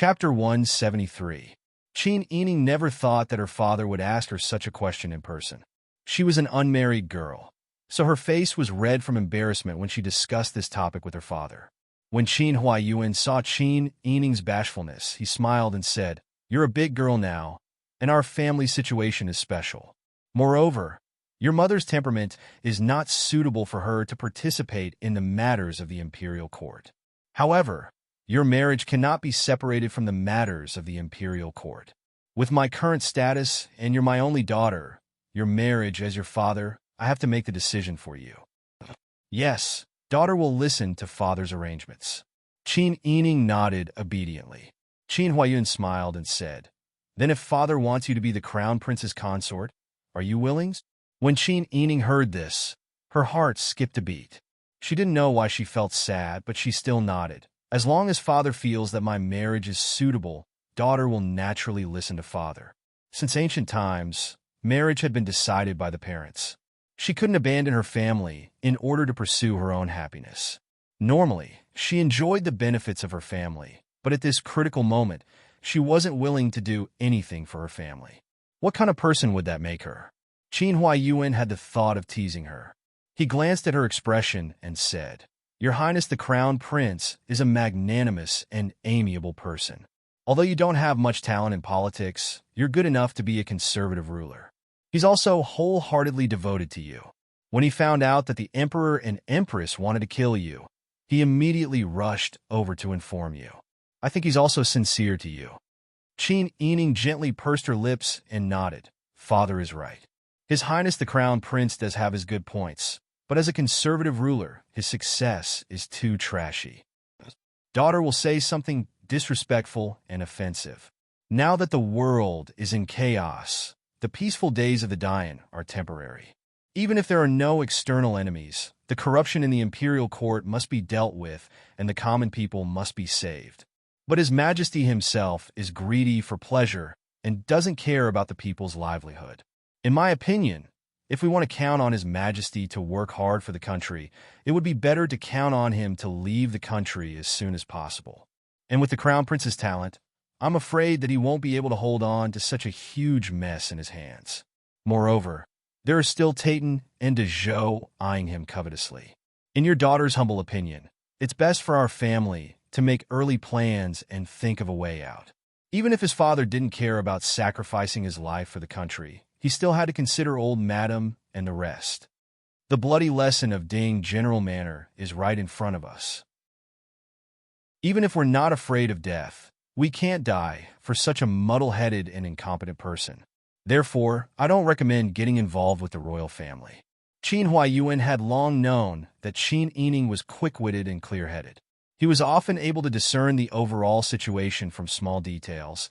Chapter 173. Qin Yining never thought that her father would ask her such a question in person. She was an unmarried girl, so her face was red from embarrassment when she discussed this topic with her father. When Qin Huaiyuan saw Qin Yining's bashfulness, he smiled and said, "You're a big girl now, and our family situation is special. Moreover, your mother's temperament is not suitable for her to participate in the matters of the imperial court. However, your marriage cannot be separated from the matters of the imperial court. With my current status, and you're my only daughter, your marriage as your father, I have to make the decision for you." "Yes, daughter will listen to father's arrangements." Qin Yining nodded obediently. Qin Huaiyun smiled and said, "Then if father wants you to be the crown prince's consort, are you willing?" When Qin Yining heard this, her heart skipped a beat. She didn't know why she felt sad, but she still nodded. "As long as father feels that my marriage is suitable, daughter will naturally listen to father." Since ancient times, marriage had been decided by the parents. She couldn't abandon her family in order to pursue her own happiness. Normally, she enjoyed the benefits of her family, but at this critical moment, she wasn't willing to do anything for her family. What kind of person would that make her? Qin Huaiyuan had the thought of teasing her. He glanced at her expression and said, "Your Highness the Crown Prince is a magnanimous and amiable person. Although you don't have much talent in politics, you're good enough to be a conservative ruler. He's also wholeheartedly devoted to you. When he found out that the Emperor and Empress wanted to kill you, he immediately rushed over to inform you. I think he's also sincere to you." Qin Yining gently pursed her lips and nodded. Father is right. His Highness the Crown Prince does have his good points, but as a conservative ruler, his success is too trashy. Daughter will say something disrespectful and offensive. Now that the world is in chaos, the peaceful days of the Dayan are temporary. Even if there are no external enemies, the corruption in the imperial court must be dealt with and the common people must be saved. But His Majesty himself is greedy for pleasure and doesn't care about the people's livelihood. In my opinion, if we want to count on His Majesty to work hard for the country, it would be better to count on him to leave the country as soon as possible. And with the Crown Prince's talent, I'm afraid that he won't be able to hold on to such a huge mess in his hands. Moreover, there are still Tayton and Dezhou eyeing him covetously. In your daughter's humble opinion, it's best for our family to make early plans and think of a way out. Even if his father didn't care about sacrificing his life for the country, he still had to consider old Madam and the rest. The bloody lesson of Ding General Manor is right in front of us. Even if we're not afraid of death, we can't die for such a muddle-headed and incompetent person. Therefore, I don't recommend getting involved with the royal family." Qin Huaiyuan had long known that Qin Yining was quick-witted and clear-headed. He was often able to discern the overall situation from small details,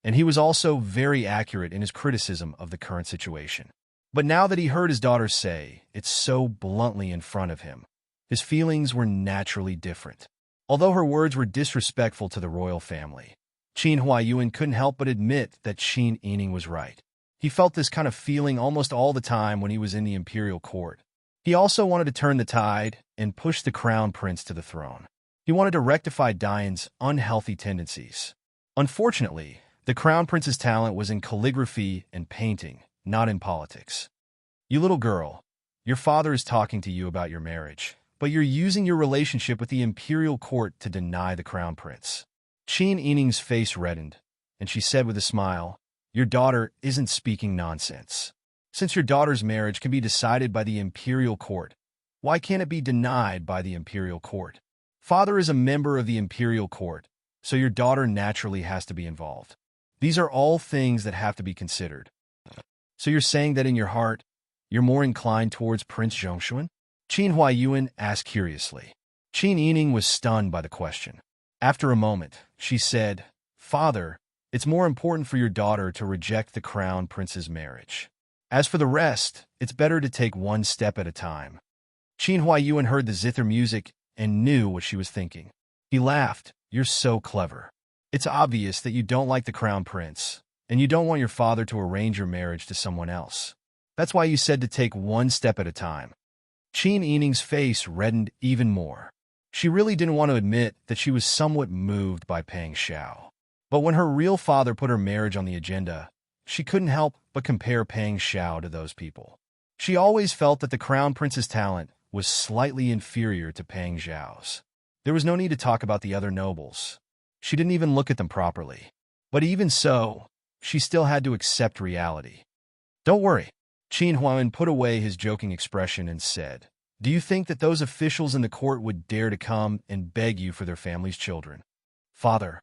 and he was also very accurate in his criticism of the current situation. But now that he heard his daughter say it so bluntly in front of him, his feelings were naturally different. Although her words were disrespectful to the royal family, Qin Huaiyuan couldn't help but admit that Qin Yining was right. He felt this kind of feeling almost all the time when he was in the imperial court. He also wanted to turn the tide and push the crown prince to the throne. He wanted to rectify Dayan's unhealthy tendencies. Unfortunately, the crown prince's talent was in calligraphy and painting, not in politics. "You little girl, your father is talking to you about your marriage, but you're using your relationship with the imperial court to deny the crown prince." Qin Yining's face reddened, and she said with a smile, "Your daughter isn't speaking nonsense. Since your daughter's marriage can be decided by the imperial court, why can't it be denied by the imperial court? Father is a member of the imperial court, so your daughter naturally has to be involved. These are all things that have to be considered." "So you're saying that in your heart, you're more inclined towards Prince Zhongshuan?" Qin Huaiyuan asked curiously. Qin Yining was stunned by the question. After a moment, she said, "Father, it's more important for your daughter to reject the crown prince's marriage. As for the rest, it's better to take one step at a time." Qin Huaiyuan heard the zither music and knew what she was thinking. He laughed. "You're so clever. It's obvious that you don't like the crown prince, and you don't want your father to arrange your marriage to someone else. That's why you said to take one step at a time." Qin Yining's face reddened even more. She really didn't want to admit that she was somewhat moved by Pang Xiao. But when her real father put her marriage on the agenda, she couldn't help but compare Pang Xiao to those people. She always felt that the crown prince's talent was slightly inferior to Pang Xiao's. There was no need to talk about the other nobles. She didn't even look at them properly. But even so, she still had to accept reality. Don't worry. Qin Huan put away his joking expression and said, "Do you think that those officials in the court would dare to come and beg you for their family's children?" "Father,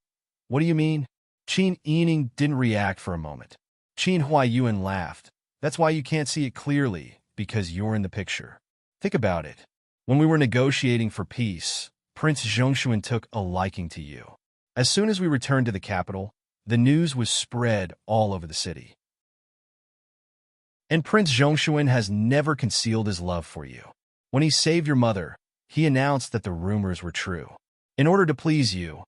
what do you mean?" Qin Yining didn't react for a moment. Qin Huayuan laughed. "That's why you can't see it clearly, because you're in the picture. Think about it. When we were negotiating for peace, Prince Zhongshuan took a liking to you. As soon as we returned to the capital, the news was spread all over the city. And Prince Zhongshuan has never concealed his love for you. When he saved your mother, he announced that the rumors were true. In order to please you,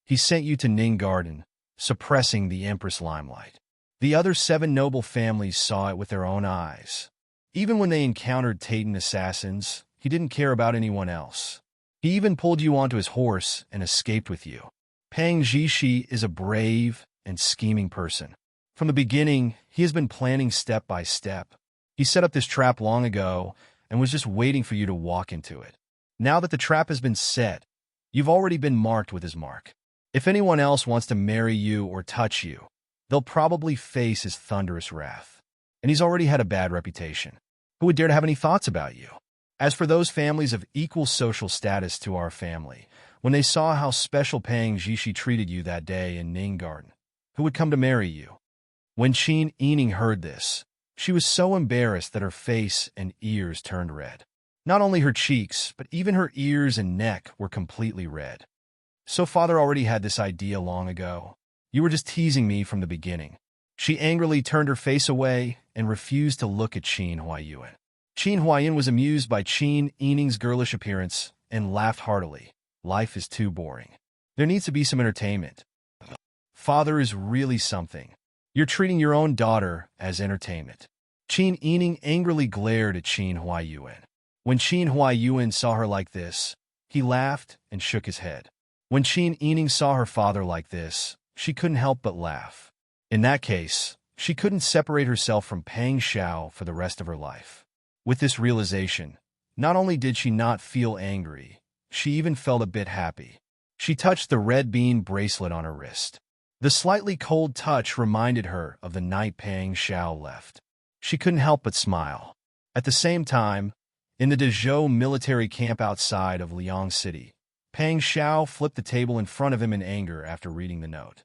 he sent you to Ning Garden, suppressing the Empress limelight. The other 7 noble families saw it with their own eyes. Even when they encountered Taitan assassins, he didn't care about anyone else. He even pulled you onto his horse and escaped with you. Pang Zhishi is a brave and scheming person. From the beginning, he has been planning step by step. He set up this trap long ago and was just waiting for you to walk into it. Now that the trap has been set, you've already been marked with his mark. If anyone else wants to marry you or touch you, they'll probably face his thunderous wrath. And he's already had a bad reputation. Who would dare to have any thoughts about you? As for those families of equal social status to our family, when they saw how special Pang Zhishi treated you that day in Ning Garden, who would come to marry you? When Qin Yining heard this, she was so embarrassed that her face and ears turned red. Not only her cheeks, but even her ears and neck were completely red. So father already had this idea long ago. You were just teasing me from the beginning. She angrily turned her face away and refused to look at Qin Huayuan. Qin Huayuan was amused by Qin Yining's girlish appearance and laughed heartily. Life is too boring. There needs to be some entertainment. Father is really something. You're treating your own daughter as entertainment. Qin Yining angrily glared at Qin Huayuan. When Qin Huayuan saw her like this, he laughed and shook his head. When Qin Yining saw her father like this, she couldn't help but laugh. In that case, she couldn't separate herself from Pang Xiao for the rest of her life. With this realization, not only did she not feel angry, she even felt a bit happy. She touched the red bean bracelet on her wrist. The slightly cold touch reminded her of the night Pang Xiao left. She couldn't help but smile. At the same time, in the Dezhou military camp outside of Liang City, Pang Xiao flipped the table in front of him in anger after reading the note.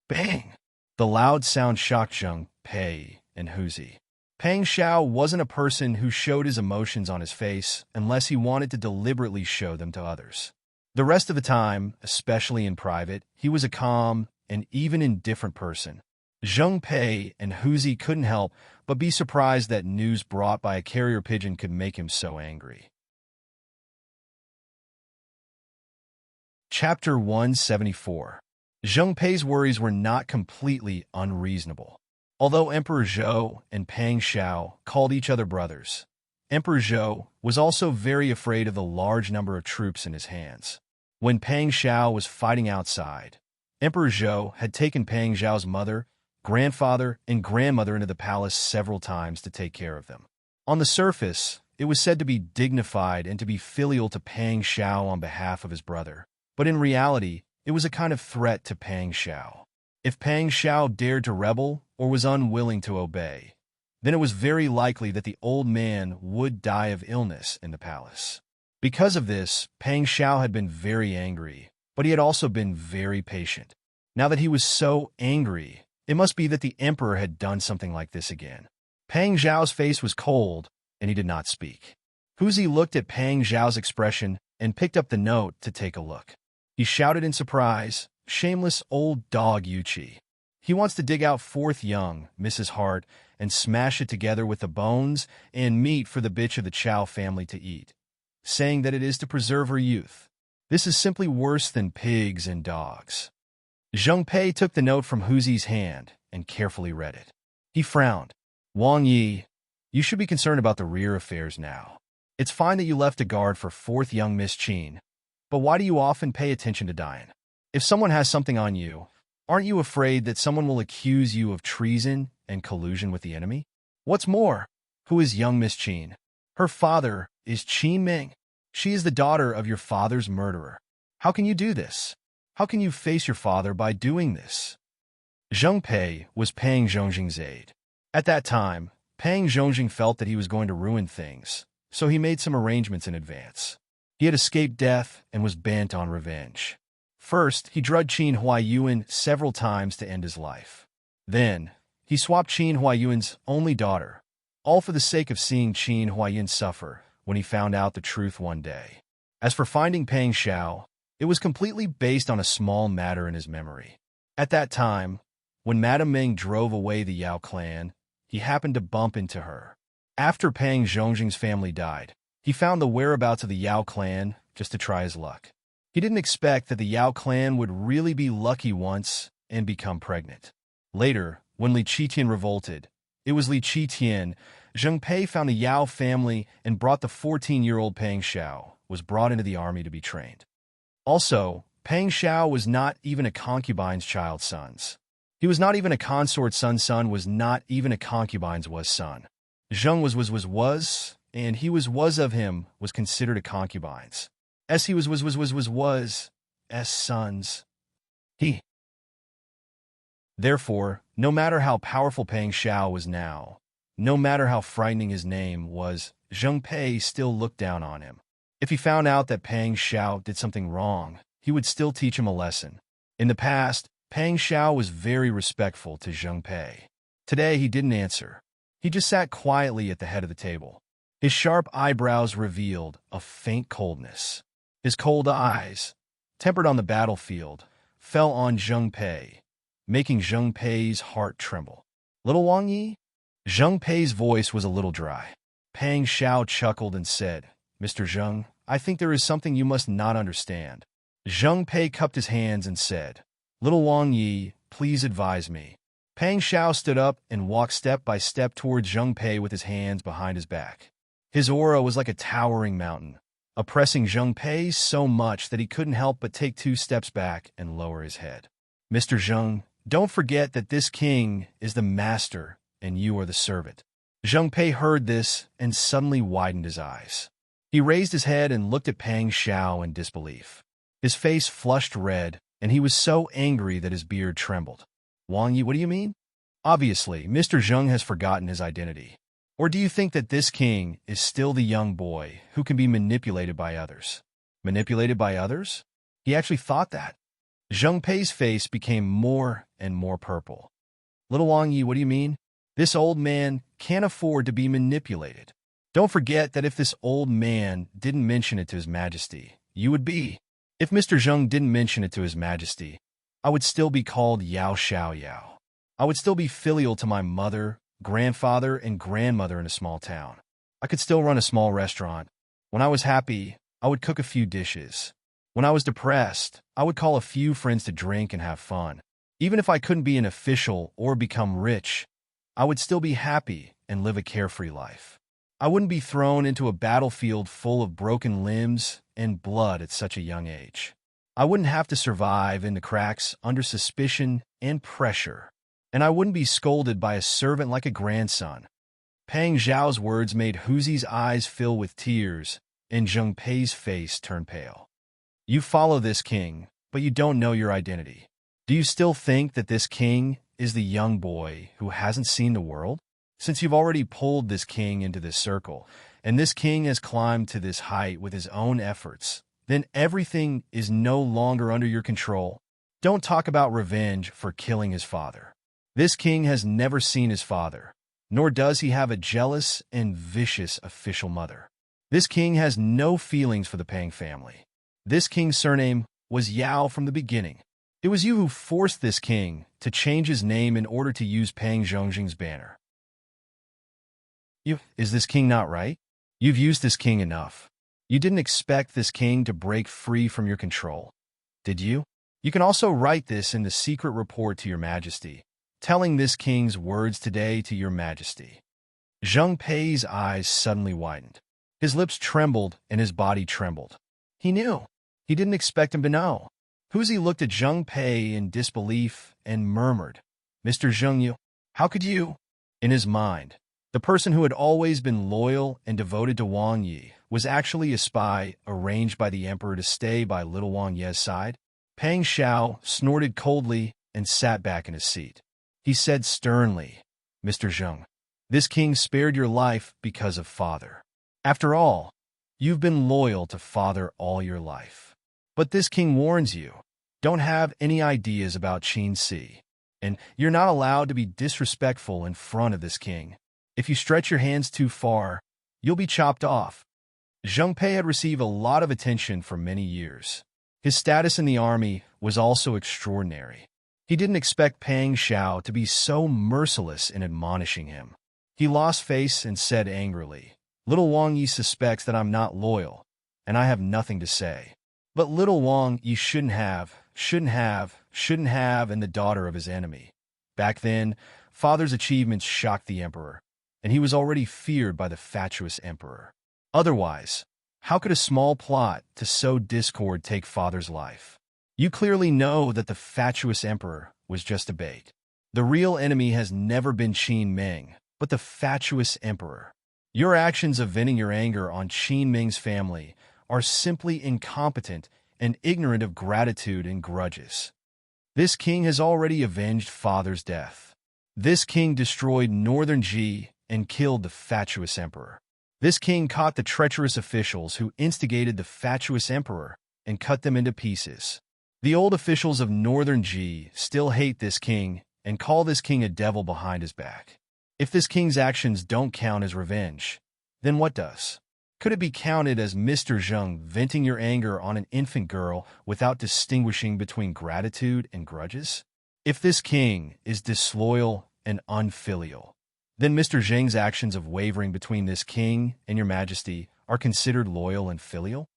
Bang! The loud sound shocked Zheng Pei and Huzi. Pang Xiao wasn't a person who showed his emotions on his face unless he wanted to deliberately show them to others. The rest of the time, especially in private, he was a calm and even indifferent person. Zheng Pei and Huzi couldn't help but be surprised that news brought by a carrier pigeon could make him so angry. Chapter 174. Zheng Pei's worries were not completely unreasonable. Although Emperor Zhou and Pang Xiao called each other brothers, Emperor Zhou was also very afraid of the large number of troops in his hands. When Pang Xiao was fighting outside, Emperor Zhou had taken Pang Xiao's mother, grandfather, and grandmother into the palace several times to take care of them. On the surface, it was said to be dignified and to be filial to Pang Xiao on behalf of his brother, but in reality, it was a kind of threat to Pang Xiao. If Pang Xiao dared to rebel or was unwilling to obey, then it was very likely that the old man would die of illness in the palace. Because of this, Pang Xiao had been very angry, but he had also been very patient. Now that he was so angry, it must be that the emperor had done something like this again. Pang Xiao's face was cold, and he did not speak. Huzi looked at Pang Xiao's expression and picked up the note to take a look. He shouted in surprise, "Shameless old dog Yuchi. He wants to dig out 4th young, Mrs. Hart, and smash it together with the bones and meat for the bitch of the Chow family to eat, saying that it is to preserve her youth. This is simply worse than pigs and dogs." Zheng Pei took the note from Huzi's hand and carefully read it. He frowned. "Wang Yi, you should be concerned about the rear affairs now. It's fine that you left a guard for 4th young Miss Qin, but why do you often pay attention to Diane? If someone has something on you, Aren't you afraid that someone will accuse you of treason and collusion with the enemy? What's more, who is young Miss Qin? Her father is Qin Ming. She is the daughter of your father's murderer. How can you do this? How can you face your father by doing this? Zheng Pei was Pang Zhongjing's aide. At that time, Pang Zhongjing felt that he was going to ruin things, so he made some arrangements in advance. He had escaped death and was bent on revenge. First, he drugged Qin Huaiyuan several times to end his life. Then, he swapped Qin Huaiyuan's only daughter, all for the sake of seeing Qin Huaiyuan suffer when he found out the truth one day. As for finding Pang Xiao, it was completely based on a small matter in his memory. At that time, when Madame Ming drove away the Yao clan, he happened to bump into her. After Pang Zhongjing's family died, he found the whereabouts of the Yao clan just to try his luck. He didn't expect that the Yao clan would really be lucky once and become pregnant. Later, when Li Qitian revolted, it was Li Qitian. Zheng Pei found a Yao family and brought the 14-year-old Pang Xiao, was brought into the army to be trained. Also, Pang Xiao was not even a concubine's child's sons. He was not even a consort's son was not even a concubine's was son. Zheng was, and he was of him, was considered a concubine's. As he was, as sons. He. Therefore, no matter how powerful Pang Xiao was now, no matter how frightening his name was, Zheng Pei still looked down on him. If he found out that Pang Xiao did something wrong, he would still teach him a lesson. In the past, Pang Xiao was very respectful to Zheng Pei. Today, he didn't answer. He just sat quietly at the head of the table. His sharp eyebrows revealed a faint coldness. His cold eyes, tempered on the battlefield, fell on Zheng Pei, making Zheng Pei's heart tremble. Little Wang Yi? Zheng Pei's voice was a little dry. Pang Xiao chuckled and said, Mr. Zheng, I think there is something you must not understand. Zheng Pei cupped his hands and said, Little Wang Yi, please advise me. Pang Xiao stood up and walked step by step towards Zheng Pei with his hands behind his back. His aura was like a towering mountain, oppressing Zheng Pei so much that he couldn't help but take 2 steps back and lower his head. Mr. Zheng, don't forget that this king is the master and you are the servant. Zheng Pei heard this and suddenly widened his eyes. He raised his head and looked at Pang Xiao in disbelief. His face flushed red, and he was so angry that his beard trembled. Wang Yi, what do you mean? Obviously, Mr. Zheng has forgotten his identity. Or do you think that this king is still the young boy who can be manipulated by others? Manipulated by others? He actually thought that. Zheng Pei's face became more and more purple. Little Wang Yi, what do you mean? This old man can't afford to be manipulated. Don't forget that if this old man didn't mention it to His Majesty, you would be. If Mr. Zheng didn't mention it to His Majesty, I would still be called Yao Xiao Yao. I would still be filial to my mother, grandfather, and grandmother in a small town. I could still run a small restaurant. When I was happy, I would cook a few dishes. When I was depressed, I would call a few friends to drink and have fun. Even if I couldn't be an official or become rich, I would still be happy and live a carefree life. I wouldn't be thrown into a battlefield full of broken limbs and blood at such a young age. I wouldn't have to survive in the cracks under suspicion and pressure. And I wouldn't be scolded by a servant like a grandson. Pang Zhao's words made Huzi's eyes fill with tears, and Zheng Pei's face turned pale. You follow this king, but you don't know your identity. Do you still think that this king is the young boy who hasn't seen the world? Since you've already pulled this king into this circle, and this king has climbed to this height with his own efforts, then everything is no longer under your control. Don't talk about revenge for killing his father. This king has never seen his father, nor does he have a jealous and vicious official mother. This king has no feelings for the Pang family. This king's surname was Yao from the beginning. It was you who forced this king to change his name in order to use Pang Zhongjing's banner. Is this king not right? You've used this king enough. You didn't expect this king to break free from your control, did you? You can also write this in the secret report to your majesty, telling this king's words today to your majesty. Zheng Pei's eyes suddenly widened. His lips trembled and his body trembled. He knew. He didn't expect him to know. Huzi looked at Zheng Pei in disbelief and murmured, "Mr. Zheng, how could you?" In his mind, the person who had always been loyal and devoted to Wang Yi was actually a spy arranged by the emperor to stay by little Wang Ye's side. Pang Xiao snorted coldly and sat back in his seat. He said sternly, "Mr. Zheng, this king spared your life because of father. After all, you've been loyal to father all your life. But this king warns you, don't have any ideas about Qin Si, and you're not allowed to be disrespectful in front of this king. If you stretch your hands too far, you'll be chopped off." Zheng Pei had received a lot of attention for many years. His status in the army was also extraordinary. He didn't expect Pang Xiao to be so merciless in admonishing him. He lost face and said angrily, "Little Wang Yi suspects that I'm not loyal, and I have nothing to say. But little Wang Yi shouldn't have, and the daughter of his enemy." Back then, father's achievements shocked the emperor, and he was already feared by the fatuous emperor. Otherwise, how could a small plot to sow discord take father's life? You clearly know that the fatuous emperor was just a bait. The real enemy has never been Qin Ming, but the fatuous emperor. Your actions of venting your anger on Qin Ming's family are simply incompetent and ignorant of gratitude and grudges. This king has already avenged father's death. This king destroyed northern Ji and killed the fatuous emperor. This king caught the treacherous officials who instigated the fatuous emperor and cut them into pieces. The old officials of northern Ji still hate this king and call this king a devil behind his back. If this king's actions don't count as revenge, then what does? Could it be counted as Mr. Zheng venting your anger on an infant girl without distinguishing between gratitude and grudges? If this king is disloyal and unfilial, then Mr. Zheng's actions of wavering between this king and your majesty are considered loyal and filial?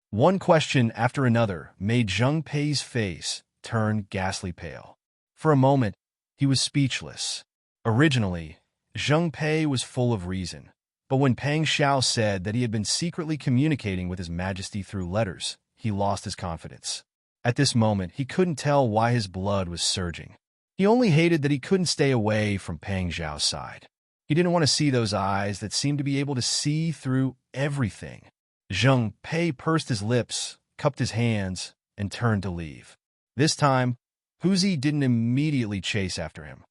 One question after another made Zheng Pei's face turn ghastly pale. For a moment, he was speechless. Originally, Zheng Pei was full of reason, but when Pang Xiao said that he had been secretly communicating with his majesty through letters, he lost his confidence. At this moment, he couldn't tell why his blood was surging. He only hated that he couldn't stay away from Pang Xiao's side. He didn't want to see those eyes that seemed to be able to see through everything. Zheng Pei pursed his lips, cupped his hands, and turned to leave. This time, Huzi didn't immediately chase after him.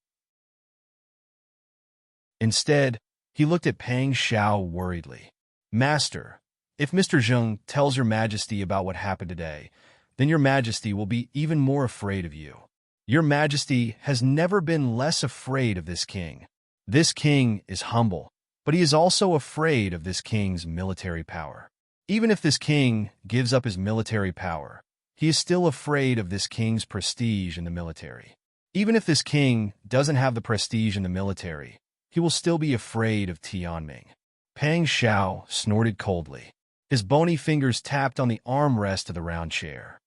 Instead, he looked at Pang Xiao worriedly. "Master, if Mr. Zheng tells your majesty about what happened today, then your majesty will be even more afraid of you. Your majesty has never been less afraid of this king. This king is humble, but he is also afraid of this king's military power. Even if this king gives up his military power, he is still afraid of this king's prestige in the military. Even if this king doesn't have the prestige in the military, he will still be afraid of Tianming." Pang Xiao snorted coldly. His bony fingers tapped on the armrest of the round chair.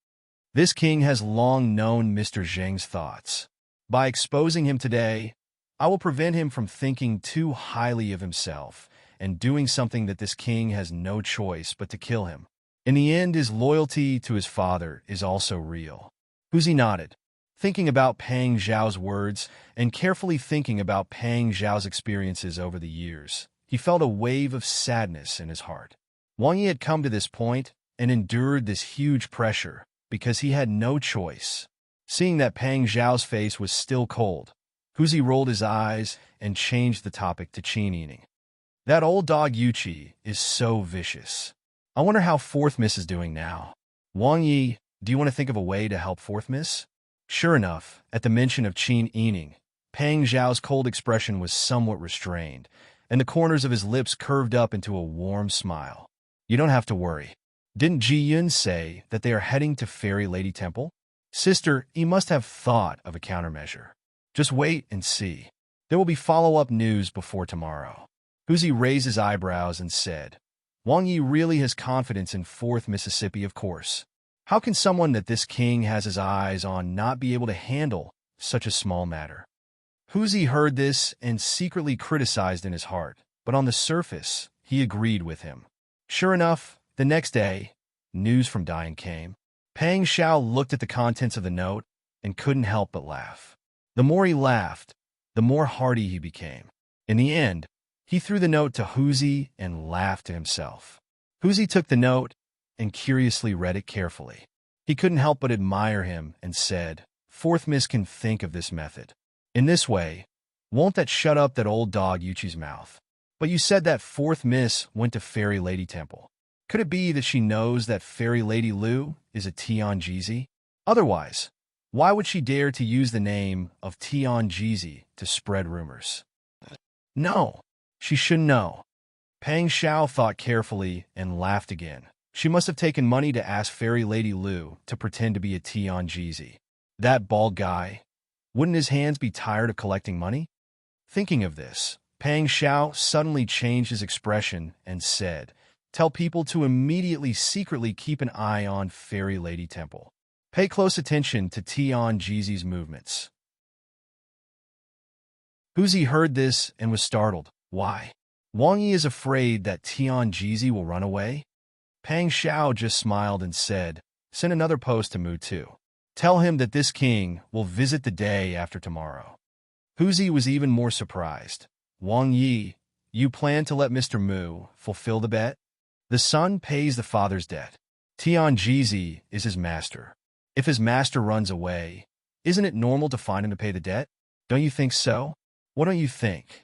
This king has long known Mr. Zheng's thoughts. By exposing him today, I will prevent him from thinking too highly of himself and doing something that this king has no choice but to kill him. In the end, his loyalty to his father is also real. Huzi nodded, thinking about Pang Xiao's words and carefully thinking about Pang Xiao's experiences over the years. He felt a wave of sadness in his heart. Wang Yi had come to this point and endured this huge pressure because he had no choice. Seeing that Pang Xiao's face was still cold, Huzi rolled his eyes and changed the topic to Qin eating. "That old dog Yuqi is so vicious. I wonder how Fourth Miss is doing now. Wang Yi, do you want to think of a way to help Fourth Miss?" Sure enough, at the mention of Qin eating, Pang Xiao's cold expression was somewhat restrained, and the corners of his lips curved up into a warm smile. "You don't have to worry. Didn't Ji Yun say that they are heading to Fairy Lady Temple? Sister, he must have thought of a countermeasure. Just wait and see. There will be follow-up news before tomorrow." Huzi raised his eyebrows and said, "Wang Yi really has confidence in 4th Mississippi, of course. How can someone that this king has his eyes on not be able to handle such a small matter?" Huzi heard this and secretly criticized in his heart, but on the surface, he agreed with him. Sure enough, the next day, news from Dian came. Pang Xiao looked at the contents of the note and couldn't help but laugh. The more he laughed, the more hearty he became. In the end, he threw the note to Huzi and laughed to himself. Huzi took the note and curiously read it carefully. He couldn't help but admire him and said, "Fourth Miss can think of this method. In this way, won't that shut up that old dog Yuchi's mouth? But you said that Fourth Miss went to Fairy Lady Temple. Could it be that she knows that Fairy Lady Lu is a Tian Jizi? Otherwise, why would she dare to use the name of Tian Jizi to spread rumors?" No, she shouldn't know. Pang Xiao thought carefully and laughed again. She must have taken money to ask Fairy Lady Lu to pretend to be a Tian Jizi. That bald guy, wouldn't his hands be tired of collecting money? Thinking of this, Pang Xiao suddenly changed his expression and said, "Tell people to immediately secretly keep an eye on Fairy Lady Temple. Pay close attention to Tian Jizi's movements." Huzi heard this and was startled. Why? Wang Yi is afraid that Tian Jizi will run away? Pang Xiao just smiled and said, "Send another post to Mu too. Tell him that this king will visit the day after tomorrow." Huzi was even more surprised. "Wang Yi, you plan to let Mr. Mu fulfill the bet? The son pays the father's debt. Tian Jizi is his master. If his master runs away, isn't it normal to find him to pay the debt? Don't you think so? What don't you think?"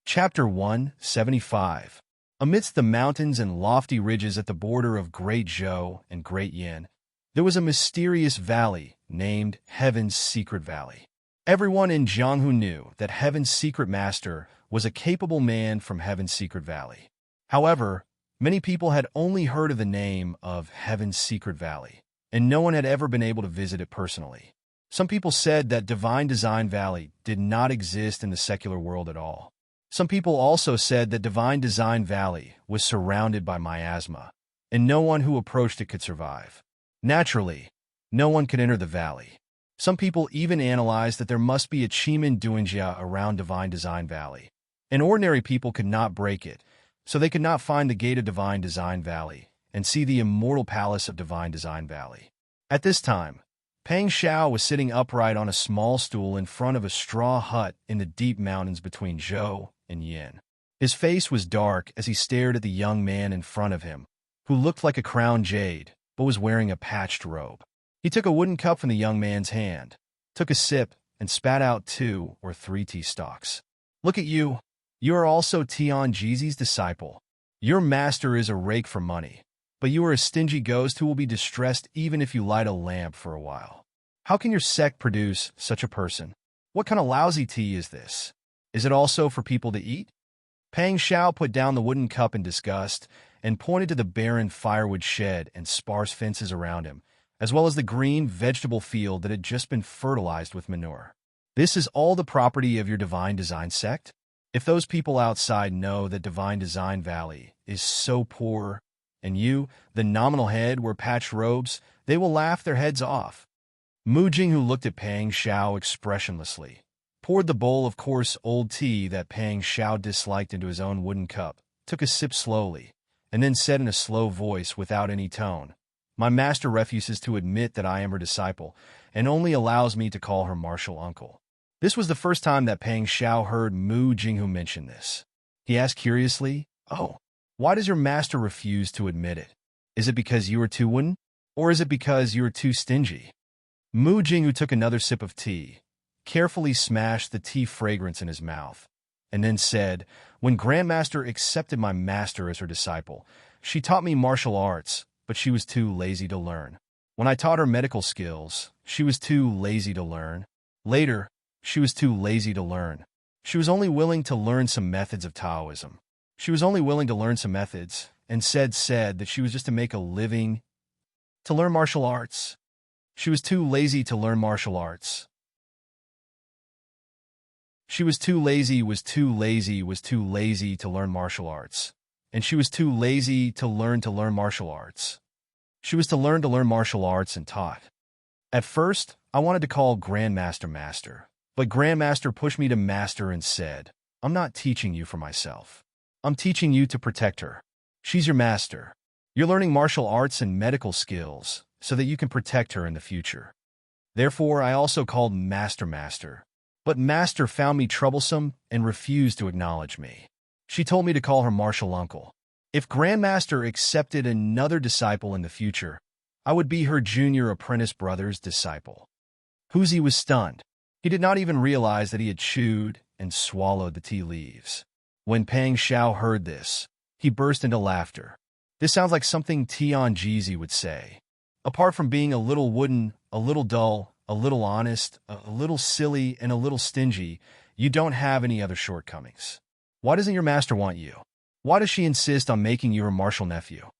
Chapter 175. Amidst the mountains and lofty ridges at the border of Great Zhou and Great Yin, there was a mysterious valley named Heaven's Secret Valley. Everyone in Jianghu knew that Heaven's Secret Master was a capable man from Heaven's Secret Valley. However, many people had only heard of the name of Heaven's Secret Valley, and no one had ever been able to visit it personally. Some people said that Divine Design Valley did not exist in the secular world at all. Some people also said that Divine Design Valley was surrounded by miasma, and no one who approached it could survive. Naturally, no one could enter the valley. Some people even analyzed that there must be a Chimen Duanjia around Divine Design Valley, and ordinary people could not break it, so they could not find the gate of Divine Design Valley and see the immortal palace of Divine Design Valley. At this time, Pang Xiao was sitting upright on a small stool in front of a straw hut in the deep mountains between Zhou and Yin. His face was dark as he stared at the young man in front of him, who looked like a crowned jade, but was wearing a patched robe. He took a wooden cup from the young man's hand, took a sip, and spat out 2 or 3 tea stalks. "Look at you. You are also Tian Jizi's disciple. Your master is a rake for money, but you are a stingy ghost who will be distressed even if you light a lamp for a while. How can your sect produce such a person? What kind of lousy tea is this? Is it also for people to eat?" Pang Xiao put down the wooden cup in disgust and pointed to the barren firewood shed and sparse fences around him, as well as the green vegetable field that had just been fertilized with manure. "This is all the property of your Divine Design sect? If those people outside know that Divine Design Valley is so poor, and you, the nominal head, wear patched robes, they will laugh their heads off." Mu Jing, who looked at Pang Xiao expressionlessly, poured the bowl of coarse old tea that Pang Xiao disliked into his own wooden cup, took a sip slowly, and then said in a slow voice without any tone, "My master refuses to admit that I am her disciple, and only allows me to call her martial uncle." This was the first time that Pang Xiao heard Mu Jinghu mention this. He asked curiously, "Oh, why does your master refuse to admit it? Is it because you are too wooden? Or is it because you are too stingy?" Mu Jinghu took another sip of tea, carefully smashed the tea fragrance in his mouth, and then said, "When Grandmaster accepted my master as her disciple, she taught me martial arts, but she was too lazy to learn. When I taught her medical skills, she was too lazy to learn. Later, she was too lazy to learn. She was only willing to learn some methods of Taoism. She was only willing to learn some methods, and said that she was just to make a living, to learn martial arts. She was too lazy to learn martial arts. She was too lazy to learn martial arts. And she was too lazy to learn martial arts. She was to learn martial arts and taught. At first, I wanted to call Grandmaster Master, but Grandmaster pushed me to Master and said, 'I'm not teaching you for myself. I'm teaching you to protect her. She's your master. You're learning martial arts and medical skills, so that you can protect her in the future. Therefore, I also called Master. But Master found me troublesome and refused to acknowledge me. She told me to call her martial uncle. If Grandmaster accepted another disciple in the future, I would be her junior apprentice brother's disciple. Huzi was stunned. He did not even realize that he had chewed and swallowed the tea leaves. When Pang Xiao heard this, he burst into laughter. This sounds like something Tianjizi would say. Apart from being a little wooden, a little dull, a little honest, a little silly, and a little stingy, you don't have any other shortcomings. Why doesn't your master want you? Why does she insist on making you her martial nephew?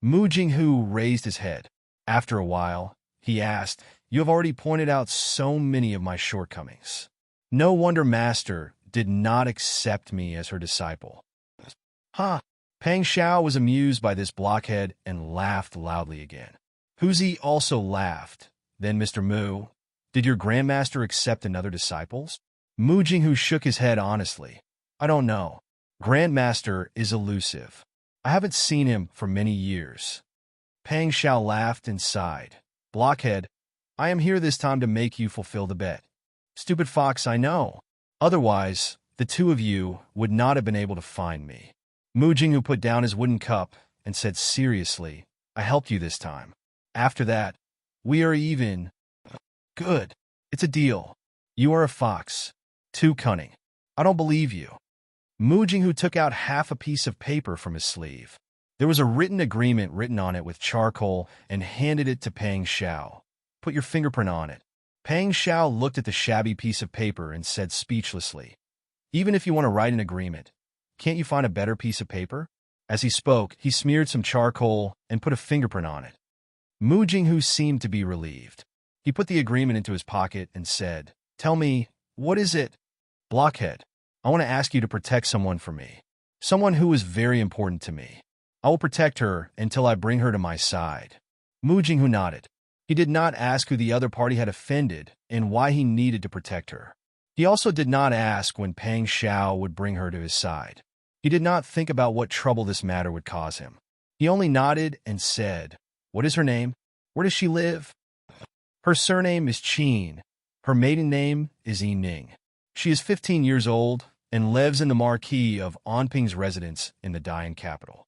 Mu Jinghu raised his head. After a while, he asked, "You have already pointed out so many of my shortcomings. No wonder Master did not accept me as her disciple." Ha! Pang Xiao was amused by this blockhead and laughed loudly again. Huzi also laughed. Then Mr. Mu, did your grandmaster accept another disciples? Mu Jinghu shook his head honestly. I don't know. Grandmaster is elusive. I haven't seen him for many years. Pang Xiao laughed and sighed. Blockhead, I am here this time to make you fulfill the bet. Stupid fox, I know. Otherwise, the two of you would not have been able to find me. Mu Jinghu put down his wooden cup and said seriously, I helped you this time. After that, we are even. Good. It's a deal. You are a fox. Too cunning. I don't believe you. Mu Jinghu took out half a piece of paper from his sleeve. There was a written agreement written on it with charcoal and handed it to Pang Xiao. Put your fingerprint on it. Pang Xiao looked at the shabby piece of paper and said speechlessly, Even if you want to write an agreement, can't you find a better piece of paper? As he spoke, he smeared some charcoal and put a fingerprint on it. Mu Jinghu seemed to be relieved. He put the agreement into his pocket and said, Tell me, what is it? Blockhead, I want to ask you to protect someone for me. Someone who is very important to me. I will protect her until I bring her to my side. Mu Jinghu nodded. He did not ask who the other party had offended and why he needed to protect her. He also did not ask when Pang Xiao would bring her to his side. He did not think about what trouble this matter would cause him. He only nodded and said, What is her name? Where does she live? Her surname is Qin. Her maiden name is Yining. She is 15 years old and lives in the Marquis of Anping's residence in the Dian capital.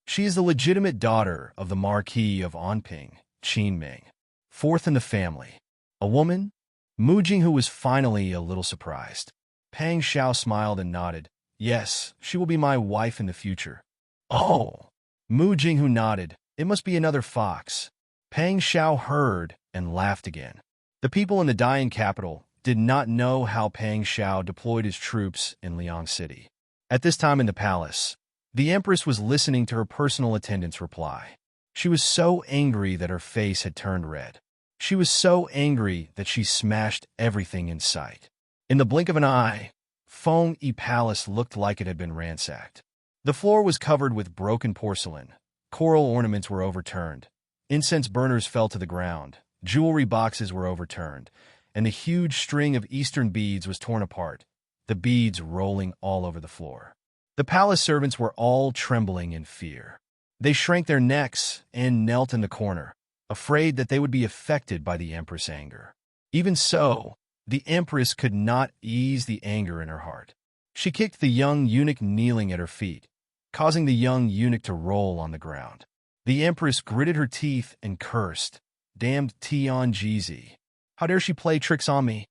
She is the legitimate daughter of the Marquis of Anping, Qin Ming, fourth in the family. A woman? Mu Jinghu was finally a little surprised. Pang Xiao smiled and nodded. Yes, she will be my wife in the future. Oh! Mu Jinghu nodded. It must be another fox. Pang Xiao heard and laughed again. The people in the Dian capital did not know how Pang Xiao deployed his troops in Liang City. At this time in the palace, the Empress was listening to her personal attendant's reply. She was so angry that her face had turned red. She was so angry that she smashed everything in sight. In the blink of an eye, Feng Yi Palace looked like it had been ransacked. The floor was covered with broken porcelain. Coral ornaments were overturned. Incense burners fell to the ground. Jewelry boxes were overturned. And the huge string of Eastern beads was torn apart, the beads rolling all over the floor. The palace servants were all trembling in fear. They shrank their necks and knelt in the corner, afraid that they would be affected by the Empress' anger. Even so, the Empress could not ease the anger in her heart. She kicked the young eunuch kneeling at her feet, causing the young eunuch to roll on the ground. The Empress gritted her teeth and cursed, Damned Tianjizi. How dare she play tricks on me?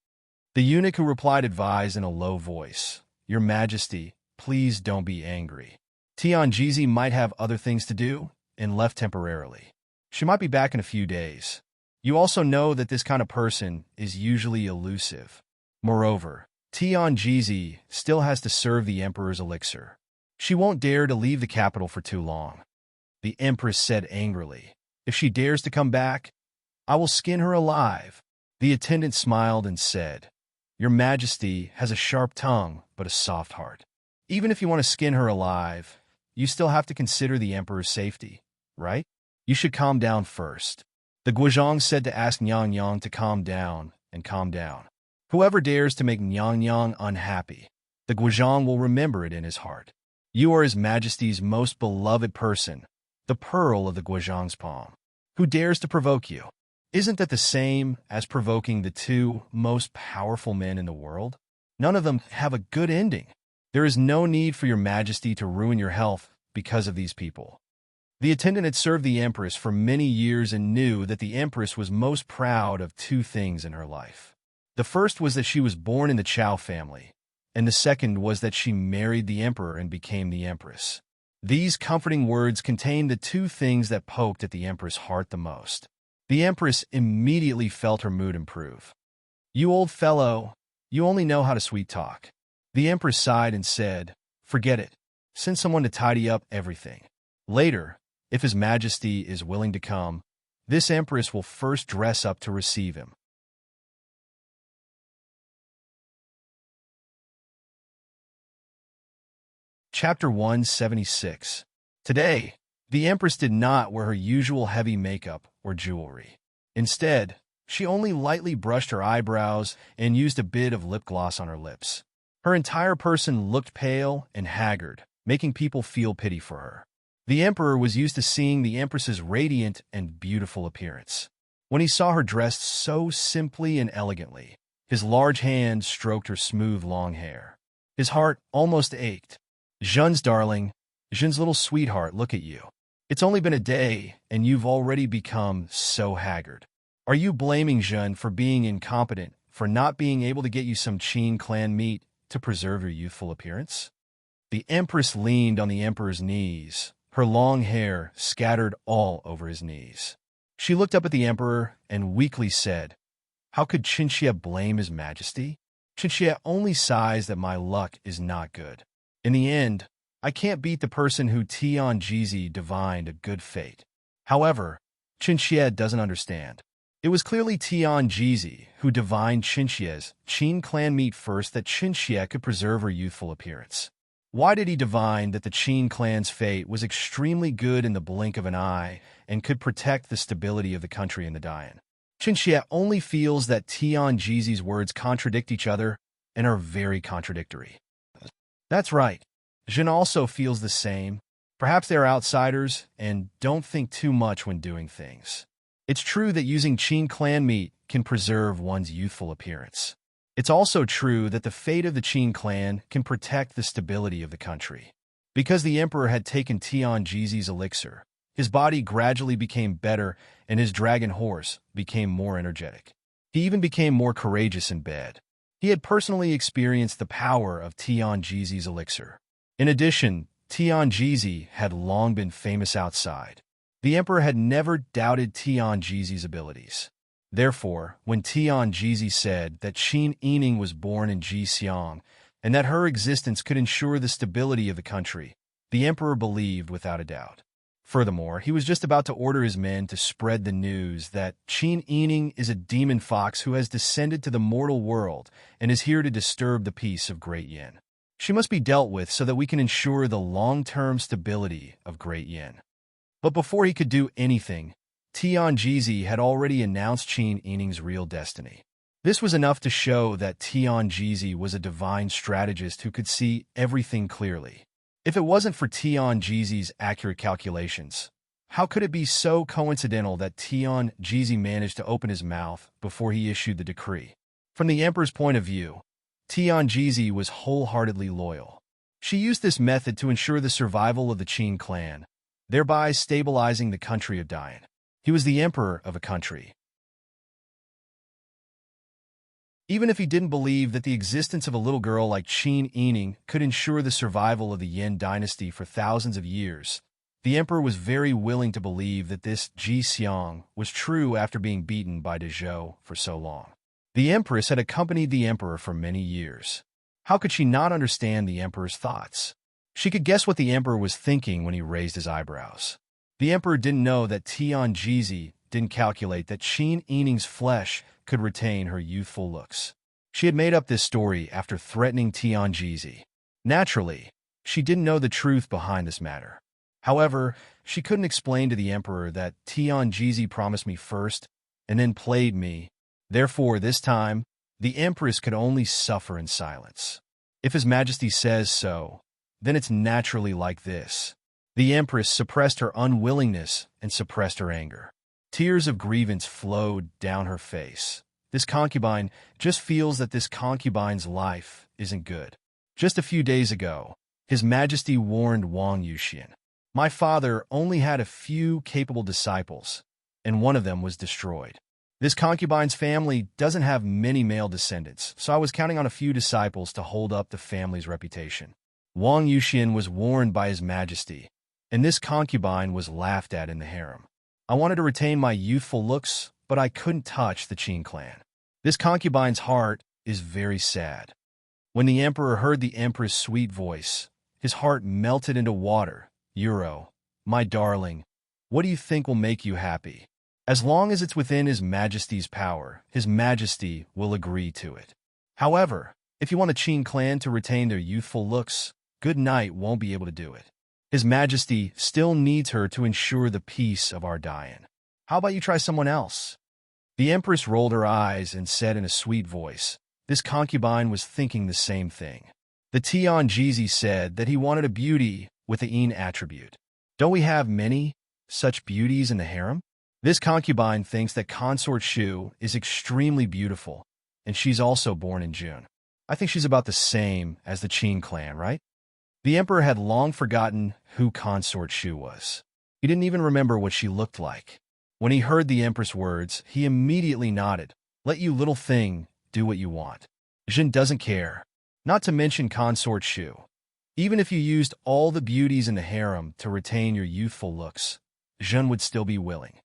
The eunuch who replied advised in a low voice, Your Majesty, please don't be angry. Tianjizi might have other things to do and left temporarily. She might be back in a few days. You also know that this kind of person is usually elusive. Moreover, Tianjizi still has to serve the Emperor's elixir. She won't dare to leave the capital for too long. The Empress said angrily, If she dares to come back, I will skin her alive. The attendant smiled and said, Your Majesty has a sharp tongue but a soft heart. Even if you want to skin her alive, you still have to consider the Emperor's safety, right? You should calm down first. The Guizhong said to ask Nyang Yang to calm down and calm down. Whoever dares to make Nyang Yang unhappy, the Guizhong will remember it in his heart. You are His Majesty's most beloved person. the pearl of the Guizhong's palm. Who dares to provoke you? Isn't that the same as provoking the two most powerful men in the world? None of them have a good ending. There is no need for your majesty to ruin your health because of these people. The attendant had served the empress for many years and knew that the empress was most proud of two things in her life. The first was that she was born in the Chao family, and the second was that she married the emperor and became the empress. These comforting words contained the two things that poked at the empress' heart the most. The empress immediately felt her mood improve. "You old fellow, you only know how to sweet talk." The empress sighed and said, "Forget it. Send someone to tidy up everything. Later, if His Majesty is willing to come, this empress will first dress up to receive him." Chapter 176. Today, the empress did not wear her usual heavy makeup or jewelry. Instead, she only lightly brushed her eyebrows and used a bit of lip gloss on her lips. Her entire person looked pale and haggard, making people feel pity for her. The emperor was used to seeing the empress's radiant and beautiful appearance. When he saw her dressed so simply and elegantly, his large hand stroked her smooth long hair. His heart almost ached. "Jean's darling, Jean's little sweetheart, look at you. It's only been a day, and you've already become so haggard. Are you blaming Jean for being incompetent, for not being able to get you some Qin clan meat to preserve your youthful appearance?" The empress leaned on the emperor's knees, her long hair scattered all over his knees. She looked up at the emperor and weakly said, "How could Qinxie blame His Majesty? Qinxie only sighs that my luck is not good. In the end, I can't beat the person who Tianjizi divined a good fate." However, Qinxie doesn't understand. It was clearly Tianjizi who divined Qinxie's Qin clan meat first that Qinxie could preserve her youthful appearance. Why did he divine that the Qin clan's fate was extremely good in the blink of an eye and could protect the stability of the country in the Dian? Qinxie only feels that Tianjizi's words contradict each other and are very contradictory. That's right. Jin also feels the same. Perhaps they are outsiders and don't think too much when doing things. It's true that using Qin clan meat can preserve one's youthful appearance. It's also true that the fate of the Qin clan can protect the stability of the country. Because the emperor had taken Tianjizi's elixir, his body gradually became better and his dragon horse became more energetic. He even became more courageous in bed. He had personally experienced the power of Tianjizi's elixir. In addition, Tianjizi had long been famous outside. The emperor had never doubted Tianjizi's abilities. Therefore, when Tianjizi said that Qin Yining was born in Jixiang and that her existence could ensure the stability of the country, the emperor believed without a doubt. Furthermore, he was just about to order his men to spread the news that Qin Yining is a demon fox who has descended to the mortal world and is here to disturb the peace of Great Yin. She must be dealt with so that we can ensure the long-term stability of Great Yin. But before he could do anything, Tianjizi had already announced Qin Yining's real destiny. This was enough to show that Tianjizi was a divine strategist who could see everything clearly. If it wasn't for Tianjizi's accurate calculations, how could it be so coincidental that Tianjizi managed to open his mouth before he issued the decree? From the emperor's point of view, Tianjizi was wholeheartedly loyal. She used this method to ensure the survival of the Qin clan, thereby stabilizing the country of Dian. He was the emperor of a country. Even if he didn't believe that the existence of a little girl like Qin Yining could ensure the survival of the Yin dynasty for thousands of years, the emperor was very willing to believe that this Jixiang was true after being beaten by Dezhou for so long. The empress had accompanied the emperor for many years. How could she not understand the emperor's thoughts? She could guess what the emperor was thinking when he raised his eyebrows. The emperor didn't know that Tianjizi didn't calculate that Qin Yining's flesh could retain her youthful looks. She had made up this story after threatening Tianjizi. Naturally, she didn't know the truth behind this matter. However, she couldn't explain to the emperor that Tianjizi promised me first and then played me. Therefore, this time, the empress could only suffer in silence. If His Majesty says so, then it's naturally like this. The empress suppressed her unwillingness and suppressed her anger. Tears of grievance flowed down her face. This concubine just feels that this concubine's life isn't good. Just a few days ago, His Majesty warned Wang Yuxian. My father only had a few capable disciples, and one of them was destroyed. This concubine's family doesn't have many male descendants, so I was counting on a few disciples to hold up the family's reputation. Wang Yuxian was warned by His Majesty, and this concubine was laughed at in the harem. I wanted to retain my youthful looks, but I couldn't touch the Qin clan. This concubine's heart is very sad. When the emperor heard the empress' sweet voice, his heart melted into water. My darling, what do you think will make you happy? As long as it's within His Majesty's power, His Majesty will agree to it. However, if you want the Qin clan to retain their youthful looks, Good Night won't be able to do it. His Majesty still needs her to ensure the peace of our Dian. How about you try someone else? The empress rolled her eyes and said in a sweet voice, this concubine was thinking the same thing. The Tian Jizi said that he wanted a beauty with the Yin attribute. Don't we have many such beauties in the harem? This concubine thinks that Consort Shu is extremely beautiful, and she's also born in June. I think she's about the same as the Qin clan, right? The emperor had long forgotten who Consort Shu was. He didn't even remember what she looked like. When he heard the empress' words, he immediately nodded. Let you little thing do what you want. Jin doesn't care. Not to mention Consort Shu. Even if you used all the beauties in the harem to retain your youthful looks, Jin would still be willing.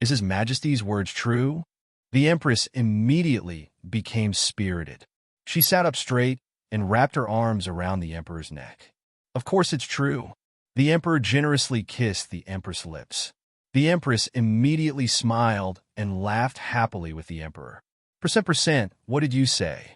Is His Majesty's words true? The empress immediately became spirited. She sat up straight and wrapped her arms around the emperor's neck. Of course it's true. The emperor generously kissed the empress' lips. The empress immediately smiled and laughed happily with the emperor. Percent, what did you say?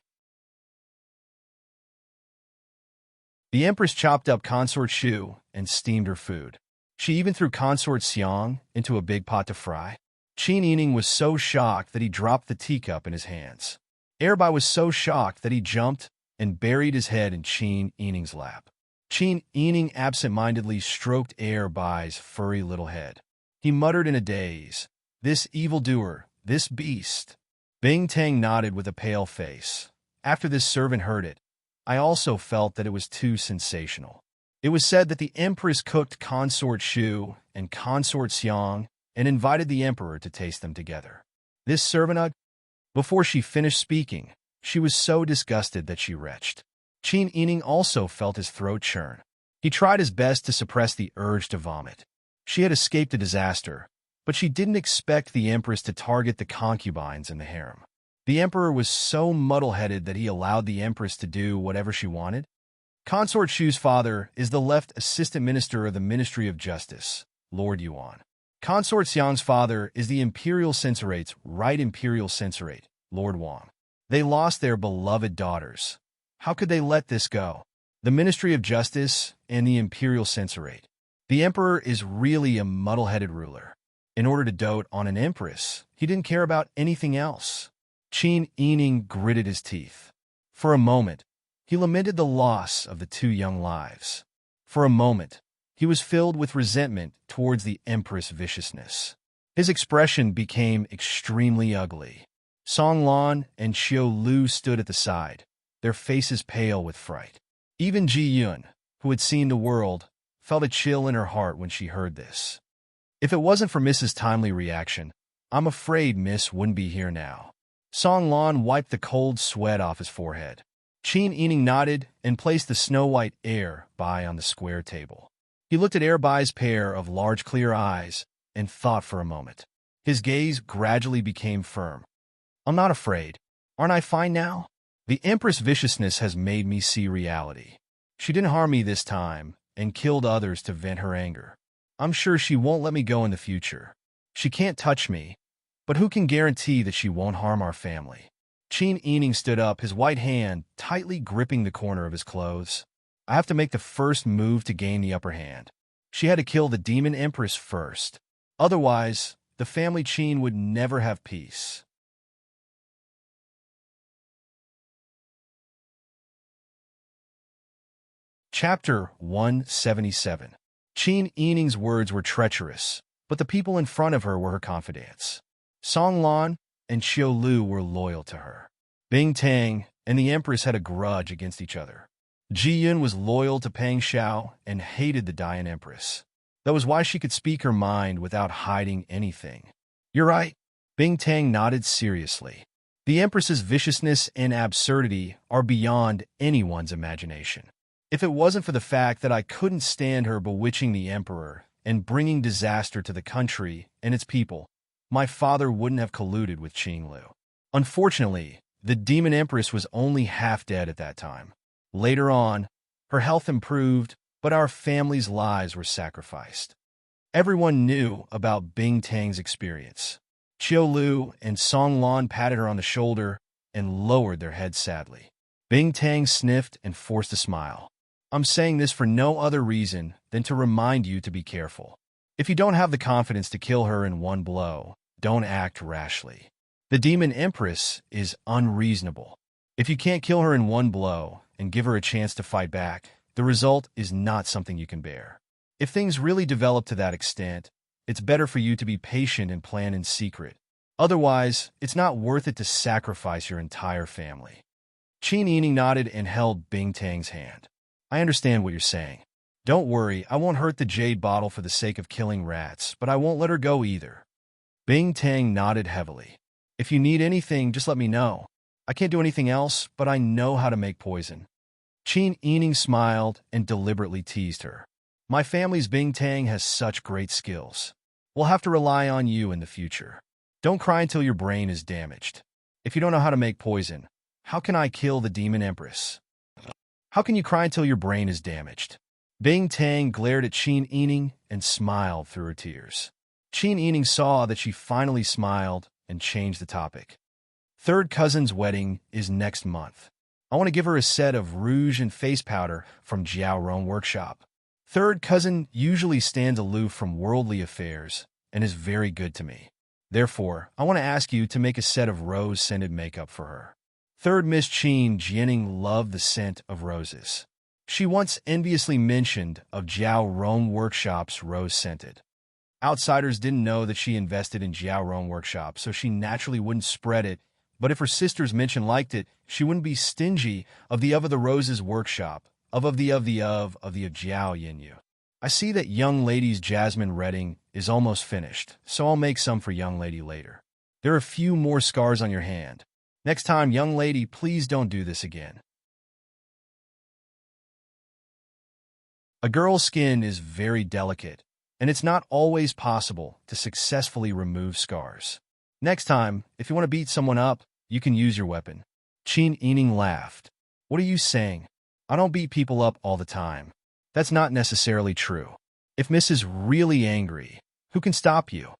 The empress chopped up Consort Shu and steamed her food. She even threw Consort Xiang into a big pot to fry. Qin Yining was so shocked that he dropped the teacup in his hands. Erbai was so shocked that he jumped and buried his head in Qin Yining's lap. Qin Yining absent-mindedly stroked Erbai's furry little head. He muttered in a daze, this evildoer, this beast. Bing Tang nodded with a pale face. After this servant heard it, I also felt that it was too sensational. It was said that the empress cooked Consort Shu and Consort Xiang and invited the emperor to taste them together. This servant, before she finished speaking, she was so disgusted that she retched. Qin Yining also felt his throat churn. He tried his best to suppress the urge to vomit. She had escaped a disaster, but she didn't expect the empress to target the concubines in the harem. The emperor was so muddle-headed that he allowed the empress to do whatever she wanted. Consort Shu's father is the left assistant minister of the Ministry of Justice, Lord Yuan. Consort Xiang's father is the imperial censorate's right imperial censorate, Lord Wang. They lost their beloved daughters. How could they let this go? The Ministry of Justice and the imperial censorate. The emperor is really a muddle-headed ruler. In order to dote on an empress, he didn't care about anything else. Qin Yining gritted his teeth. For a moment, he lamented the loss of the two young lives. For a moment, he was filled with resentment towards the empress' viciousness. His expression became extremely ugly. Song Lan and Xiao Lu stood at the side, their faces pale with fright. Even Ji Yun, who had seen the world, felt a chill in her heart when she heard this. If it wasn't for Mrs. Timely reaction, I'm afraid Miss wouldn't be here now. Song Lan wiped the cold sweat off his forehead. Qin Yining nodded and placed the snow-white Erbai on the square table. He looked at Erbai's pair of large clear eyes and thought for a moment. His gaze gradually became firm. I'm not afraid. Aren't I fine now? The Empress' viciousness has made me see reality. She didn't harm me this time and killed others to vent her anger. I'm sure she won't let me go in the future. She can't touch me, but who can guarantee that she won't harm our family? Qin Yining stood up, his white hand tightly gripping the corner of his clothes. I have to make the first move to gain the upper hand. She had to kill the demon empress first. Otherwise, the family Qin would never have peace. Chapter 177. Qin Yining's words were treacherous, but the people in front of her were her confidants. Song Lan and Xiao Lu were loyal to her. Bing Tang and the Empress had a grudge against each other. Ji Yun was loyal to Pang Xiao and hated the Dian Empress. That was why she could speak her mind without hiding anything. You're right. Bing Tang nodded seriously. The Empress's viciousness and absurdity are beyond anyone's imagination. If it wasn't for the fact that I couldn't stand her bewitching the Emperor and bringing disaster to the country and its people, my father wouldn't have colluded with Qing Lu. Unfortunately, the Demon Empress was only half dead at that time. Later on, her health improved, but our family's lives were sacrificed. Everyone knew about Bing Tang's experience. Qiao Lu and Song Lan patted her on the shoulder and lowered their heads sadly. Bing Tang sniffed and forced a smile. I'm saying this for no other reason than to remind you to be careful. If you don't have the confidence to kill her in one blow, don't act rashly. The Demon Empress is unreasonable. If you can't kill her in one blow and give her a chance to fight back, the result is not something you can bear. If things really develop to that extent, it's better for you to be patient and plan in secret. Otherwise, it's not worth it to sacrifice your entire family. Qin Yining nodded and held Bing Tang's hand. I understand what you're saying. Don't worry, I won't hurt the jade bottle for the sake of killing rats, but I won't let her go either. Bing Tang nodded heavily. If you need anything, just let me know. I can't do anything else, but I know how to make poison. Qin Yining smiled and deliberately teased her. My family's Bing Tang has such great skills. We'll have to rely on you in the future. Don't cry until your brain is damaged. If you don't know how to make poison, how can I kill the Demon Empress? How can you cry until your brain is damaged? Bing Tang glared at Qin Yining and smiled through her tears. Qin Yining saw that she finally smiled and changed the topic. Third cousin's wedding is next month. I want to give her a set of rouge and face powder from Jiao Rong Workshop. Third cousin usually stands aloof from worldly affairs and is very good to me. Therefore, I want to ask you to make a set of rose-scented makeup for her. Third Miss Qin Jianing loved the scent of roses. She once enviously mentioned of Jiao Rong Workshop's rose-scented. Outsiders didn't know that she invested in Jiao Rong Workshop, so she naturally wouldn't spread it, but if her sisters mentioned liked it, she wouldn't be stingy of the Roses Workshop, of the Jiao Yinyu. I see that young lady's jasmine redding is almost finished, so I'll make some for young lady later. There are a few more scars on your hand. Next time, young lady, please don't do this again. A girl's skin is very delicate, and it's not always possible to successfully remove scars. Next time, if you want to beat someone up, you can use your weapon. Qin Yining laughed. What are you saying? I don't beat people up all the time. That's not necessarily true. If Miss is really angry, who can stop you?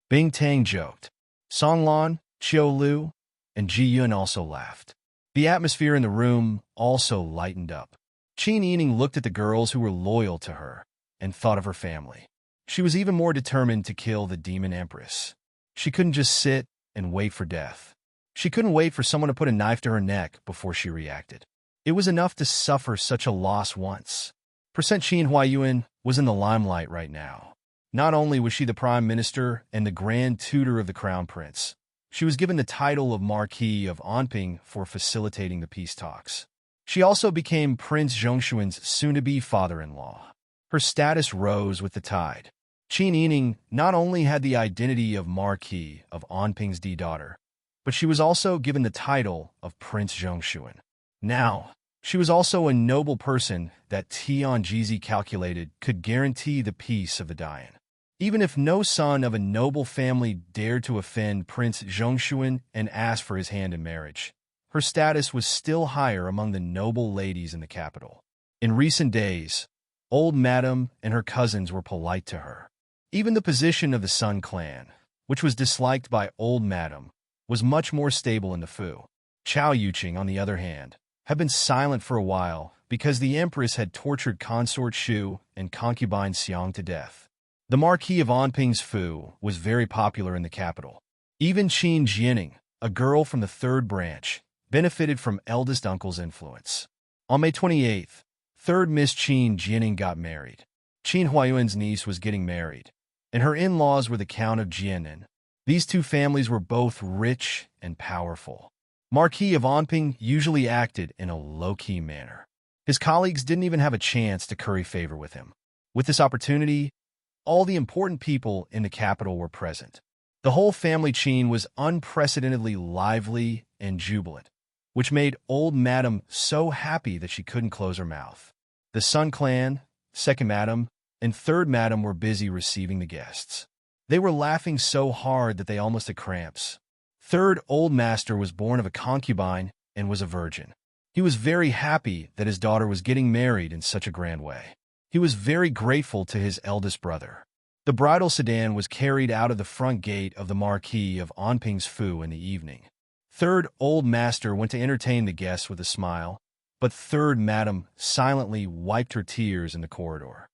Bing Tang joked. Song Lan, Qiao Lu, and Ji Yun also laughed. The atmosphere in the room also lightened up. Qin Yining looked at the girls who were loyal to her and thought of her family. She was even more determined to kill the Demon Empress. She couldn't just sit and wait for death. She couldn't wait for someone to put a knife to her neck before she reacted. It was enough to suffer such a loss once. Percent Qin Huayuan was in the limelight right now. Not only was she the prime minister and the grand tutor of the crown prince, she was given the title of Marquis of Anping for facilitating the peace talks. She also became Prince Zhongshuan's soon-to-be father-in-law. Her status rose with the tide. Qin Yining not only had the identity of Marquis of Anping's daughter, but she was also given the title of Prince Zhongshuan. Now, she was also a noble person that Tian Jizi calculated could guarantee the peace of the Dian. Even if no son of a noble family dared to offend Prince Zhongshuan and ask for his hand in marriage, her status was still higher among the noble ladies in the capital. In recent days, old Madame and her cousins were polite to her. Even the position of the Sun clan, which was disliked by old Madame, was much more stable in the Fu. Chao Yuqing, on the other hand, had been silent for a while because the Empress had tortured consort Shu and concubine Xiang to death. The Marquis of Anping's Fu was very popular in the capital. Even Qin Jianing, a girl from the third branch, benefited from eldest uncle's influence. On May 28th, third Miss Qin Jianing got married. Qin Huayuan's niece was getting married, and her in-laws were the Count of Jianan. These two families were both rich and powerful. Marquis of Anping usually acted in a low-key manner. His colleagues didn't even have a chance to curry favor with him. With this opportunity, all the important people in the capital were present. The whole family Qin was unprecedentedly lively and jubilant, which made old Madam so happy that she couldn't close her mouth. The Sun clan, second Madam, and third Madam were busy receiving the guests. They were laughing so hard that they almost had cramps. Third Old Master was born of a concubine and was a virgin. He was very happy that his daughter was getting married in such a grand way. He was very grateful to his eldest brother. The bridal sedan was carried out of the front gate of the Marquis of Anping's Fu in the evening. Third Old Master went to entertain the guests with a smile, but Third Madam silently wiped her tears in the corridor.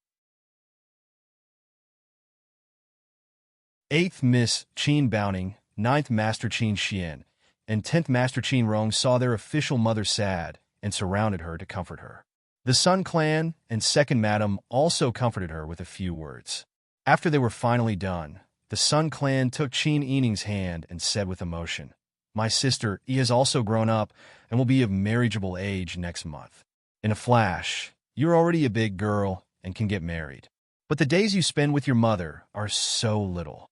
8th Miss Qin Bounting, 9th Master Qin Xian, and 10th Master Qin Rong saw their official mother sad and surrounded her to comfort her. The Sun clan and second Madam also comforted her with a few words. After they were finally done, the Sun clan took Qin Yining's hand and said with emotion, "My sister, he has also grown up and will be of marriageable age next month. In a flash, you're already a big girl and can get married. But the days you spend with your mother are so little."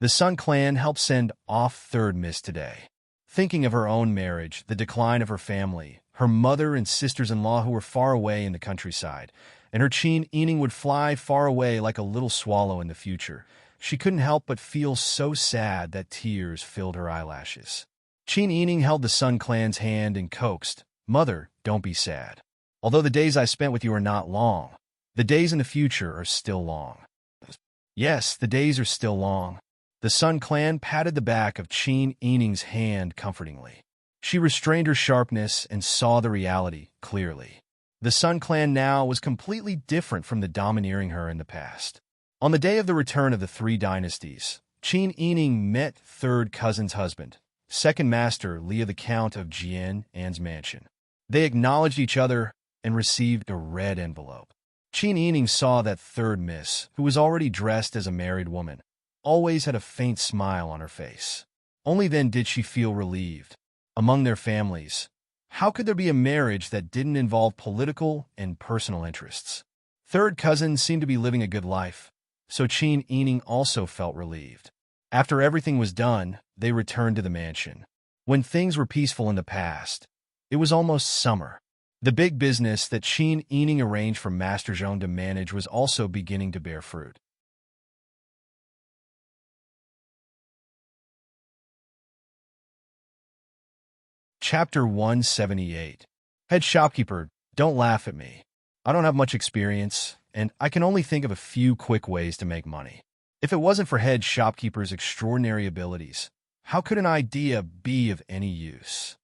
The Sun clan helped send off third Miss today. Thinking of her own marriage, the decline of her family, her mother and sisters-in-law who were far away in the countryside, and her Qin Yining would fly far away like a little swallow in the future, she couldn't help but feel so sad that tears filled her eyelashes. Qin Yining held the Sun clan's hand and coaxed, "Mother, don't be sad. Although the days I spent with you are not long, the days in the future are still long." Yes, the days are still long. The Sun clan patted the back of Qin Yining's hand comfortingly. She restrained her sharpness and saw the reality clearly. The Sun clan now was completely different from the domineering her in the past. On the day of the return of the three dynasties, Qin Yining met third cousin's husband, second master Leah the Count of Jianan's mansion. They acknowledged each other and received a red envelope. Qin Yining saw that third miss, who was already dressed as a married woman, always had a faint smile on her face. Only then did she feel relieved. Among their families, how could there be a marriage that didn't involve political and personal interests? Third cousin seemed to be living a good life, so Qin Yining also felt relieved. After everything was done, they returned to the mansion. When things were peaceful in the past, it was almost summer. The big business that Qin Yining arranged for Master Zhong to manage was also beginning to bear fruit. Chapter 178. Head shopkeeper, don't laugh at me. I don't have much experience, and I can only think of a few quick ways to make money. If it wasn't for head shopkeeper's extraordinary abilities, how could an idea be of any use?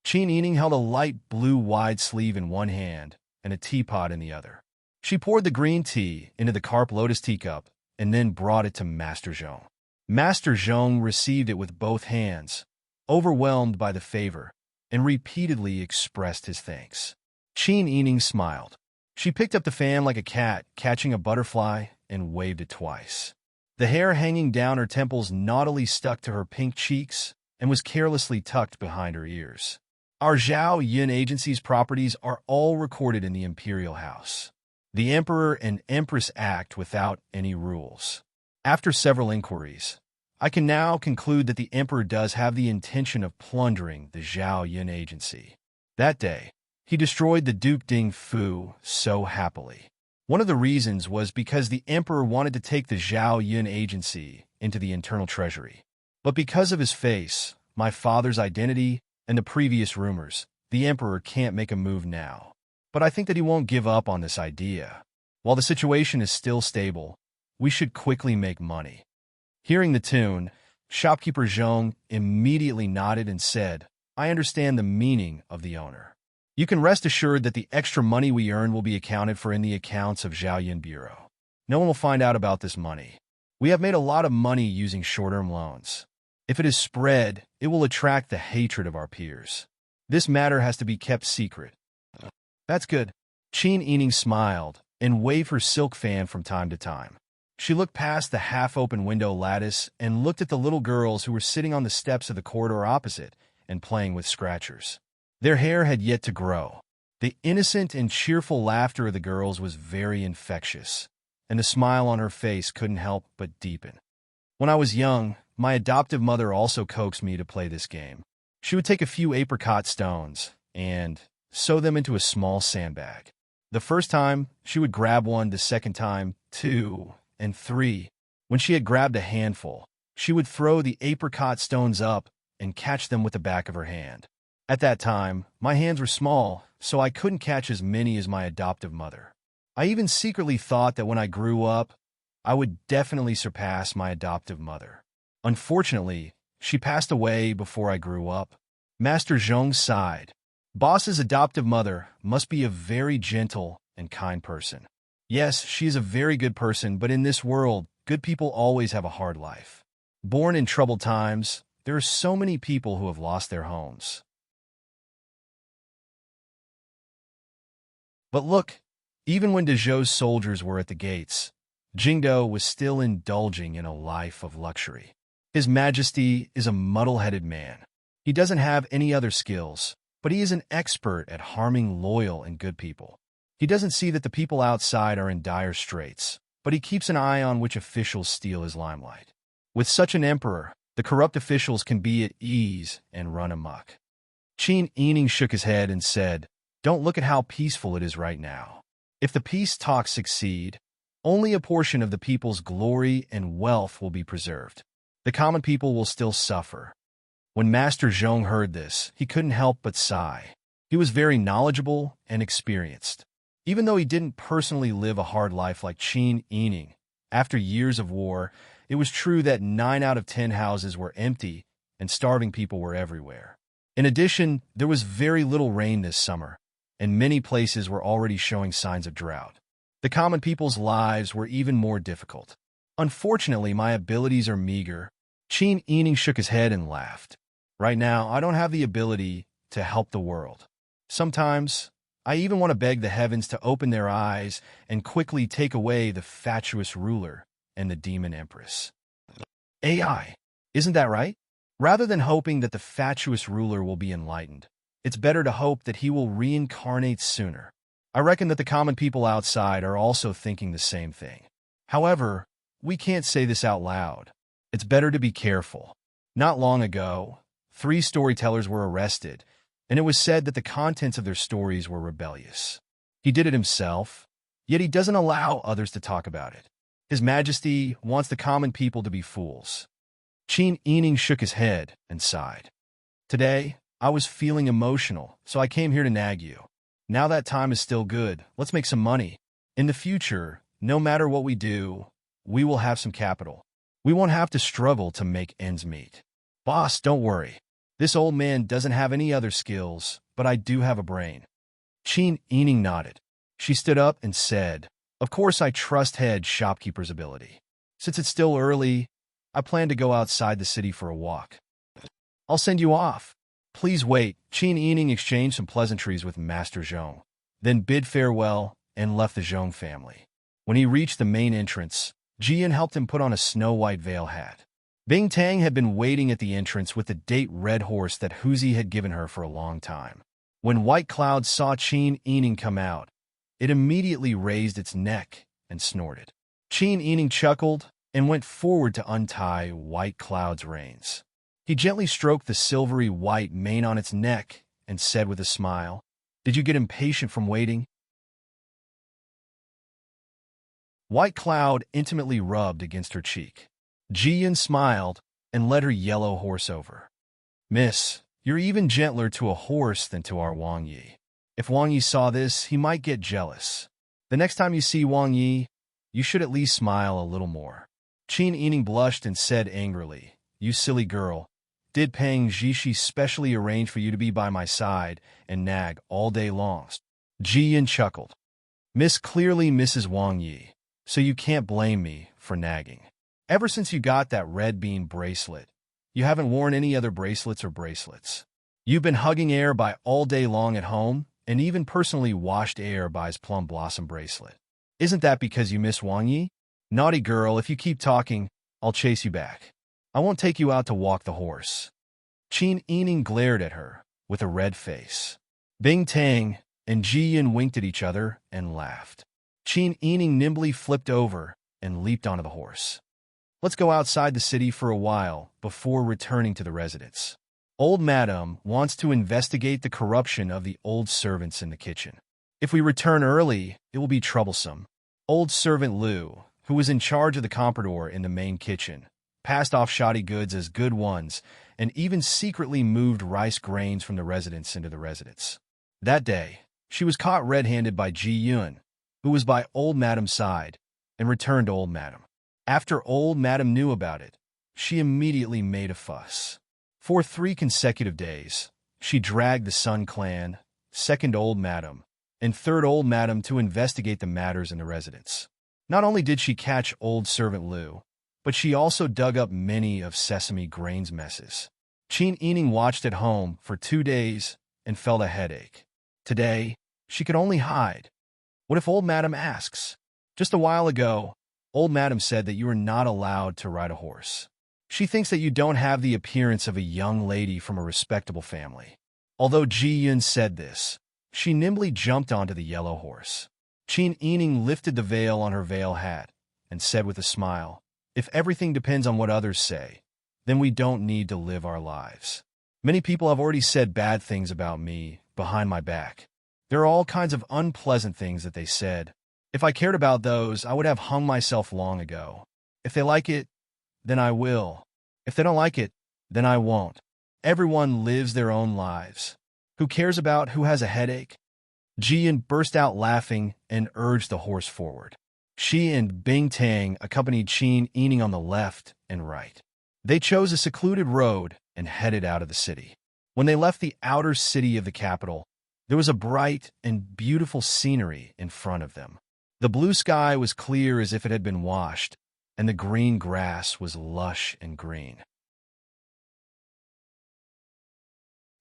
Qin Yining held a light blue wide sleeve in one hand and a teapot in the other. She poured the green tea into the carp lotus teacup and then brought it to Master Zhong. Master Zhong received it with both hands, overwhelmed by the favor, and repeatedly expressed his thanks. Qin Yining smiled. She picked up the fan like a cat catching a butterfly and waved it twice. The hair hanging down her temples naughtily stuck to her pink cheeks and was carelessly tucked behind her ears. Our Zhao Yun Agency's properties are all recorded in the Imperial House. The Emperor and Empress act without any rules. After several inquiries, I can now conclude that the Emperor does have the intention of plundering the Zhao Yun Agency. That day, he destroyed the Duke Ding Fu so happily. One of the reasons was because the Emperor wanted to take the Zhao Yun Agency into the internal treasury. But because of his face, my father's identity, and the previous rumors, the Emperor can't make a move now. But I think that he won't give up on this idea. While the situation is still stable, we should quickly make money. Hearing the tune, shopkeeper Zhong immediately nodded and said, "I understand the meaning of the owner. You can rest assured that the extra money we earn will be accounted for in the accounts of Zhao Yun Bureau. No one will find out about this money. We have made a lot of money using short-term loans. If it is spread, it will attract the hatred of our peers. This matter has to be kept secret." "That's good." Qin Yining smiled and wave her silk fan from time to time. She looked past the half-open window lattice and looked at the little girls who were sitting on the steps of the corridor opposite and playing with scratchers. Their hair had yet to grow. The innocent and cheerful laughter of the girls was very infectious, and the smile on her face couldn't help but deepen. When I was young, my adoptive mother also coaxed me to play this game. She would take a few apricot stones and sew them into a small sandbag. The first time, she would grab one, the second time, two, and three. When she had grabbed a handful, she would throw the apricot stones up and catch them with the back of her hand. At that time, my hands were small, so I couldn't catch as many as my adoptive mother. I even secretly thought that when I grew up, I would definitely surpass my adoptive mother. Unfortunately, she passed away before I grew up. Master Zhong sighed. Boss's adoptive mother must be a very gentle and kind person. Yes, she is a very good person, but in this world, good people always have a hard life. Born in troubled times, there are so many people who have lost their homes. But look, even when Dezhou's soldiers were at the gates, Jingdo was still indulging in a life of luxury. His Majesty is a muddle-headed man. He doesn't have any other skills, but he is an expert at harming loyal and good people. He doesn't see that the people outside are in dire straits, but he keeps an eye on which officials steal his limelight. With such an emperor, the corrupt officials can be at ease and run amok. Qin Yining shook his head and said, "Don't look at how peaceful it is right now. If the peace talks succeed, only a portion of the people's glory and wealth will be preserved. The common people will still suffer." When Master Zhong heard this, he couldn't help but sigh. He was very knowledgeable and experienced. Even though he didn't personally live a hard life like Qin Yining, after years of war, it was true that 9 out of 10 houses were empty and starving people were everywhere. In addition, there was very little rain this summer, and many places were already showing signs of drought. The common people's lives were even more difficult. Unfortunately, my abilities are meager. Qin Yining shook his head and laughed. Right now, I don't have the ability to help the world. Sometimes, I even want to beg the heavens to open their eyes and quickly take away the fatuous ruler and the demon empress. AI, isn't that right? Rather than hoping that the fatuous ruler will be enlightened, it's better to hope that he will reincarnate sooner. I reckon that the common people outside are also thinking the same thing. However, we can't say this out loud. It's better to be careful. Not long ago, 3 storytellers were arrested, and it was said that the contents of their stories were rebellious. He did it himself, yet he doesn't allow others to talk about it. His Majesty wants the common people to be fools. Qin Yining shook his head and sighed. Today, I was feeling emotional, so I came here to nag you. Now that time is still good, let's make some money. In the future, no matter what we do, we will have some capital. We won't have to struggle to make ends meet. Boss, don't worry. This old man doesn't have any other skills, but I do have a brain. Qin Yining nodded. She stood up and said, "Of course I trust head shopkeeper's ability. Since it's still early, I plan to go outside the city for a walk. I'll send you off. Please wait." Qin Yining exchanged some pleasantries with Master Zhong, then bid farewell and left the Zhong family. When he reached the main entrance, Jian helped him put on a snow-white veil hat. Bing Tang had been waiting at the entrance with the date red horse that Huzi had given her for a long time. When White Cloud saw Qin Yining come out, it immediately raised its neck and snorted. Qin Yining chuckled and went forward to untie White Cloud's reins. He gently stroked the silvery white mane on its neck and said with a smile, "Did you get impatient from waiting?" White Cloud intimately rubbed against her cheek. Jian smiled and led her yellow horse over. "Miss, you're even gentler to a horse than to our Wang Yi. If Wang Yi saw this, he might get jealous. The next time you see Wang Yi, you should at least smile a little more." Qin Yining blushed and said angrily, "You silly girl, did Peng Zhishi specially arrange for you to be by my side and nag all day long?" Jian chuckled. "Miss clearly misses Wang Yi, so you can't blame me for nagging. Ever since you got that red bean bracelet, you haven't worn any other bracelets or bracelets. You've been hugging Air by all day long at home, and even personally washed Air by's plum blossom bracelet. Isn't that because you miss Wang Yi? Naughty girl, if you keep talking, I'll chase you back. I won't take you out to walk the horse. Qin Yining glared at her with a red face. Bing Tang and Ji Yun winked at each other and laughed. Qin Yining nimbly flipped over and leaped onto the horse. Let's go outside the city for a while before returning to the residence. Old Madame wants to investigate the corruption of the old servants in the kitchen. If we return early, it will be troublesome. Old servant Liu, who was in charge of the comprador in the main kitchen, passed off shoddy goods as good ones and even secretly moved rice grains from the residence into the residence. That day, she was caught red-handed by Ji Yun, who was by Old Madame's side, and returned to Old Madame. After Old Madame knew about it, she immediately made a fuss. For 3 consecutive days, she dragged the Sun Clan, second Old Madame, and third Old Madame to investigate the matters in the residence. Not only did she catch old servant Liu, but she also dug up many of Sesame Grain's messes. Qin Yining watched at home for 2 days and felt a headache. Today, she could only hide. What if Old Madame asks? Just a while ago, Old Madame said that you are not allowed to ride a horse. She thinks that you don't have the appearance of a young lady from a respectable family. Although Ji Yun said this, she nimbly jumped onto the yellow horse. Qin Yining lifted the veil on her veil hat and said with a smile, "If everything depends on what others say, then we don't need to live our lives. Many people have already said bad things about me behind my back. There are all kinds of unpleasant things that they said. If I cared about those, I would have hung myself long ago. If they like it, then I will. If they don't like it, then I won't. Everyone lives their own lives. Who cares about who has a headache?" Ji Yun burst out laughing and urged the horse forward. She and Bing Tang accompanied Qin Yining on the left and right. They chose a secluded road and headed out of the city. When they left the outer city of the capital, there was a bright and beautiful scenery in front of them. The blue sky was clear as if it had been washed, and the green grass was lush and green.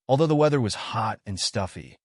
Although the weather was hot and stuffy,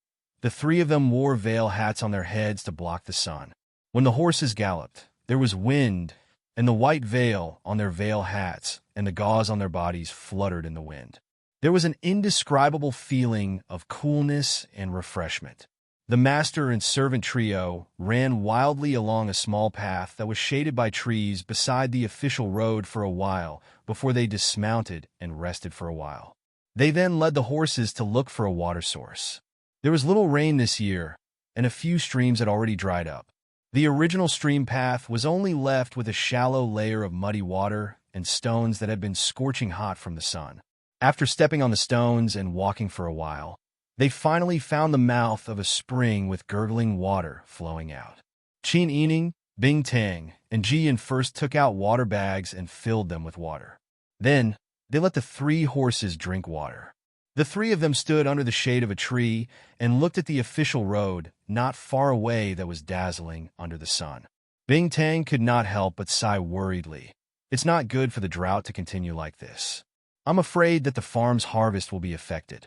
the 3 of them wore veil hats on their heads to block the sun. When the horses galloped, there was wind, and the white veil on their veil hats and the gauze on their bodies fluttered in the wind. There was an indescribable feeling of coolness and refreshment. The master and servant trio ran wildly along a small path that was shaded by trees beside the official road for a while before they dismounted and rested for a while. They then led the horses to look for a water source. There was little rain this year, and a few streams had already dried up. The original stream path was only left with a shallow layer of muddy water and stones that had been scorching hot from the sun. After stepping on the stones and walking for a while, they finally found the mouth of a spring with gurgling water flowing out. Qin Yining, Bing Tang, and Ji Yun first took out water bags and filled them with water. Then, they let the 3 horses drink water. The 3 of them stood under the shade of a tree and looked at the official road not far away that was dazzling under the sun. Bing Tang could not help but sigh worriedly. It's not good for the drought to continue like this. I'm afraid that the farm's harvest will be affected.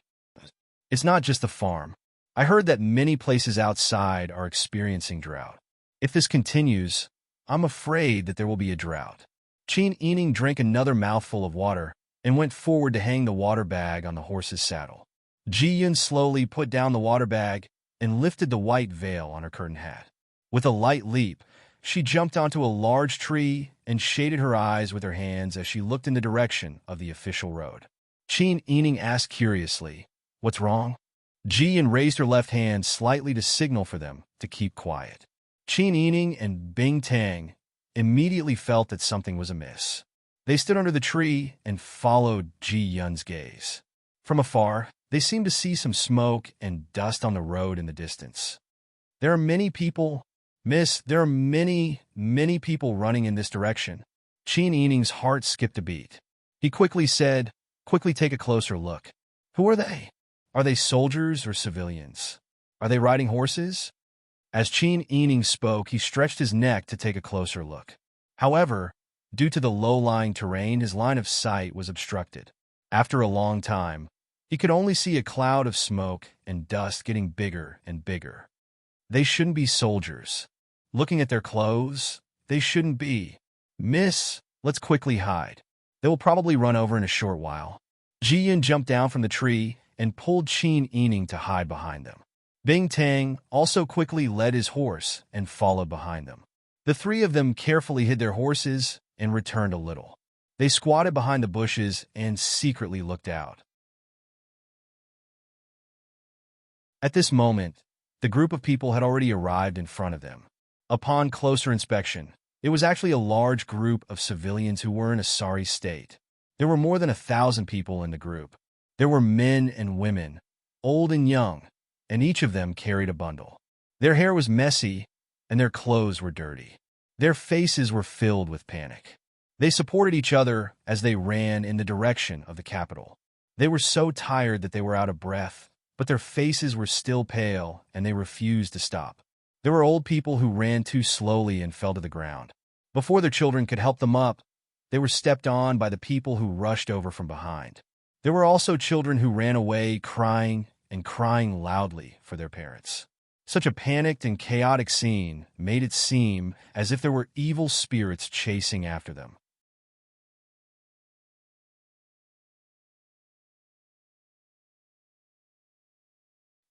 It's not just the farm. I heard that many places outside are experiencing drought. If this continues, I'm afraid that there will be a drought. Qin Yining drank another mouthful of water and went forward to hang the water bag on the horse's saddle. Ji Yun slowly put down the water bag and lifted the white veil on her curtain hat. With a light leap, she jumped onto a large tree and shaded her eyes with her hands as she looked in the direction of the official road. Qin Yining asked curiously, "What's wrong?" Ji Yun raised her left hand slightly to signal for them to keep quiet. Qin Yining and Bing Tang immediately felt that something was amiss. They stood under the tree and followed Ji Yun's gaze. From afar, they seemed to see some smoke and dust on the road in the distance. "There are many people, miss, there are many people running in this direction." Qin Yining's heart skipped a beat. He quickly said, "Quickly take a closer look. Who are they? Are they soldiers or civilians? Are they riding horses?" As Qin Yining spoke, he stretched his neck to take a closer look. However, due to the low-lying terrain, his line of sight was obstructed. After a long time, he could only see a cloud of smoke and dust getting bigger and bigger. They shouldn't be soldiers. looking at their clothes. They shouldn't be. Miss, let's quickly hide. They will probably run over in a short while. Jiyan jumped down from the tree and pulled Qin Yining to hide behind them. Bing Tang also quickly led his horse and followed behind them. The three of them carefully hid their horses and returned a little. They squatted behind the bushes and secretly looked out. At this moment, the group of people had already arrived in front of them. Upon closer inspection, it was actually a large group of civilians who were in a sorry state. There were more than 1,000 people in the group. There were men and women, old and young, and each of them carried a bundle. Their hair was messy, and their clothes were dirty. Their faces were filled with panic. They supported each other as they ran in the direction of the capital. They were so tired that they were out of breath, but their faces were still pale, and they refused to stop. There were old people who ran too slowly and fell to the ground. Before their children could help them up, they were stepped on by the people who rushed over from behind. There were also children who ran away crying and crying loudly for their parents. Such a panicked and chaotic scene made it seem as if there were evil spirits chasing after them.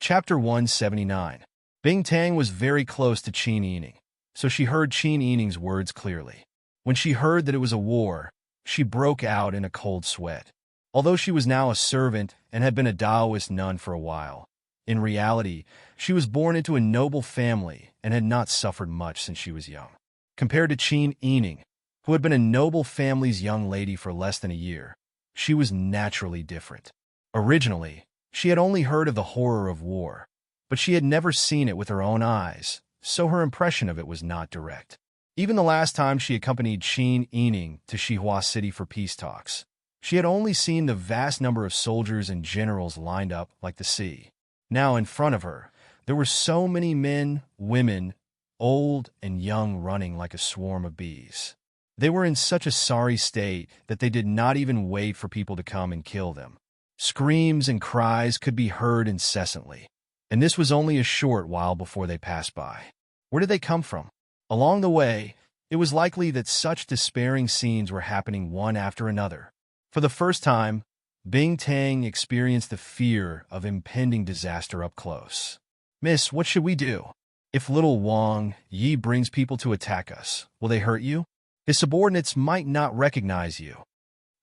Chapter 179. Bing Tang was very close to Qin Yining, so she heard Qin Yining's words clearly. When she heard that it was a war, she broke out in a cold sweat. Although she was now a servant and had been a Taoist nun for a while, in reality, she was born into a noble family and had not suffered much since she was young. Compared to Qin Yining, who had been a noble family's young lady for less than a year, she was naturally different. Originally, she had only heard of the horror of war, but she had never seen it with her own eyes, so her impression of it was not direct. Even the last time she accompanied Qin Yining to Xihua City for peace talks, she had only seen the vast number of soldiers and generals lined up like the sea. Now in front of her, there were so many men, women, old and young running like a swarm of bees. They were in such a sorry state that they did not even wait for people to come and kill them. Screams and cries could be heard incessantly, and this was only a short while before they passed by. Where did they come from? Along the way, it was likely that such despairing scenes were happening one after another. For the first time, Bing Tang experienced the fear of impending disaster up close. Miss, what should we do? If little Wang Yi brings people to attack us, will they hurt you? His subordinates might not recognize you.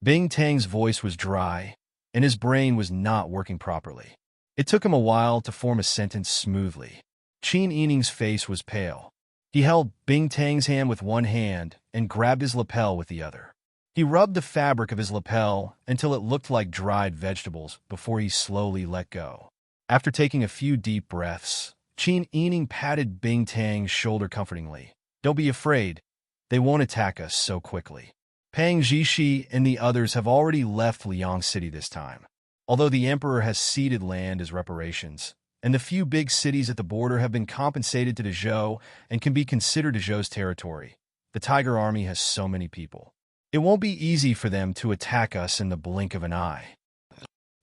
Bing Tang's voice was dry, and his brain was not working properly. It took him a while to form a sentence smoothly. Qin Yining's face was pale. He held Bing Tang's hand with one hand and grabbed his lapel with the other. He rubbed the fabric of his lapel until it looked like dried vegetables before he slowly let go. After taking a few deep breaths, Qin Yining patted Bing Tang's shoulder comfortingly. Don't be afraid. They won't attack us so quickly. Pang Zhishi and the others have already left Liang City this time. Although the emperor has ceded land as reparations, and the few big cities at the border have been compensated to the Zhou and can be considered the Zhou's territory, the Tiger Army has so many people. It won't be easy for them to attack us in the blink of an eye.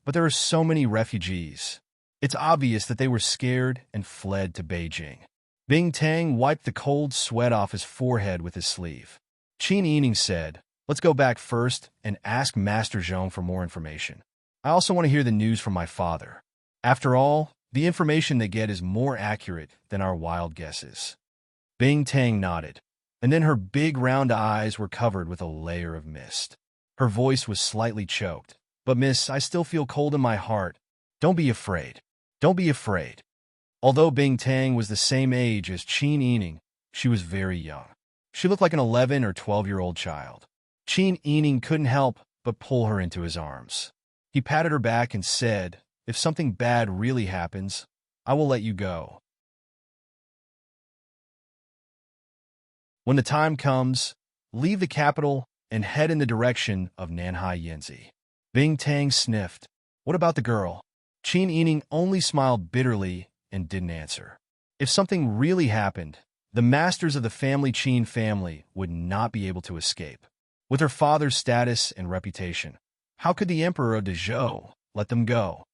But there are so many refugees. It's obvious that they were scared and fled to Beijing. Bing Tang wiped the cold sweat off his forehead with his sleeve. Qin Yining said, "Let's go back first and ask Master Zhong for more information. I also want to hear the news from my father. After all, the information they get is more accurate than our wild guesses." Bing Tang nodded, and then her big round eyes were covered with a layer of mist. Her voice was slightly choked. "But miss, I still feel cold in my heart. Don't be afraid. Don't be afraid." Although Bing Tang was the same age as Qin Yining, she was very young. She looked like an 11 or 12-year-old child. Qin Yining couldn't help but pull her into his arms. He patted her back and said, "If something bad really happens, I will let you go. When the time comes, leave the capital and head in the direction of Nanhai Yanzi." Bing Tang sniffed. "What about the girl?" Qin Yining only smiled bitterly and didn't answer. If something really happened, the masters of the family Qin family would not be able to escape. With her father's status and reputation, how could the emperor of the Zhou let them go?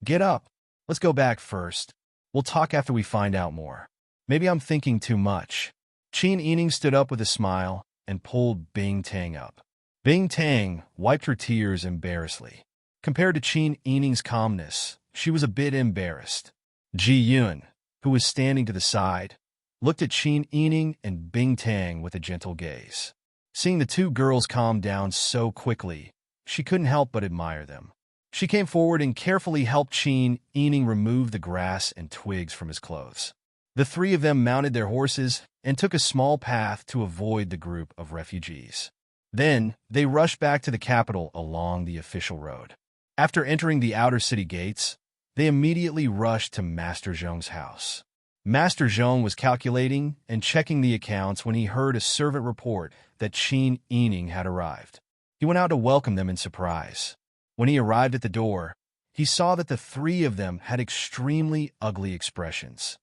"Get up. Let's go back first. We'll talk after we find out more. Maybe I'm thinking too much." Qin Yining stood up with a smile and pulled Bing Tang up. Bing Tang wiped her tears embarrassedly. Compared to Qin Yining's calmness, she was a bit embarrassed. Ji Yun, who was standing to the side, looked at Qin Yining and Bing Tang with a gentle gaze. Seeing the two girls calm down so quickly, she couldn't help but admire them. She came forward and carefully helped Qin Yining remove the grass and twigs from his clothes. The three of them mounted their horses and took a small path to avoid the group of refugees. Then, they rushed back to the capital along the official road. After entering the outer city gates, they immediately rushed to Master Zhong's house. Master Zhong was calculating and checking the accounts when he heard a servant report that Qin Yining had arrived. He went out to welcome them in surprise. When he arrived at the door, he saw that the three of them had extremely ugly expressions.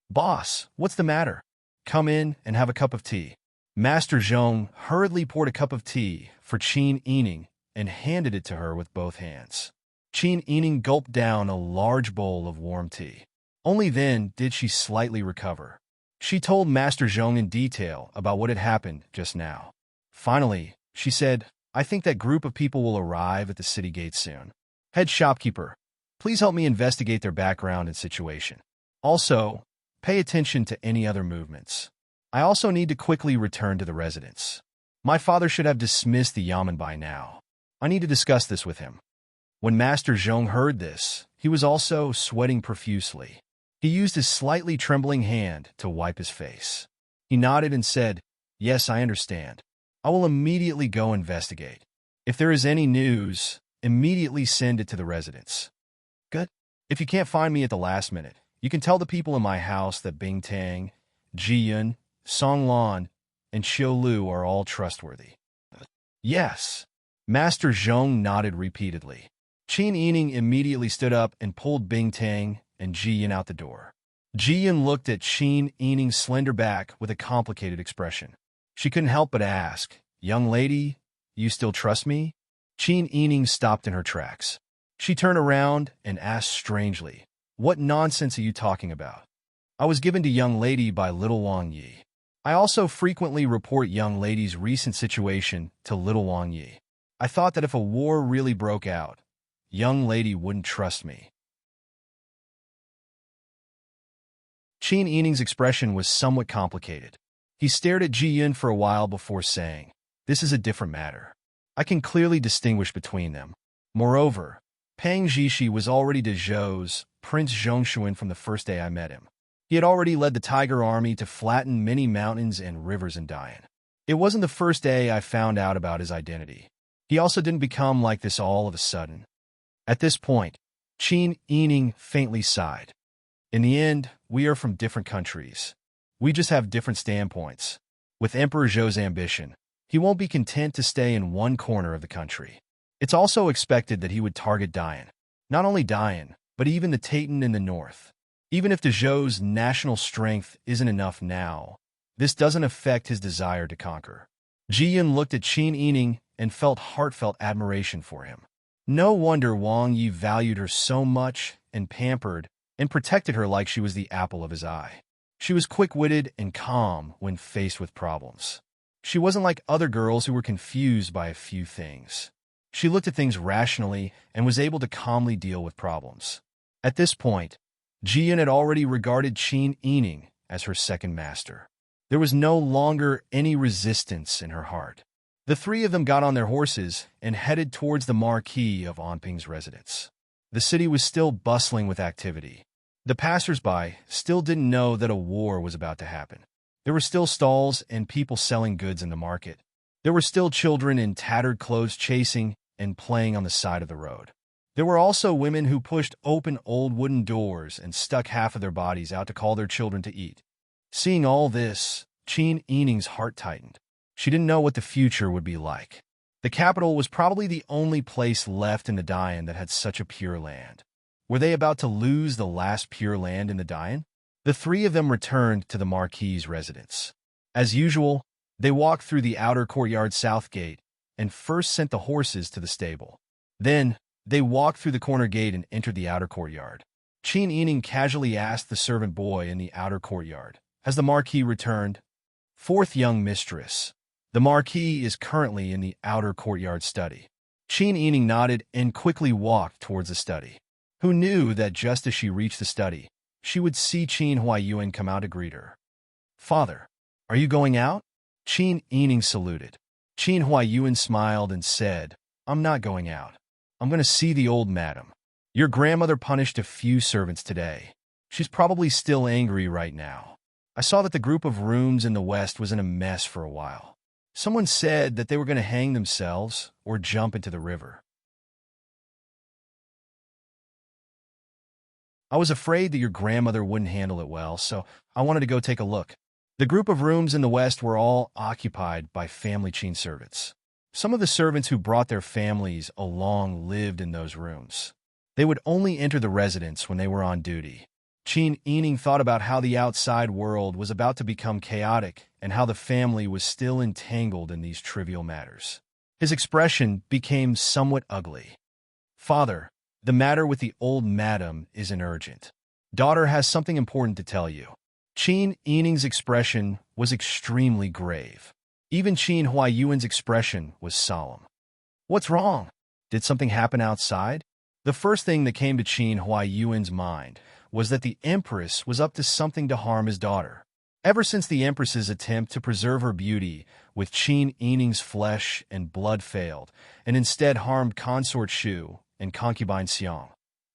"Boss, what's the matter? Come in and have a cup of tea." Master Zhong hurriedly poured a cup of tea for Qin Yining and handed it to her with both hands. Qin Yining gulped down a large bowl of warm tea. Only then did she slightly recover. She told Master Zhong in detail about what had happened just now. Finally, she said, "I think that group of people will arrive at the city gate soon. Head shopkeeper, please help me investigate their background and situation. Also, pay attention to any other movements. I also need to quickly return to the residence. My father should have dismissed the yamen by now. I need to discuss this with him." When Master Zhong heard this, he was also sweating profusely. He used his slightly trembling hand to wipe his face. He nodded and said, "Yes, I understand. I will immediately go investigate. If there is any news, immediately send it to the residence." "Good. If you can't find me at the last minute, you can tell the people in my house that Bing Tang, Ji Yun, Song Lan, and Xiu Lu are all trustworthy." "Yes." Master Zhong nodded repeatedly. Qin Yining immediately stood up and pulled Bing Tang and Ji Yun out the door. Ji Yun looked at Qin Yining's slender back with a complicated expression. She couldn't help but ask, "Young lady, you still trust me?" Qin Yining stopped in her tracks. She turned around and asked strangely, "What nonsense are you talking about? I was given to young lady by little Wang Yi. I also frequently report young lady's recent situation to little Wang Yi. I thought that if a war really broke out, young lady wouldn't trust me." Qin Yining's expression was somewhat complicated. He stared at Ji Yun for a while before saying, "This is a different matter. I can clearly distinguish between them. Moreover, Pang Zhishi was already de Zhou's Prince Zhongshuan from the first day I met him. He had already led the Tiger Army to flatten many mountains and rivers in Dian. It wasn't the first day I found out about his identity. He also didn't become like this all of a sudden." At this point, Qin Yining faintly sighed. "In the end, we are from different countries. We just have different standpoints. With Emperor Zhou's ambition, he won't be content to stay in one corner of the country. It's also expected that he would target Dian. Not only Dian, but even the Taitan in the north. Even if the Zhou's national strength isn't enough now, this doesn't affect his desire to conquer." Ji Yun looked at Qin Yining and felt heartfelt admiration for him. No wonder Wang Yi valued her so much and pampered and protected her like she was the apple of his eye. She was quick-witted and calm when faced with problems. She wasn't like other girls who were confused by a few things. She looked at things rationally and was able to calmly deal with problems. At this point, Ji Yun had already regarded Qin Yining as her second master. There was no longer any resistance in her heart. The three of them got on their horses and headed towards the marquee of Anping's residence. The city was still bustling with activity. The passers-by still didn't know that a war was about to happen. There were still stalls and people selling goods in the market. There were still children in tattered clothes chasing and playing on the side of the road. There were also women who pushed open old wooden doors and stuck half of their bodies out to call their children to eat. Seeing all this, Qin Yining's heart tightened. She didn't know what the future would be like. The capital was probably the only place left in the Dian that had such a pure land. Were they about to lose the last pure land in the Dian? The three of them returned to the Marquis's residence. As usual, they walked through the outer courtyard south gate and first sent the horses to the stable. Then, they walked through the corner gate and entered the outer courtyard. Qin Yining casually asked the servant boy in the outer courtyard, "Has the Marquis returned?" Fourth young mistress. The Marquis is currently in the outer courtyard study. Qin Yining nodded and quickly walked towards the study. Who knew that just as she reached the study, she would see Qin Huaiyuan come out to greet her. Father, are you going out? Qin Yining saluted. Qin Huaiyuan smiled and said, I'm not going out. I'm going to see the old madam. Your grandmother punished a few servants today. She's probably still angry right now. I saw that the group of rooms in the west was in a mess for a while. Someone said that they were going to hang themselves or jump into the river. I was afraid that your grandmother wouldn't handle it well, so I wanted to go take a look. The group of rooms in the west were all occupied by family Qin servants. Some of the servants who brought their families along lived in those rooms. They would only enter the residence when they were on duty. Qin Yining thought about how the outside world was about to become chaotic and how the family was still entangled in these trivial matters. His expression became somewhat ugly. Father, the matter with the old madam isn't urgent. Daughter has something important to tell you. Qin Yining's expression was extremely grave. Even Qin Huaiyuan's expression was solemn. What's wrong? Did something happen outside? The first thing that came to Qin Huaiyuan's mind was that the Empress was up to something to harm his daughter. Ever since the Empress's attempt to preserve her beauty with Qin Yining's flesh and blood failed, and instead harmed consort Shu and concubine Xiang.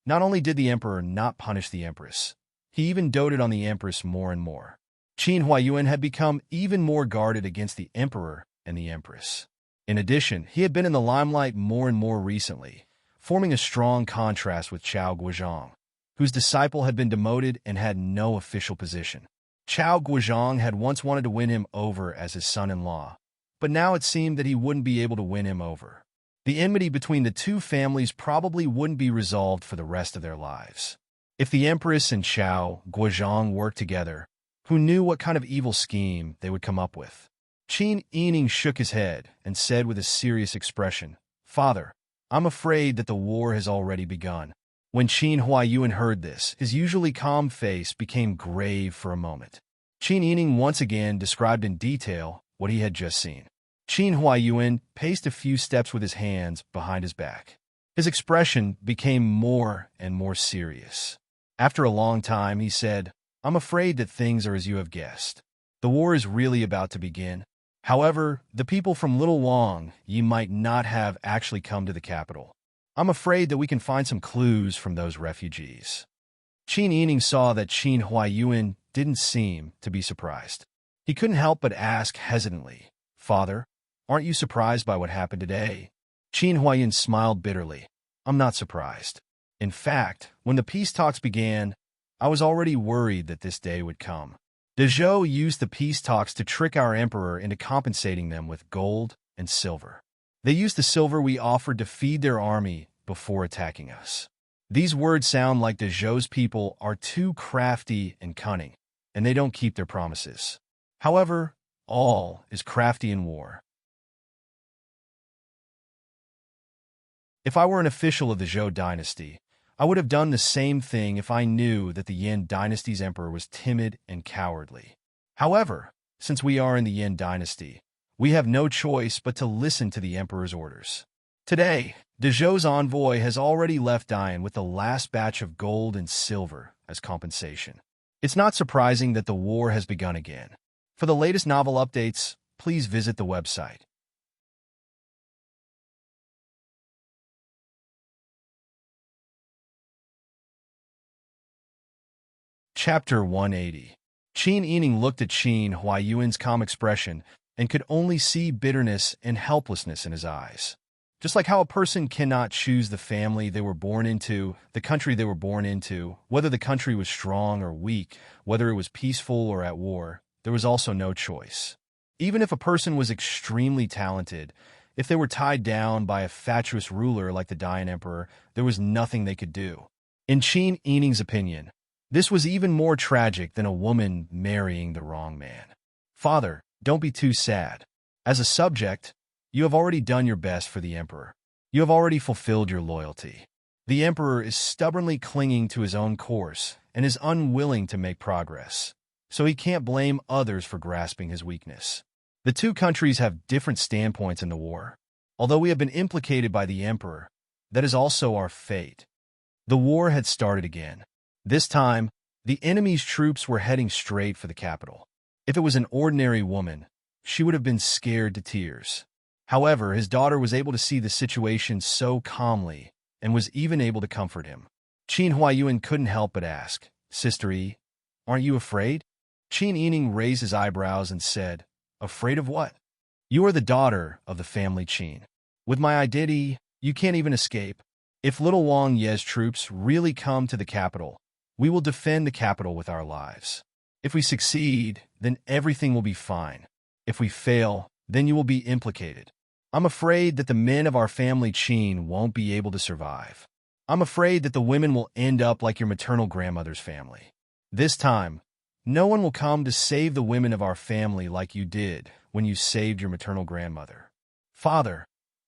Not only did the Emperor not punish the Empress, he even doted on the Empress more and more. Qin Huaiyuan had become even more guarded against the Emperor and the Empress. In addition, he had been in the limelight more and more recently, forming a strong contrast with Chao Guozhang, whose disciple had been demoted and had no official position. Chao Guozhang had once wanted to win him over as his son-in-law, but now it seemed that he wouldn't be able to win him over. The enmity between the two families probably wouldn't be resolved for the rest of their lives. If the Empress and Chao Guozhang worked together, who knew what kind of evil scheme they would come up with? Qin Yining shook his head and said with a serious expression, Father, I'm afraid that the war has already begun. When Qin Huaiyuan heard this, his usually calm face became grave for a moment. Qin Yining once again described in detail what he had just seen. Qin Huaiyuan paced a few steps with his hands behind his back. His expression became more and more serious. After a long time, he said, I'm afraid that things are as you have guessed. The war is really about to begin. However, the people from Little Wang Yi might not have actually come to the capital. I'm afraid that we can find some clues from those refugees. Qin Yining saw that Qin Huaiyuan didn't seem to be surprised. He couldn't help but ask hesitantly, Father, aren't you surprised by what happened today? Qin Huaiyuan smiled bitterly. I'm not surprised. In fact, when the peace talks began, I was already worried that this day would come. De Zhou used the peace talks to trick our emperor into compensating them with gold and silver. They used the silver we offered to feed their army before attacking us. These words sound like De Zhou's people are too crafty and cunning, and they don't keep their promises. However, all is crafty in war. If I were an official of the Zhou dynasty, I would have done the same thing if I knew that the Yin dynasty's emperor was timid and cowardly. However, since we are in the Yin dynasty, we have no choice but to listen to the emperor's orders. Today, De Zhou's envoy has already left Dian with the last batch of gold and silver as compensation. It's not surprising that the war has begun again. For the latest novel updates, please visit the website. Chapter 180. Qin Yining looked at Qin Huaiyuan's calm expression and could only see bitterness and helplessness in his eyes. Just like how a person cannot choose the family they were born into, the country they were born into, whether the country was strong or weak, whether it was peaceful or at war, there was also no choice. Even if a person was extremely talented, if they were tied down by a fatuous ruler like the Dian Emperor, there was nothing they could do. In Qin Yining's opinion, this was even more tragic than a woman marrying the wrong man. Father, don't be too sad. As a subject, you have already done your best for the emperor. You have already fulfilled your loyalty. The emperor is stubbornly clinging to his own course and is unwilling to make progress. so he can't blame others for grasping his weakness. The two countries have different standpoints in the war. Although we have been implicated by the emperor, that is also our fate. The war had started again. This time, the enemy's troops were heading straight for the capital. If it was an ordinary woman, she would have been scared to tears. However, his daughter was able to see the situation so calmly and was even able to comfort him. Qin Huayuan couldn't help but ask, "Sister Yi, aren't you afraid?" Qin Yining raised his eyebrows and said, "Afraid of what?" "You are the daughter of the family Qin. With my identity, you can't even escape. If little Wang Ye's troops really come to the capital, we will defend the capital with our lives. If we succeed, then everything will be fine. If we fail, then you will be implicated. I'm afraid that the men of our family Qin won't be able to survive. I'm afraid that the women will end up like your maternal grandmother's family. This time, no one will come to save the women of our family like you did when you saved your maternal grandmother." "Father,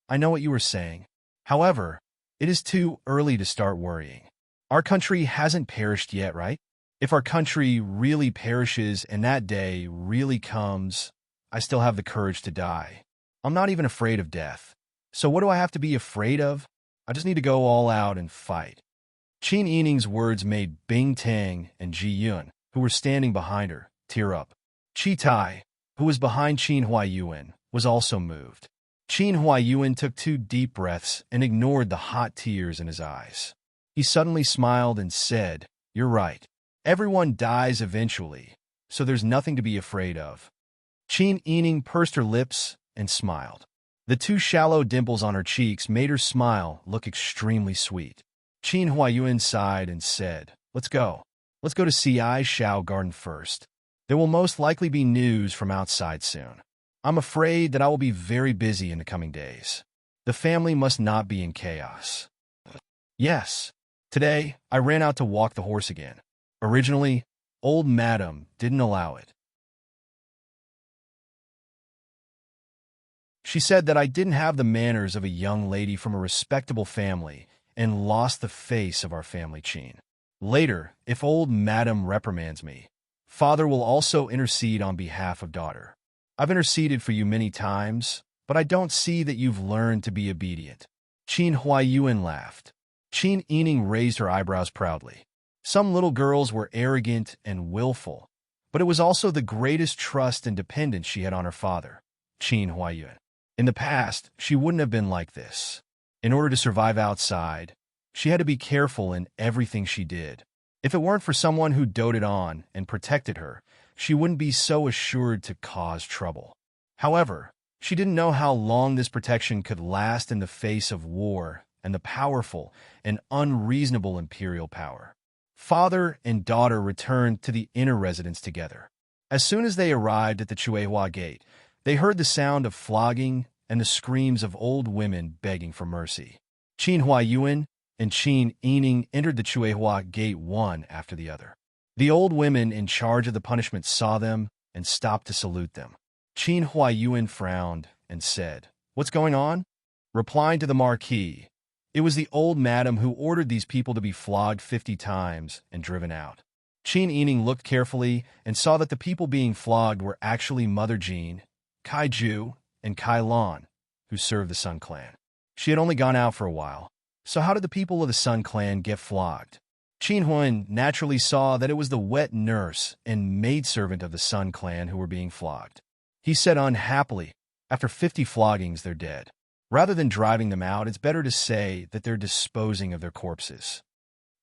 I know what you were saying. However, it is too early to start worrying. Our country hasn't perished yet, right? If our country really perishes and that day really comes, I still have the courage to die. I'm not even afraid of death. So what do I have to be afraid of? I just need to go all out and fight." Qin Yining's words made Bing Tang and Ji Yun, who were standing behind her, tear up. Qi Tai, who was behind Qin Huayuan, was also moved. Qin Huayuan took 2 deep breaths and ignored the hot tears in his eyes. He suddenly smiled and said, "You're right. Everyone dies eventually, so there's nothing to be afraid of." Qin Yining pursed her lips and smiled. The 2 shallow dimples on her cheeks made her smile look extremely sweet. Qin Huayuan sighed and said, "Let's go. Let's go to Ci Shao Garden first. There will most likely be news from outside soon. I'm afraid that I will be very busy in the coming days. The family must not be in chaos." "Yes. Today, I ran out to walk the horse again. Originally, old madam didn't allow it. She said that I didn't have the manners of a young lady from a respectable family and lost the face of our family Qin. Later, if old madam reprimands me, father will also intercede on behalf of daughter. I've interceded for you many times, but I don't see that you've learned to be obedient." Qin Huayuan laughed. Qin Yining raised her eyebrows proudly. Some little girls were arrogant and willful, but it was also the greatest trust and dependence she had on her father, Qin Huayuan. In the past, she wouldn't have been like this. In order to survive outside, she had to be careful in everything she did. If it weren't for someone who doted on and protected her, she wouldn't be so assured to cause trouble. However, she didn't know how long this protection could last in the face of war and the powerful and unreasonable imperial power. Father and daughter returned to the inner residence together. As soon as they arrived at the Chuehua Gate, they heard the sound of flogging and the screams of old women begging for mercy. Qin Huayuan and Qin Yining entered the Chuehua Gate one after the other. The old women in charge of the punishment saw them and stopped to salute them. Qin Huayuan frowned and said, "What's going on?" Replying to the marquis, it was the old madam who ordered these people to be flogged 50 times and driven out. Qin Yining looked carefully and saw that the people being flogged were actually Mother Jean, Kai Ju, and Kai Lan, who served the Sun Clan. She had only gone out for a while, so how did the people of the Sun Clan get flogged? Qin Huan naturally saw that it was the wet nurse and maidservant of the Sun Clan who were being flogged. He said unhappily, "After 50 floggings, they're dead. Rather than driving them out, it's better to say that they're disposing of their corpses."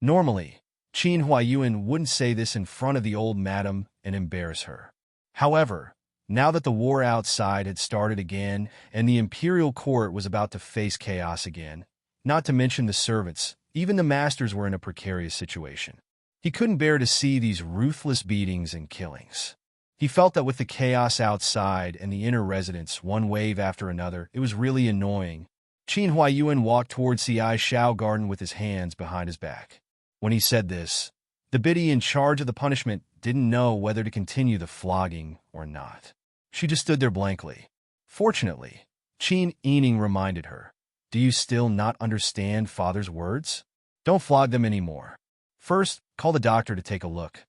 Normally, Qin Huayuan wouldn't say this in front of the old madam and embarrass her. However, now that the war outside had started again and the imperial court was about to face chaos again, not to mention the servants, even the masters were in a precarious situation. He couldn't bear to see these ruthless beatings and killings. He felt that with the chaos outside and the inner residence, one wave after another, it was really annoying. Qin Huayuan walked towards Ci Shao Garden with his hands behind his back. When he said this, the biddy in charge of the punishment didn't know whether to continue the flogging or not. She just stood there blankly. Fortunately, Qin Yining reminded her, "Do you still not understand father's words? Don't flog them anymore. First, call the doctor to take a look."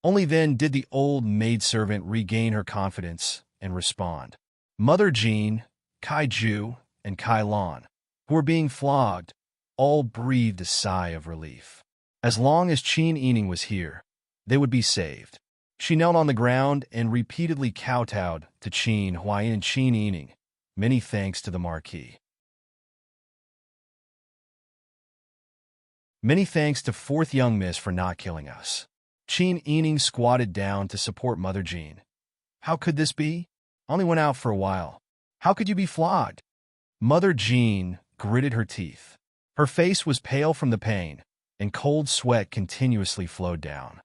Only then did the old maidservant regain her confidence and respond. Mother Jean, Kai Ju, and Kai Lan, who were being flogged, all breathed a sigh of relief. As long as Qin Yining was here, they would be saved. She knelt on the ground and repeatedly kowtowed to Qin Huayan and Qin Yining. Many thanks to the Marquis. Many thanks to fourth young miss for not killing us. Qin Yining squatted down to support Mother Jean. How could this be? Only went out for a while. How could you be flogged? Mother Jean gritted her teeth. Her face was pale from the pain, and cold sweat continuously flowed down.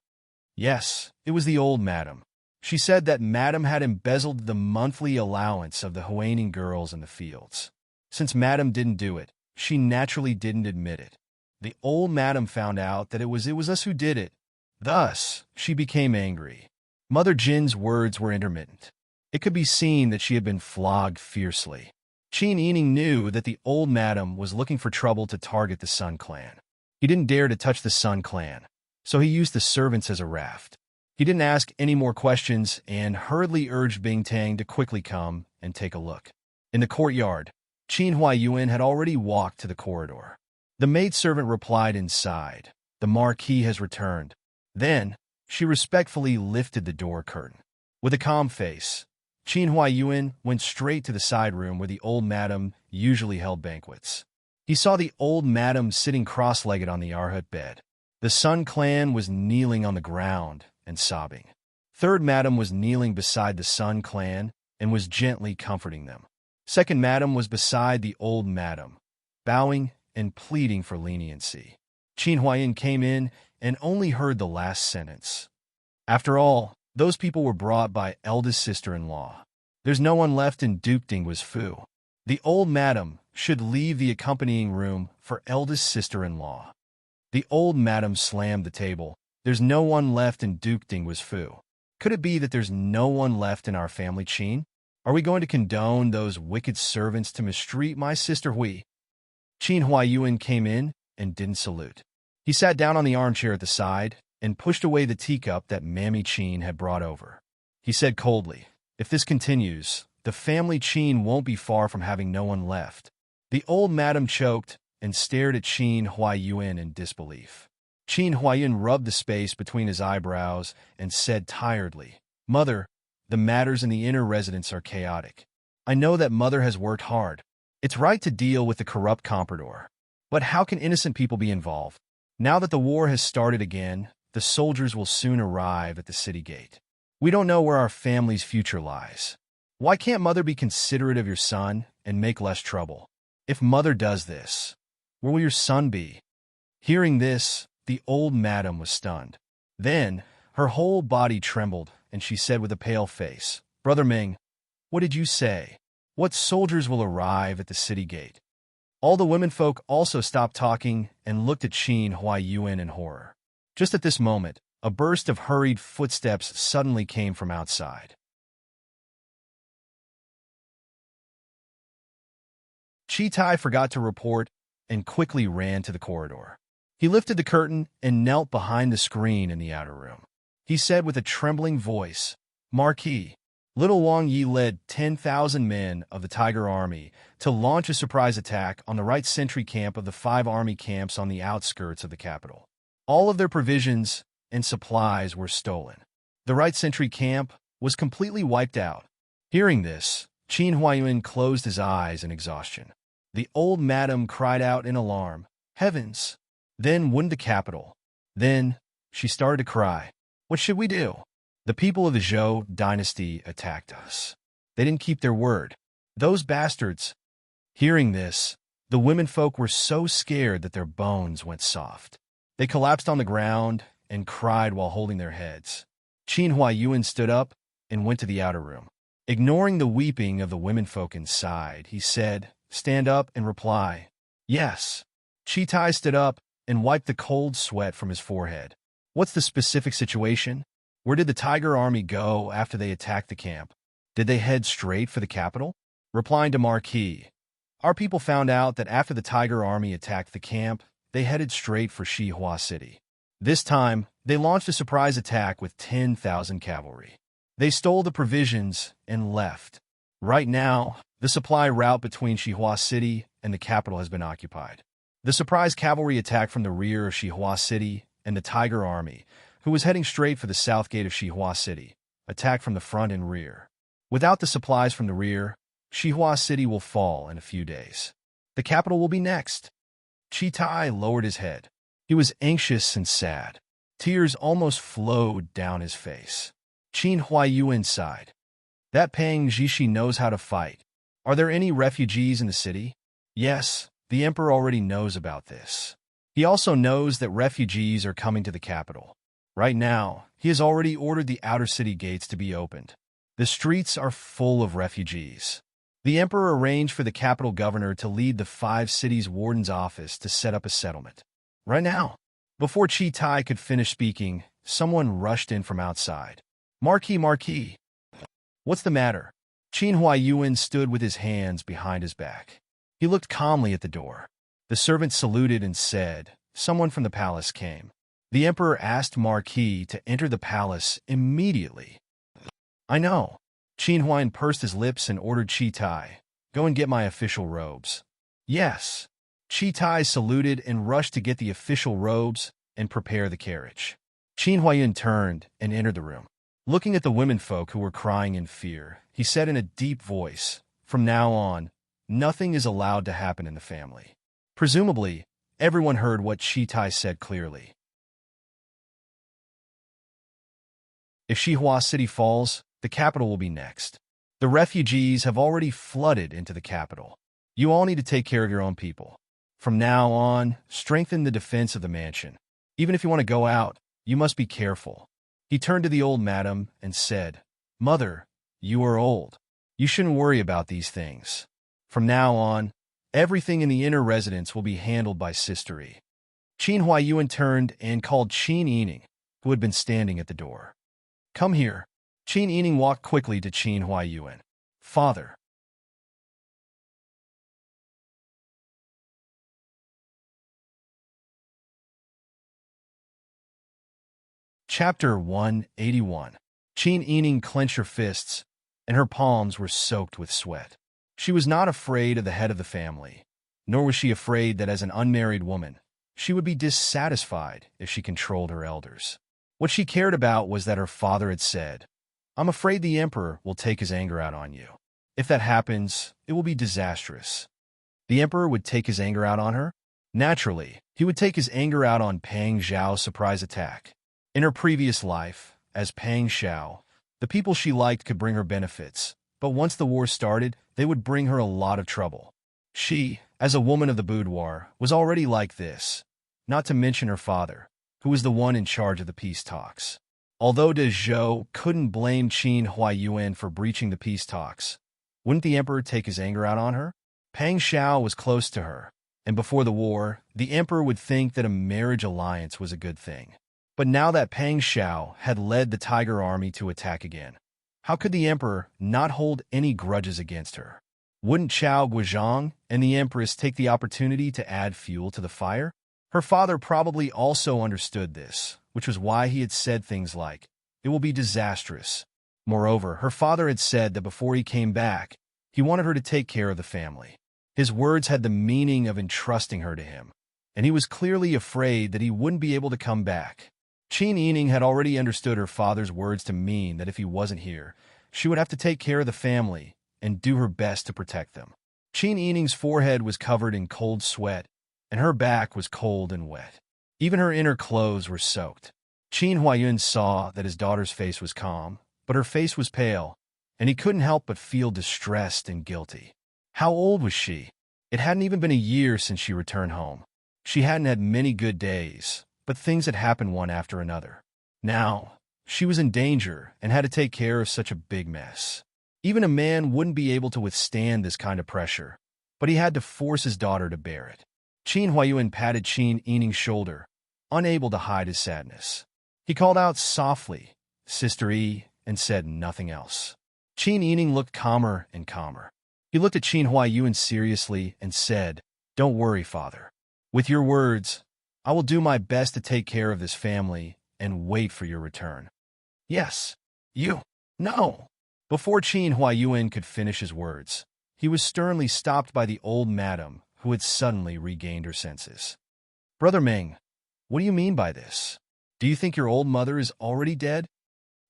Yes, it was the old madam. She said that madam had embezzled the monthly allowance of the Huaning girls in the fields. Since madam didn't do it, she naturally didn't admit it. The old madam found out that it was us who did it. Thus, she became angry. Mother Jin's words were intermittent. It could be seen that she had been flogged fiercely. Qin Yining knew that the old madam was looking for trouble to target the Sun clan. He didn't dare to touch the Sun clan, so he used the servants as a raft. He didn't ask any more questions and hurriedly urged Bingtang to quickly come and take a look. In the courtyard, Qin Huayuan had already walked to the corridor. The maidservant replied inside, "The Marquis has returned." Then, she respectfully lifted the door curtain. With a calm face, Qin Huayuan went straight to the side room where the old madam usually held banquets. He saw the old madam sitting cross-legged on the Arhut bed. The Sun clan was kneeling on the ground and sobbing. Third madam was kneeling beside the Sun clan and was gently comforting them. Second madam was beside the old madam, bowing and pleading for leniency. Qin Huayan came in and only heard the last sentence. After all, those people were brought by eldest sister-in-law. There's no one left in Dukdingwa's Fu. The old madam should leave the accompanying room for eldest sister-in-law. The old madam slammed the table. There's no one left in Dukdingwa's Fu. Could it be that there's no one left in our family, Qin? Are we going to condone those wicked servants to mistreat my sister Hui? Qin Huayuan came in and didn't salute. He sat down on the armchair at the side and pushed away the teacup that Mammy Qin had brought over. He said coldly, "If this continues, the family Qin won't be far from having no one left." The old madam choked and stared at Qin Huayuan in disbelief. Qin Huayuan rubbed the space between his eyebrows and said tiredly, "Mother, the matters in the inner residence are chaotic. I know that Mother has worked hard. It's right to deal with the corrupt comprador. But how can innocent people be involved? Now that the war has started again, the soldiers will soon arrive at the city gate. We don't know where our family's future lies. Why can't Mother be considerate of your son and make less trouble? If Mother does this, where will your son be?" Hearing this, the old madam was stunned. Then, her whole body trembled, and she said with a pale face, "Brother Ming, what did you say? What soldiers will arrive at the city gate?" All the womenfolk also stopped talking and looked at Qin Huayuan in horror. Just at this moment, a burst of hurried footsteps suddenly came from outside. Chitai forgot to report and quickly ran to the corridor. He lifted the curtain and knelt behind the screen in the outer room. He said with a trembling voice, "Marquis, little Wang Yi led 10,000 men of the Tiger Army to launch a surprise attack on the right sentry camp of the 5 army camps on the outskirts of the capital. All of their provisions and supplies were stolen. The right sentry camp was completely wiped out." Hearing this, Qin Huayuan closed his eyes in exhaustion. The old madam cried out in alarm, "Heavens! Then wouldn't the capital?" Then she started to cry. "What should we do? The people of the Zhou dynasty attacked us. They didn't keep their word. Those bastards." Hearing this, the womenfolk were so scared that their bones went soft. They collapsed on the ground and cried while holding their heads. Qin Huayuan stood up and went to the outer room. Ignoring the weeping of the womenfolk inside, he said, "Stand up and reply." "Yes." Chitai stood up and wiped the cold sweat from his forehead. "What's the specific situation? Where did the Tiger Army go after they attacked the camp? Did they head straight for the capital?" Replying to Marquis, "Our people found out that after the Tiger Army attacked the camp, they headed straight for Shihua City. This time, They launched a surprise attack with 10,000 cavalry. They stole the provisions and left. Right now, the supply route between Xihua City and the capital has been occupied. The surprise cavalry attacked from the rear of Xihua City, and the Tiger Army, who was heading straight for the south gate of Xihua City, attacked from the front and rear. Without the supplies from the rear, Xihua City will fall in a few days. The capital will be next. Chitai lowered his head. He was anxious and sad. Tears almost flowed down his face. Qin Huaiyuan sighed. That Pang Zhishi knows how to fight. Are there any refugees in the city? Yes, the emperor already knows about this. He also knows that refugees are coming to the capital. Right now, he has already ordered the outer city gates to be opened. The streets are full of refugees. The emperor arranged for the capital governor to lead the 5 cities' warden's office to set up a settlement. Right now. Before Chi Tai could finish speaking, someone rushed in from outside. Marquis. What's the matter? Qin Huaiyuan stood with his hands behind his back. He looked calmly at the door. The servant saluted and said, someone from the palace came. The emperor asked Marquis to enter the palace immediately. I know. Qin Huaiyuan pursed his lips and ordered Chi Tai, go and get my official robes. Yes. Chi Tai saluted and rushed to get the official robes and prepare the carriage. Qin Huaiyuan turned and entered the room. Looking at the womenfolk who were crying in fear, he said in a deep voice, from now on, nothing is allowed to happen in the family. Presumably, everyone heard what Chi Tai said clearly. If Xihua City falls, the capital will be next. The refugees have already flooded into the capital. You all need to take care of your own people. From now on, strengthen the defense of the mansion. Even if you want to go out, you must be careful. He turned to the old madam and said, Mother, you are old. You shouldn't worry about these things. From now on, everything in the inner residence will be handled by Sister Yi. Qin Huaiyuan turned and called Qin Yining, who had been standing at the door. Come here. Qin Yining walked quickly to Qin Huaiyuan. Father. Chapter 181. Qin Yining clenched her fists, and her palms were soaked with sweat. She was not afraid of the head of the family, nor was she afraid that as an unmarried woman, she would be dissatisfied if she controlled her elders. What she cared about was that her father had said, I'm afraid the emperor will take his anger out on you. If that happens, it will be disastrous. The emperor would take his anger out on her? Naturally, he would take his anger out on Pang Zhao's surprise attack. In her previous life, as Pang Zhao, the people she liked could bring her benefits, but once the war started, they would bring her a lot of trouble. She, as a woman of the boudoir, was already like this, not to mention her father, who was the one in charge of the peace talks. Although De Zhou couldn't blame Qin Huaiyuan for breaching the peace talks, wouldn't the emperor take his anger out on her? Pang Zhao was close to her, and before the war, the emperor would think that a marriage alliance was a good thing. But now that Pang Zhao had led the Tiger Army to attack again, how could the emperor not hold any grudges against her? Wouldn't Chao Guizhong and the empress take the opportunity to add fuel to the fire? Her father probably also understood this, which was why he had said things like, it will be disastrous. Moreover, her father had said that before he came back, he wanted her to take care of the family. His words had the meaning of entrusting her to him, and he was clearly afraid that he wouldn't be able to come back. Qin Yining had already understood her father's words to mean that if he wasn't here, she would have to take care of the family and do her best to protect them. Qin Yining's forehead was covered in cold sweat, and her back was cold and wet. Even her inner clothes were soaked. Qin Huaiyuan saw that his daughter's face was calm, but her face was pale, and he couldn't help but feel distressed and guilty. How old was she? It hadn't even been a year since she returned home. She hadn't had many good days, but things had happened one after another. Now, she was in danger and had to take care of such a big mess. Even a man wouldn't be able to withstand this kind of pressure, but he had to force his daughter to bear it. Qin Huaiyuan patted Qin Yining's shoulder, unable to hide his sadness. He called out softly, Sister Yi, and said nothing else. Qin Yining looked calmer and calmer. He looked at Qin Huaiyuan seriously and said, Don't worry, father. With your words, I will do my best to take care of this family and wait for your return. Yes, you. No. Before Qin Huayuan could finish his words, he was sternly stopped by the old madam, who had suddenly regained her senses. Brother Ming, what do you mean by this? Do you think your old mother is already dead?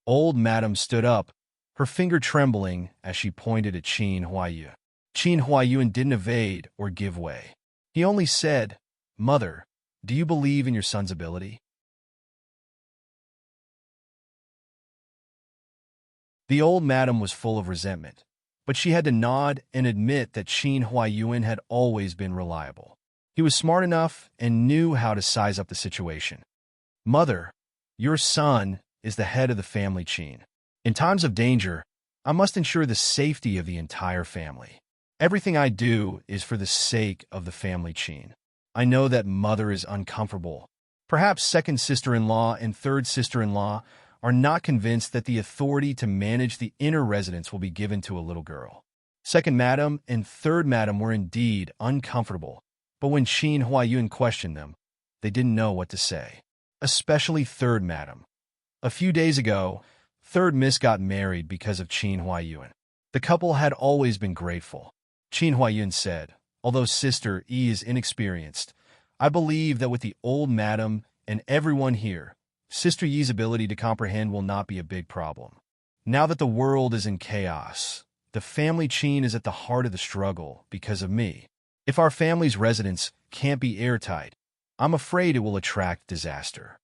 Old madam stood up, her finger trembling as she pointed at Qin Huayu. Qin Huayuan didn't evade or give way. He only said, Mother, do you believe in your son's ability? The old madam was full of resentment, but she had to nod and admit that Qin Huayuan had always been reliable. He was smart enough and knew how to size up the situation. Mother, your son is the head of the family, Qin. In times of danger, I must ensure the safety of the entire family. Everything I do is for the sake of the family, Qin. I know that mother is uncomfortable. Perhaps second sister-in-law and third sister-in-law are not convinced that the authority to manage the inner residence will be given to a little girl. Second madam and third madam were indeed uncomfortable, but when Qin Huayuan questioned them, they didn't know what to say. Especially third madam. A few days ago, third miss got married because of Qin Huayuan. The couple had always been grateful. Qin Huayuan said, although Sister E is inexperienced, I believe that with the old madam and everyone here, Sister Yi's ability to comprehend will not be a big problem. Now that the world is in chaos, the family Qin is at the heart of the struggle because of me. If our family's residence can't be airtight, I'm afraid it will attract disaster.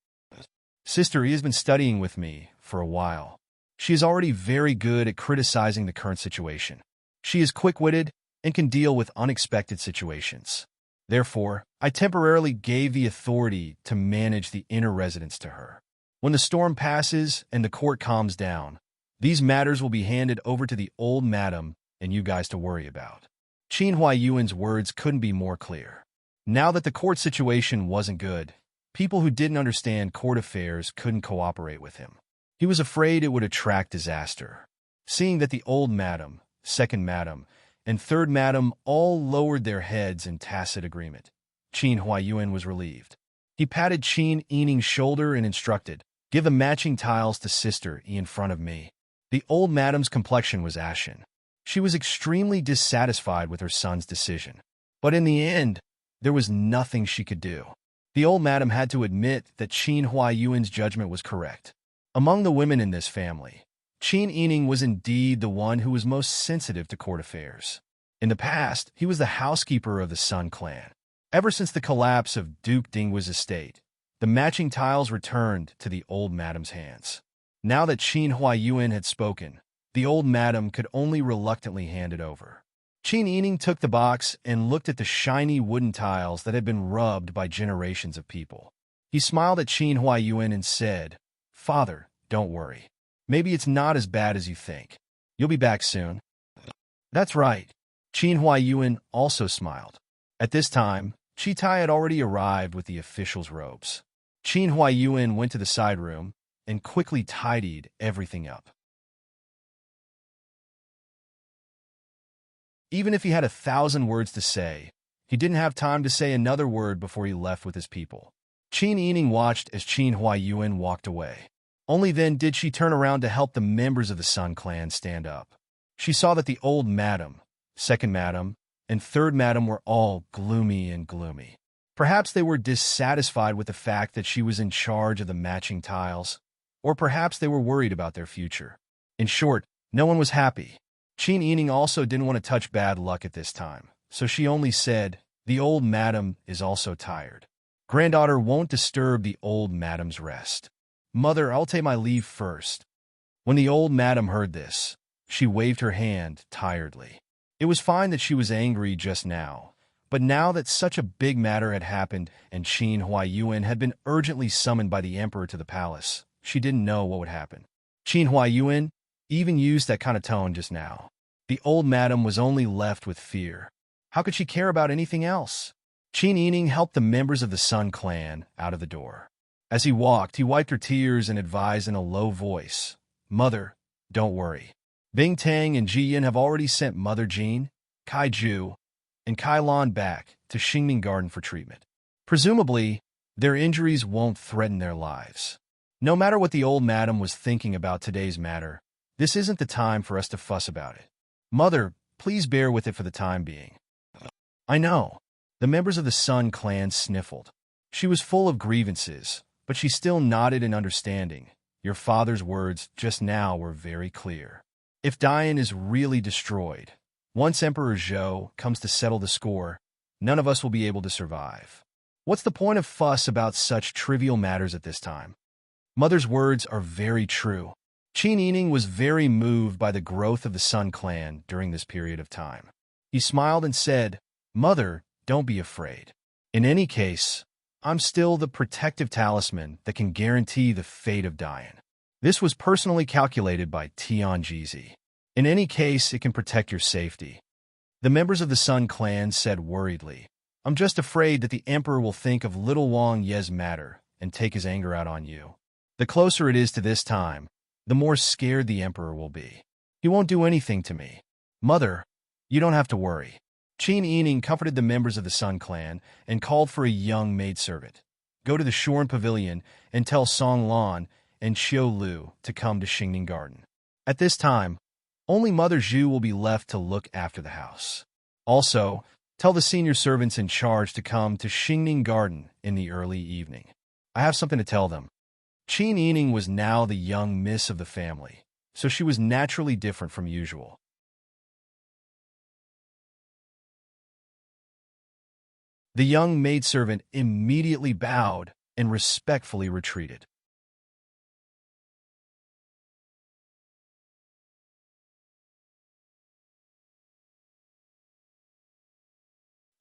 Sister E has been studying with me for a while. She is already very good at criticizing the current situation. She is quick-witted and can deal with unexpected situations. Therefore, I temporarily gave the authority to manage the inner residence to her. When the storm passes and the court calms down, these matters will be handed over to the old madam and you guys to worry about. Qin Huayuan's words couldn't be more clear. Now that the court situation wasn't good, people who didn't understand court affairs couldn't cooperate with him. He was afraid it would attract disaster. Seeing that the old madam, second madam, and third madam all lowered their heads in tacit agreement, Qin Huayuan was relieved. He patted Qin Yining's shoulder and instructed, give the matching tiles to Sister E in front of me. The old madam's complexion was ashen. She was extremely dissatisfied with her son's decision. But in the end, there was nothing she could do. The old madam had to admit that Qin Huayuan's judgment was correct. Among the women in this family, Qin Yining was indeed the one who was most sensitive to court affairs. In the past, he was the housekeeper of the Sun clan. Ever since the collapse of Duke Dinghua's estate, the matching tiles returned to the old madam's hands. Now that Qin Huayuan had spoken, the old madam could only reluctantly hand it over. Qin Yining took the box and looked at the shiny wooden tiles that had been rubbed by generations of people. He smiled at Qin Huayuan and said, Father, don't worry. Maybe it's not as bad as you think. You'll be back soon. That's right. Qin Huayuan also smiled. At this time, Chitai had already arrived with the official's robes. Qin Huayuan went to the side room and quickly tidied everything up. Even if he had 1,000 words to say, he didn't have time to say another word before he left with his people. Qin Yining watched as Qin Huayuan walked away. Only then did she turn around to help the members of the Sun clan stand up. She saw that the old madam, second madam, and third madam were all gloomy and gloomy. Perhaps they were dissatisfied with the fact that she was in charge of the matching tiles, or perhaps they were worried about their future. In short, no one was happy. Qin Yining also didn't want to touch bad luck at this time, so she only said, the old madam is also tired. Granddaughter won't disturb the old madam's rest. Mother, I'll take my leave first. When the old madam heard this, she waved her hand tiredly. It was fine that she was angry just now, but now that such a big matter had happened and Qin Huayuan had been urgently summoned by the emperor to the palace, she didn't know what would happen. Qin Huayuan even used that kind of tone just now. The old madam was only left with fear. How could she care about anything else? Qin Yining helped the members of the Sun clan out of the door. As he walked, he wiped her tears and advised in a low voice, Mother, don't worry. Bing Tang and Ji Yin have already sent Mother Jean, Kai Ju, and Kai Lan back to Xingming Garden for treatment. Presumably, their injuries won't threaten their lives. No matter what the old madam was thinking about today's matter, this isn't the time for us to fuss about it. Mother, please bear with it for the time being. I know. The members of the Sun clan sniffled. She was full of grievances, but she still nodded in understanding. Your father's words just now were very clear. If Dian is really destroyed, once Emperor Zhou comes to settle the score, none of us will be able to survive. What's the point of fuss about such trivial matters at this time? Mother's words are very true. Qin Yining was very moved by the growth of the Sun clan during this period of time. He smiled and said, Mother, don't be afraid. In any case, I'm still the protective talisman that can guarantee the fate of Dian. This was personally calculated by Tianjizi. In any case, it can protect your safety. The members of the Sun clan said worriedly, I'm just afraid that the Emperor will think of little Wang Ye's matter and take his anger out on you. The closer it is to this time, the more scared the Emperor will be. He won't do anything to me. Mother, you don't have to worry. Qin Yining comforted the members of the Sun clan and called for a young maidservant. Go to the Shoren Pavilion and tell Song Lan and Xiao Lu to come to Xingning Garden. At this time, only Mother Zhu will be left to look after the house. Also, tell the senior servants in charge to come to Xingning Garden in the early evening. I have something to tell them. Qin Yining was now the young miss of the family, so she was naturally different from usual. The young maidservant immediately bowed and respectfully retreated.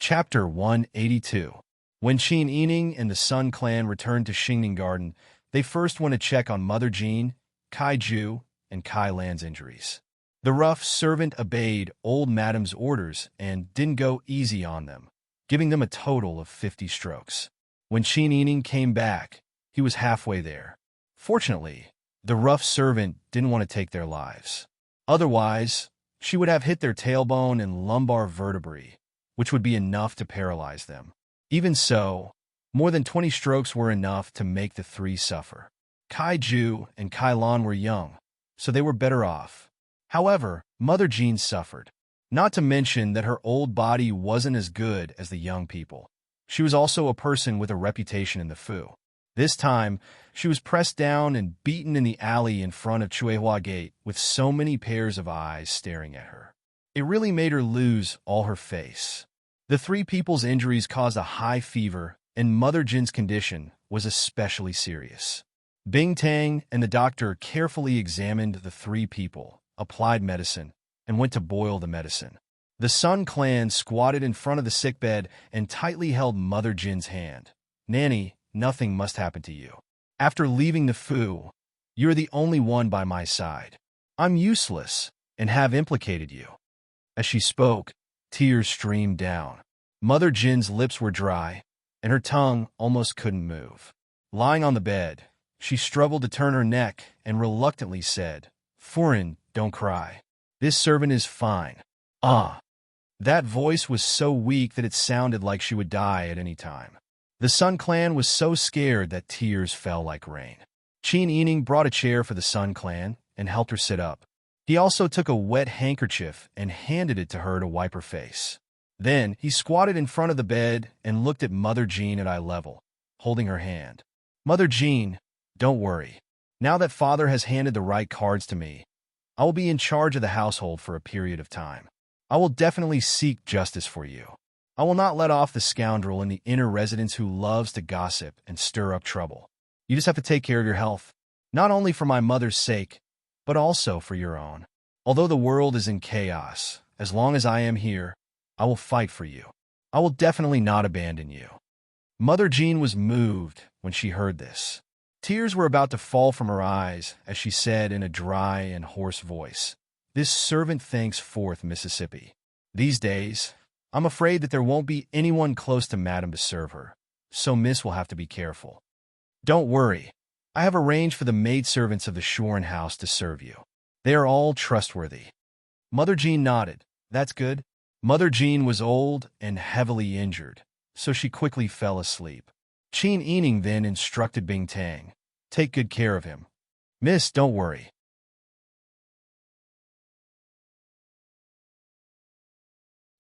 Chapter 182. When Qin Yining and the Sun clan returned to Xingning Garden, they first went to check on Mother Jean, Kai Ju, and Kai Lan's injuries. The rough servant obeyed old madam's orders and didn't go easy on them, giving them a total of 50 strokes. When Qin Yining came back, he was halfway there. Fortunately, the rough servant didn't want to take their lives. Otherwise, she would have hit their tailbone and lumbar vertebrae, which would be enough to paralyze them. Even so, more than 20 strokes were enough to make the three suffer. Kai Ju and Kai Lan were young, so they were better off. However, Mother Jean suffered. Not to mention that her old body wasn't as good as the young people. She was also a person with a reputation in the Fu. This time, she was pressed down and beaten in the alley in front of Chuehua Gate with so many pairs of eyes staring at her. It really made her lose all her face. The three people's injuries caused a high fever, and Mother Jin's condition was especially serious. Bing Tang and the doctor carefully examined the three people, applied medicine, and went to boil the medicine. The Sun clan squatted in front of the sickbed and tightly held Mother Jin's hand. Nanny, nothing must happen to you. After leaving the Fu, you're the only one by my side. I'm useless and have implicated you. As she spoke, tears streamed down. Mother Jin's lips were dry, and her tongue almost couldn't move. Lying on the bed, she struggled to turn her neck and reluctantly said, Furin, don't cry. This servant is fine. Ah. That voice was so weak that it sounded like she would die at any time. The Sun clan was so scared that tears fell like rain. Qin Yining brought a chair for the Sun clan and helped her sit up. He also took a wet handkerchief and handed it to her to wipe her face. Then he squatted in front of the bed and looked at Mother Jean at eye level, holding her hand. Mother Jean, don't worry. Now that Father has handed the right cards to me, I will be in charge of the household for a period of time. I will definitely seek justice for you. I will not let off the scoundrel in the inner residence who loves to gossip and stir up trouble. You just have to take care of your health, not only for my mother's sake, but also for your own. Although the world is in chaos, as long as I am here, I will fight for you. I will definitely not abandon you. Mother Jean was moved when she heard this. Tears were about to fall from her eyes as she said in a dry and hoarse voice, This servant thanks forth Mississippi. These days, I'm afraid that there won't be anyone close to Madam to serve her, so Miss will have to be careful. Don't worry. I have arranged for the maidservants of the Shoren house to serve you. They are all trustworthy. Mother Jean nodded. That's good. Mother Jean was old and heavily injured, so she quickly fell asleep. Qin Yining then instructed Bing Tang, Take good care of him. Miss, don't worry.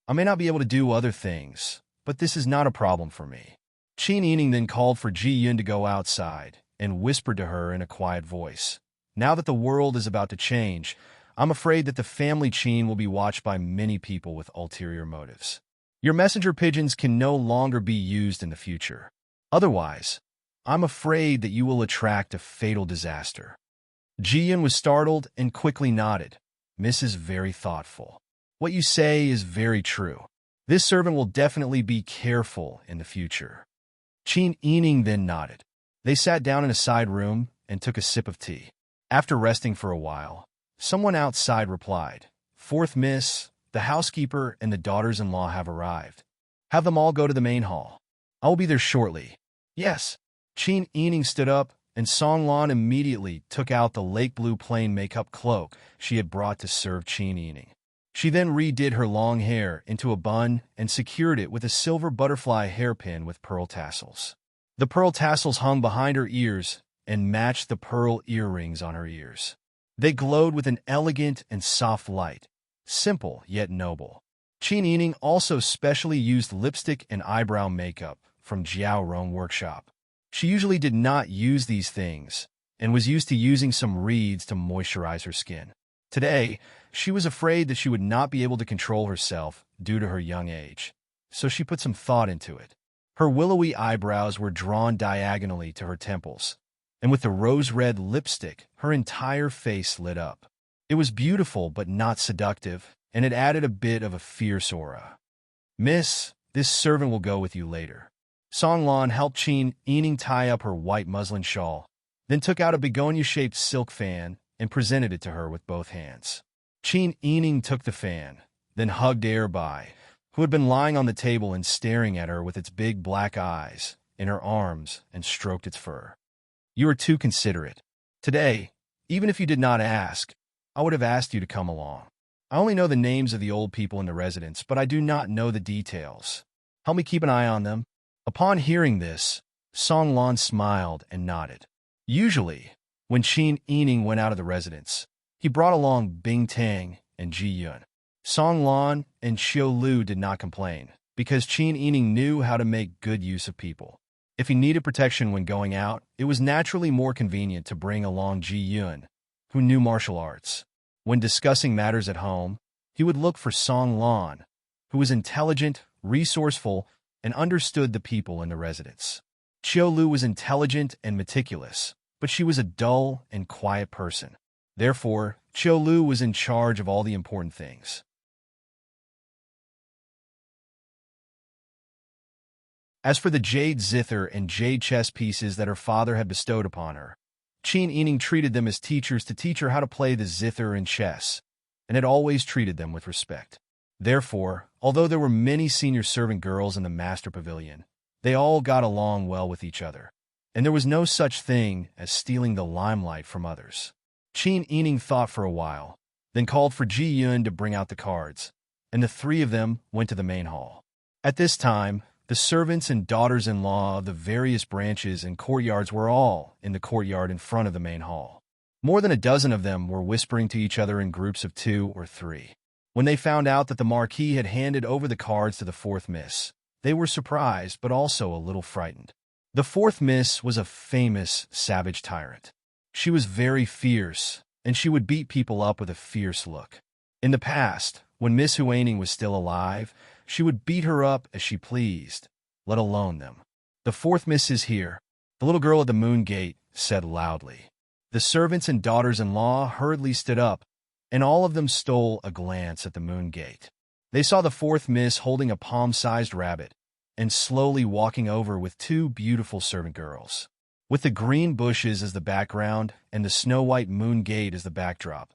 I may not be able to do other things, but this is not a problem for me. Qin Yining then called for Ji Yun to go outside and whispered to her in a quiet voice. Now that the world is about to change, I'm afraid that the family Qin will be watched by many people with ulterior motives. Your messenger pigeons can no longer be used in the future. Otherwise, I'm afraid that you will attract a fatal disaster. Ji Yun was startled and quickly nodded. Miss is very thoughtful. What you say is very true. This servant will definitely be careful in the future. Qin Yining then nodded. They sat down in a side room and took a sip of tea. After resting for a while, someone outside replied, "Fourth Miss, the housekeeper and the daughters-in-law have arrived. Have them all go to the main hall. I will be there shortly." "Yes." Qin Yining stood up, and Song Lan immediately took out the lake blue plain makeup cloak she had brought to serve Qin Yining. She then redid her long hair into a bun and secured it with a silver butterfly hairpin with pearl tassels. The pearl tassels hung behind her ears and matched the pearl earrings on her ears. They glowed with an elegant and soft light, simple yet noble. Qin Yining also specially used lipstick and eyebrow makeup from Jiao Rong workshop. She usually did not use these things and was used to using some reeds to moisturize her skin. Today, she was afraid that she would not be able to control herself due to her young age, so she put some thought into it. Her willowy eyebrows were drawn diagonally to her temples, and with the rose-red lipstick, her entire face lit up. It was beautiful but not seductive, and it added a bit of a fierce aura. "Miss, this servant will go with you later." Song Lan helped Qin Yining tie up her white muslin shawl, then took out a begonia-shaped silk fan and presented it to her with both hands. Qin Yining took the fan, then hugged Airbai, who had been lying on the table and staring at her with its big black eyes, in her arms and stroked its fur. "You are too considerate. Today, even if you did not ask, I would have asked you to come along. I only know the names of the old people in the residence, but I do not know the details. Help me keep an eye on them." Upon hearing this, Song Lan smiled and nodded. Usually, when Qin Yining went out of the residence, he brought along Bing Tang and Ji Yun. Song Lan and Xiao Lu did not complain, because Qin Yining knew how to make good use of people. If he needed protection when going out, it was naturally more convenient to bring along Ji Yun, who knew martial arts. When discussing matters at home, he would look for Song Lan, who was intelligent, resourceful, and understood the people in the residence. Xiao Lu was intelligent and meticulous, but she was a dull and quiet person. Therefore, Xiao Lu was in charge of all the important things. As for the jade zither and jade chess pieces that her father had bestowed upon her, Qin Yining treated them as teachers to teach her how to play the zither and chess, and had always treated them with respect. Therefore, although there were many senior servant girls in the master pavilion, they all got along well with each other, and there was no such thing as stealing the limelight from others. Qin Yining thought for a while, then called for Ji Yun to bring out the cards, and the three of them went to the main hall. At this time, the servants and daughters-in-law of the various branches and courtyards were all in the courtyard in front of the main hall. More than a dozen of them were whispering to each other in groups of 2 or 3. When they found out that the Marquis had handed over the cards to the fourth Miss, they were surprised but also a little frightened. The fourth Miss was a famous savage tyrant. She was very fierce, and she would beat people up with a fierce look. In the past, when Miss Huaning was still alive, she would beat her up as she pleased, let alone them. "The fourth Miss is here," the little girl at the moon gate said loudly. The servants and daughters-in-law hurriedly stood up, and all of them stole a glance at the moon gate. They saw the fourth Miss holding a palm-sized rabbit and slowly walking over with 2 beautiful servant girls. With the green bushes as the background and the snow-white moon gate as the backdrop,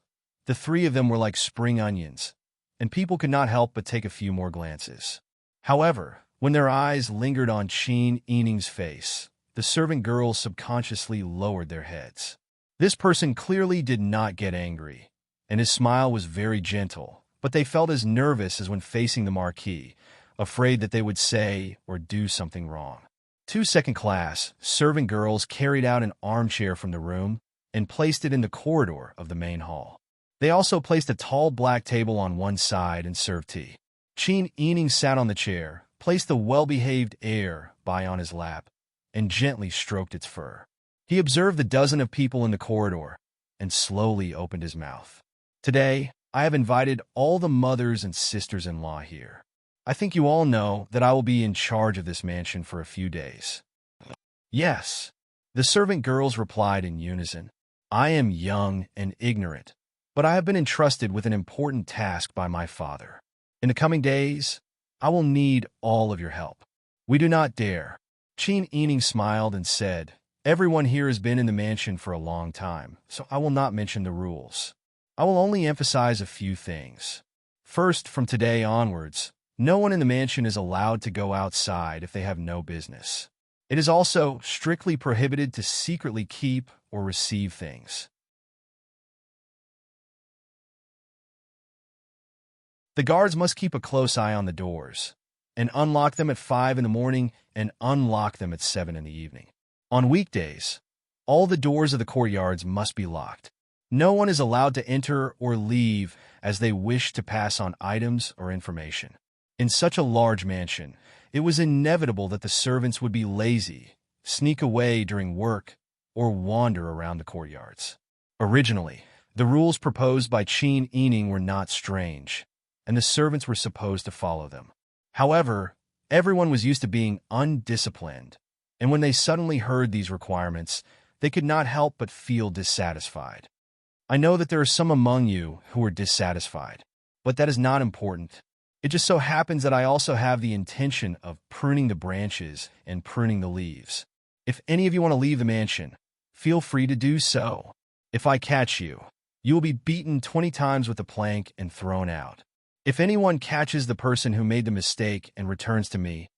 the 3 of them were like spring onions, and people could not help but take a few more glances. However, when their eyes lingered on Qin Yining's face, the servant girls subconsciously lowered their heads. This person clearly did not get angry, and his smile was very gentle, but they felt as nervous as when facing the Marquis, afraid that they would say or do something wrong. Two second-class servant girls carried out an armchair from the room and placed it in the corridor of the main hall. They also placed a tall black table on one side and served tea. Qin Yining sat on the chair, placed the well-behaved heir by on his lap, and gently stroked its fur. He observed the dozen of people in the corridor and slowly opened his mouth. Today, I have invited all the mothers and sisters-in-law here. I think you all know that I will be in charge of this mansion for a few days. Yes, the servant girls replied in unison. I am young and ignorant, but I have been entrusted with an important task by my father. In the coming days, I will need all of your help. We do not dare. Qin Yining smiled and said, everyone here has been in the mansion for a long time, so I will not mention the rules. I will only emphasize a few things. First, from today onwards, no one in the mansion is allowed to go outside if they have no business. It is also strictly prohibited to secretly keep or receive things. The guards must keep a close eye on the doors and unlock them at 5 in the morning and unlock them at 7 in the evening. On weekdays, all the doors of the courtyards must be locked. No one is allowed to enter or leave as they wish to pass on items or information. In such a large mansion, it was inevitable that the servants would be lazy, sneak away during work, or wander around the courtyards. Originally, the rules proposed by Qin Yining were not strange, and the servants were supposed to follow them. However, everyone was used to being undisciplined, and when they suddenly heard these requirements, they could not help but feel dissatisfied. I know that there are some among you who are dissatisfied, but that is not important. It just so happens that I also have the intention of pruning the branches and pruning the leaves. If any of you want to leave the mansion, feel free to do so. If I catch you, you will be beaten 20 times with a plank and thrown out. If anyone catches the person who made the mistake and returns to me,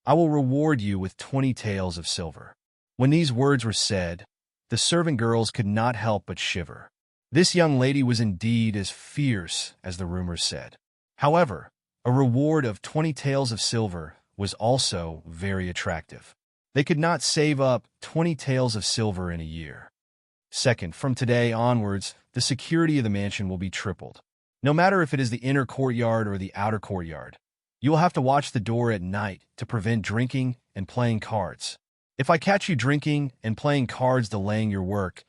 I will reward you with 20 taels of silver. When these words were said, the servant girls could not help but shiver. This young lady was indeed as fierce as the rumors said. However, a reward of 20 taels of silver was also very attractive. They could not save up 20 taels of silver in a year. Second, from today onwards, the security of the mansion will be tripled. No matter if it is the inner courtyard or the outer courtyard, you will have to watch the door at night to prevent drinking and playing cards. If I catch you drinking and playing cards delaying your work,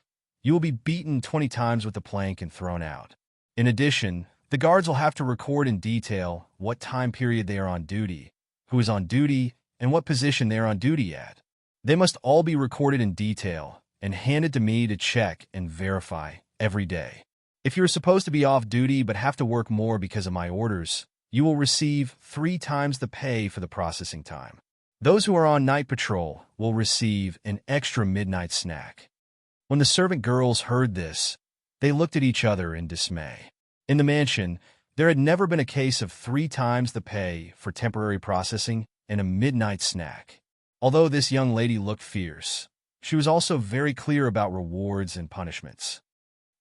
you will be beaten 20 times with a plank and thrown out. In addition, the guards will have to record in detail what time period they are on duty, who is on duty, and what position they are on duty at. They must all be recorded in detail and handed to me to check and verify every day. If you're supposed to be off duty but have to work more because of my orders, you will receive 3 times the pay for the processing time. Those who are on night patrol will receive an extra midnight snack. When the servant girls heard this, they looked at each other in dismay. In the mansion, there had never been a case of 3 times the pay for temporary processing and a midnight snack. Although this young lady looked fierce, she was also very clear about rewards and punishments.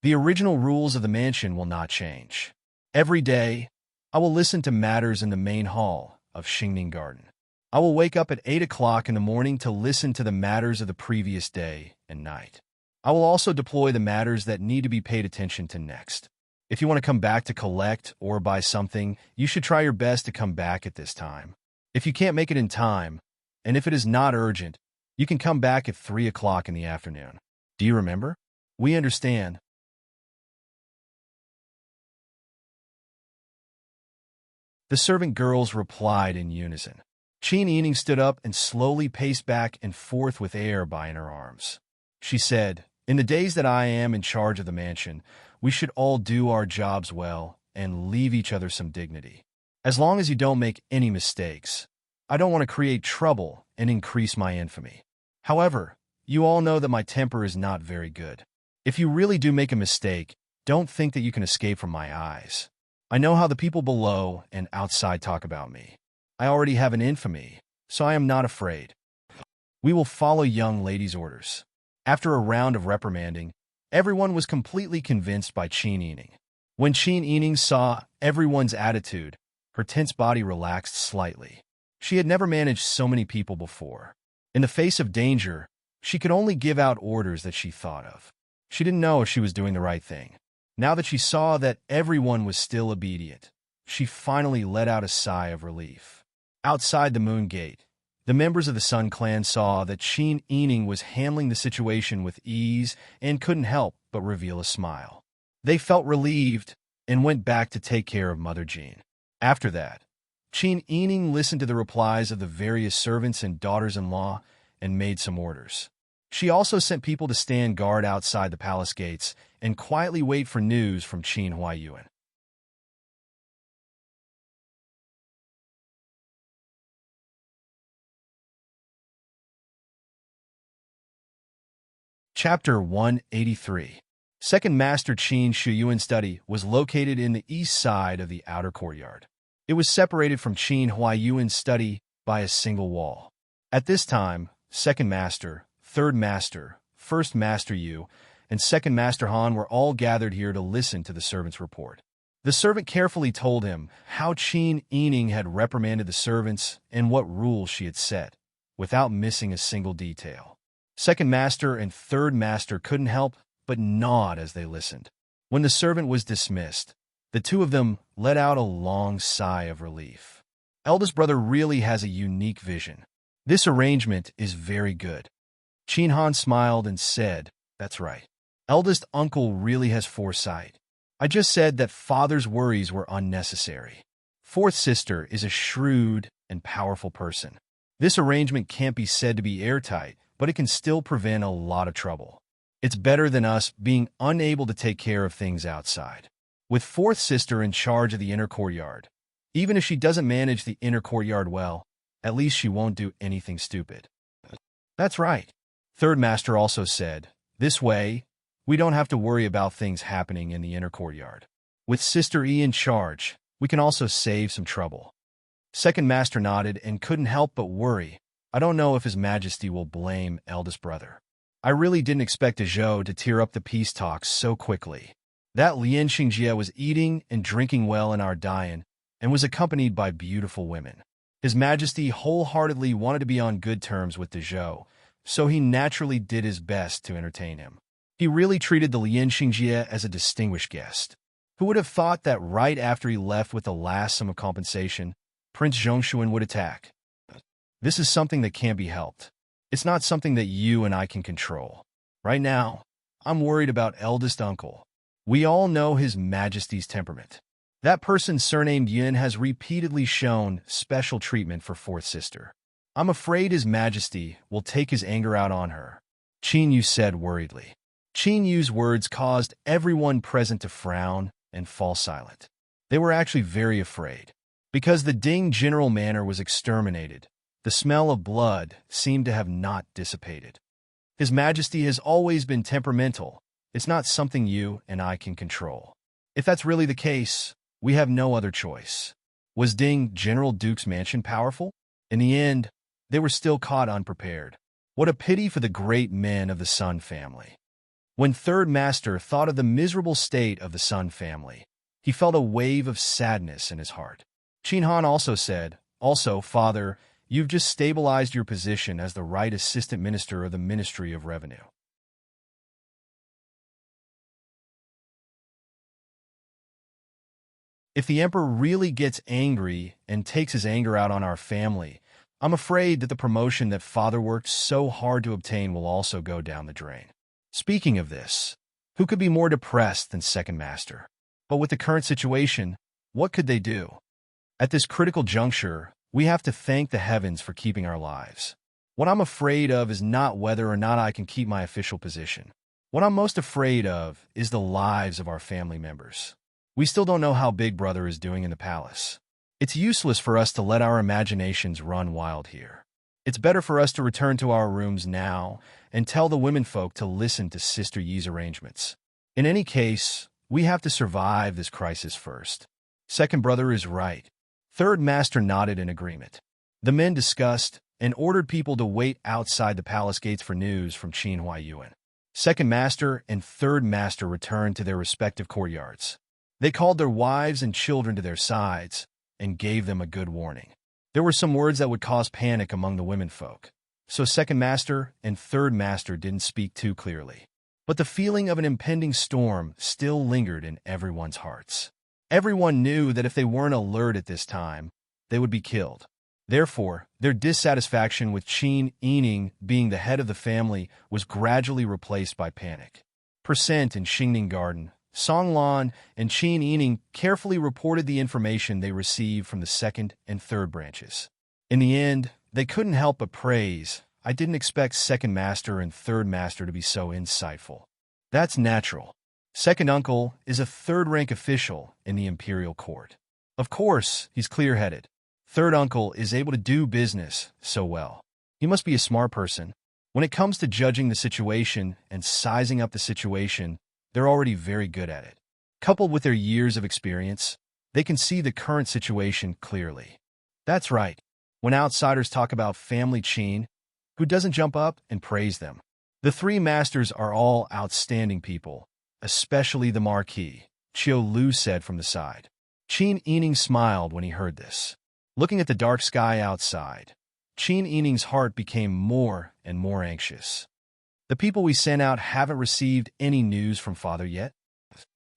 The original rules of the mansion will not change. Every day, I will listen to matters in the main hall of Xingning Garden. I will wake up at 8 o'clock in the morning to listen to the matters of the previous day and night. I will also deploy the matters that need to be paid attention to next. If you want to come back to collect or buy something, you should try your best to come back at this time. If you can't make it in time, and if it is not urgent, you can come back at 3 o'clock in the afternoon. Do you remember? We understand. The servant girls replied in unison. Qin Yining stood up and slowly paced back and forth with air by in her arms. She said, in the days that I am in charge of the mansion, we should all do our jobs well and leave each other some dignity. As long as you don't make any mistakes, I don't want to create trouble and increase my infamy. However, you all know that my temper is not very good. If you really do make a mistake, don't think that you can escape from my eyes. I know how the people below and outside talk about me. I already have an infamy, so I am not afraid. We will follow young lady's orders. After a round of reprimanding, everyone was completely convinced by Qin Yining. When Qin Yining saw everyone's attitude, her tense body relaxed slightly. She had never managed so many people before. In the face of danger, she could only give out orders that she thought of. She didn't know if she was doing the right thing. Now that she saw that everyone was still obedient, she finally let out a sigh of relief. Outside the Moon Gate, the members of the Sun Clan saw that Qin Yining was handling the situation with ease and couldn't help but reveal a smile. They felt relieved and went back to take care of Mother Jean. After that, Qin Yining listened to the replies of the various servants and daughters-in-law and made some orders. She also sent people to stand guard outside the palace gates and quietly wait for news from Qin Huaiyuan. Chapter 183. Second Master Qin Shuyuan's study was located in the east side of the outer courtyard. It was separated from Qin Huaiyuan's study by a single wall. At this time, Second Master, Third Master, First Master Yu, and Second Master Han were all gathered here to listen to the servant's report. The servant carefully told him how Qin Yining had reprimanded the servants and what rules she had set, without missing a single detail. Second Master and Third Master couldn't help but nod as they listened. When the servant was dismissed, the two of them let out a long sigh of relief. Eldest brother really has a unique vision. This arrangement is very good. Qin Han smiled and said, "That's right. Eldest uncle really has foresight. I just said that father's worries were unnecessary. Fourth sister is a shrewd and powerful person. This arrangement can't be said to be airtight, but it can still prevent a lot of trouble. It's better than us being unable to take care of things outside. With fourth sister in charge of the inner courtyard, even if she doesn't manage the inner courtyard well, at least she won't do anything stupid." "That's right," Third Master also said. "This way, we don't have to worry about things happening in the inner courtyard. With Sister E in charge, we can also save some trouble." Second Master nodded and couldn't help but worry. "I don't know if His Majesty will blame eldest brother. I really didn't expect Zhou to tear up the peace talks so quickly. That Lian Xingjie was eating and drinking well in our dian and was accompanied by beautiful women. His Majesty wholeheartedly wanted to be on good terms with the Zhou, so he naturally did his best to entertain him. He really treated the Lian Xingjie as a distinguished guest. Who would have thought that right after he left with the last sum of compensation, Prince Zhongshuan would attack? This is something that can't be helped. It's not something that you and I can control. Right now, I'm worried about eldest uncle. We all know His Majesty's temperament. That person surnamed Yin has repeatedly shown special treatment for fourth sister. I'm afraid His Majesty will take his anger out on her," Qin Yu said worriedly. Qin Yu's words caused everyone present to frown and fall silent. They were actually very afraid. Because the Ding General Manor was exterminated, the smell of blood seemed to have not dissipated. His Majesty has always been temperamental. It's not something you and I can control. If that's really the case, we have no other choice. Was Ding General Duke's mansion powerful? In the end, they were still caught unprepared. What a pity for the great men of the Sun family. When Third Master thought of the miserable state of the Sun family, he felt a wave of sadness in his heart. Qin Han also said, "Also, Father, you've just stabilized your position as the right Assistant Minister of the Ministry of Revenue. If the Emperor really gets angry and takes his anger out on our family, I'm afraid that the promotion that Father worked so hard to obtain will also go down the drain." Speaking of this, who could be more depressed than Second Master? But with the current situation, what could they do? At this critical juncture, we have to thank the heavens for keeping our lives. What I'm afraid of is not whether or not I can keep my official position. What I'm most afraid of is the lives of our family members. We still don't know how Big Brother is doing in the palace. It's useless for us to let our imaginations run wild here. It's better for us to return to our rooms now and tell the womenfolk to listen to Sister Yi's arrangements. In any case, we have to survive this crisis first. Second Brother is right. Third Master nodded in agreement. The men discussed and ordered people to wait outside the palace gates for news from Qin Huaiyuan. Second Master and Third Master returned to their respective courtyards. They called their wives and children to their sides and gave them a good warning. There were some words that would cause panic among the womenfolk. so second master and third master didn't speak too clearly. But the feeling of an impending storm still lingered in everyone's hearts. Everyone knew that if they weren't alert at this time, they would be killed. Therefore, their dissatisfaction with Qin Yining being the head of the family was gradually replaced by panic. Percent in Xingning Garden, Song Lan and Qin Yining carefully reported the information they received from the second and third branches. In the end, they couldn't help but praise, "I didn't expect second master and third master to be so insightful." That's natural. Second uncle is a third-rank official in the imperial court. Of course, he's clear-headed. Third uncle is able to do business so well. He must be a smart person. When it comes to judging the situation and sizing up the situation, they're already very good at it. Coupled with their years of experience, they can see the current situation clearly. That's right. When outsiders talk about family Qin, who doesn't jump up and praise them? The three masters are all outstanding people, especially the Marquis, Qiu Lu said from the side. Qin Yining smiled when he heard this. Looking at the dark sky outside, Qin Yining's heart became more and more anxious. The people we sent out haven't received any news from father yet?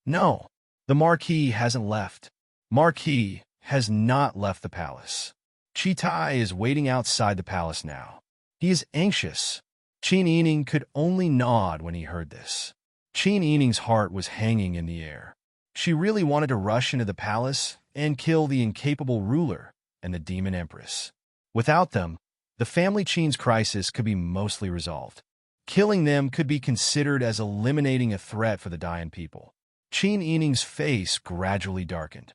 No, the Marquis hasn't left. Marquis has not left the palace. Chitai is waiting outside the palace now. He is anxious. Qin Yining could only nod when he heard this. Qin Yining's heart was hanging in the air. She really wanted to rush into the palace and kill the incapable ruler and the demon empress. Without them, the family Qin's crisis could be mostly resolved. Killing them could be considered as eliminating a threat for the Dayan people. Qin Yining's face gradually darkened.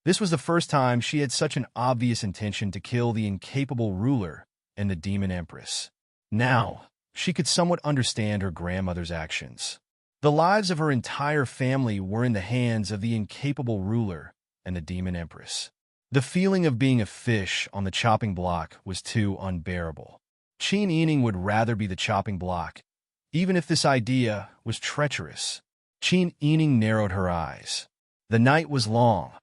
This was the first time she had such an obvious intention to kill the incapable ruler and the demon empress. Now, she could somewhat understand her grandmother's actions. The lives of her entire family were in the hands of the incapable ruler and the demon empress. The feeling of being a fish on the chopping block was too unbearable. Qin Yining would rather be the chopping block, even if this idea was treacherous. Qin Yining narrowed her eyes. The night was long,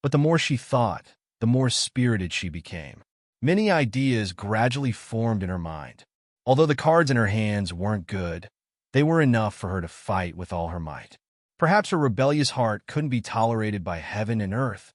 but the more she thought, the more spirited she became. Many ideas gradually formed in her mind. Although the cards in her hands weren't good, they were enough for her to fight with all her might. Perhaps her rebellious heart couldn't be tolerated by heaven and earth.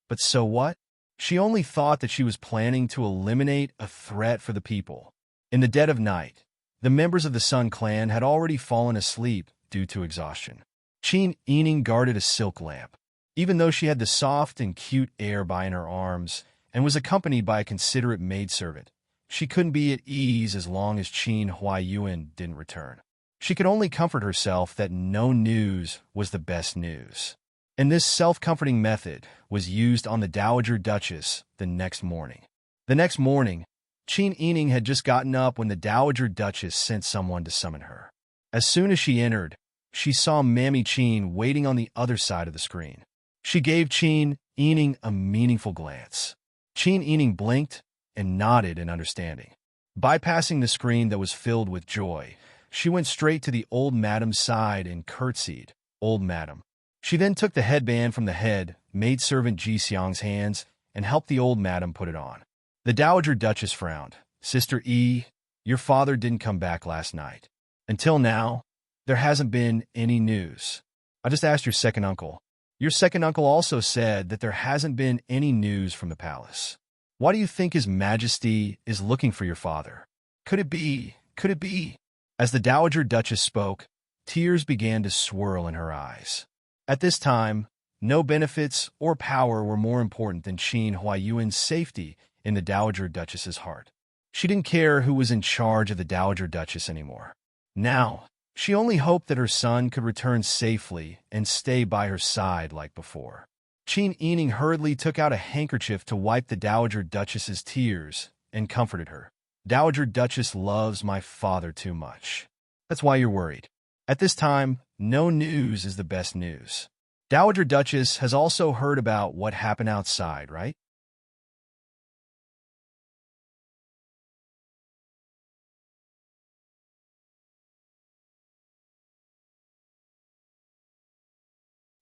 But so what? She only thought that she was planning to eliminate a threat for the people. In the dead of night, the members of the Sun clan had already fallen asleep due to exhaustion. Qin Yining guarded a silk lamp. Even though she had the soft and cute heir by in her arms and was accompanied by a considerate maidservant, she couldn't be at ease as long as Qin Huaiyuan didn't return. She could only comfort herself that no news was the best news. And this self-comforting method was used on the Dowager Duchess the next morning. The next morning, Qin Yining had just gotten up when the Dowager Duchess sent someone to summon her. As soon as she entered, she saw Mammy Qin waiting on the other side of the screen. She gave Qin Yining a meaningful glance. Qin Yining blinked and nodded in understanding. Bypassing the screen that was filled with joy, she went straight to the old madam's side and curtsied, "Old madam." She then took the headband from the head, maidservant Ji Xiang's hands, and helped the old madam put it on. The Dowager Duchess frowned. "Sister Yi, your father didn't come back last night. Until now, there hasn't been any news. I just asked your second uncle. Your second uncle also said that there hasn't been any news from the palace. Why do you think His Majesty is looking for your father? Could it be? Could it be?" As the Dowager Duchess spoke, tears began to swirl in her eyes. At this time, no benefits or power were more important than Qin Huaiyuan's safety in the Dowager Duchess's heart. She didn't care who was in charge of the Dowager Duchess anymore. Now, she only hoped that her son could return safely and stay by her side like before. Qin Yining hurriedly took out a handkerchief to wipe the Dowager Duchess's tears and comforted her. "Dowager Duchess loves my father too much. That's why you're worried. At this time, no news is the best news. Dowager Duchess has also heard about what happened outside, right?"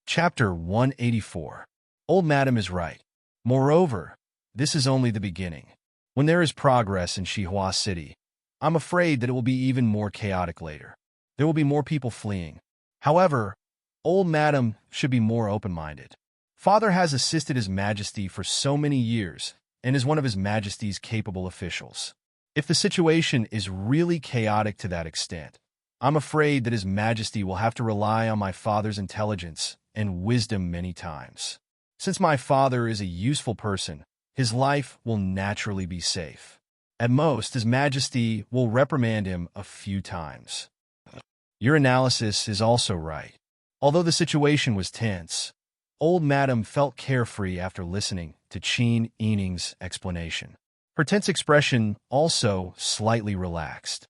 Chapter 184. Old Madam is right. Moreover, this is only the beginning. When there is progress in Xihua City, I'm afraid that it will be even more chaotic later. There will be more people fleeing. However, old Madam should be more open-minded. Father has assisted His Majesty for so many years and is one of His Majesty's capable officials. If the situation is really chaotic to that extent, I'm afraid that His Majesty will have to rely on my father's intelligence and wisdom many times. Since my father is a useful person, his life will naturally be safe. At most, His Majesty will reprimand him a few times. Your analysis is also right. Although the situation was tense, old Madam felt carefree after listening to Qin Yining's explanation. Her tense expression also slightly relaxed.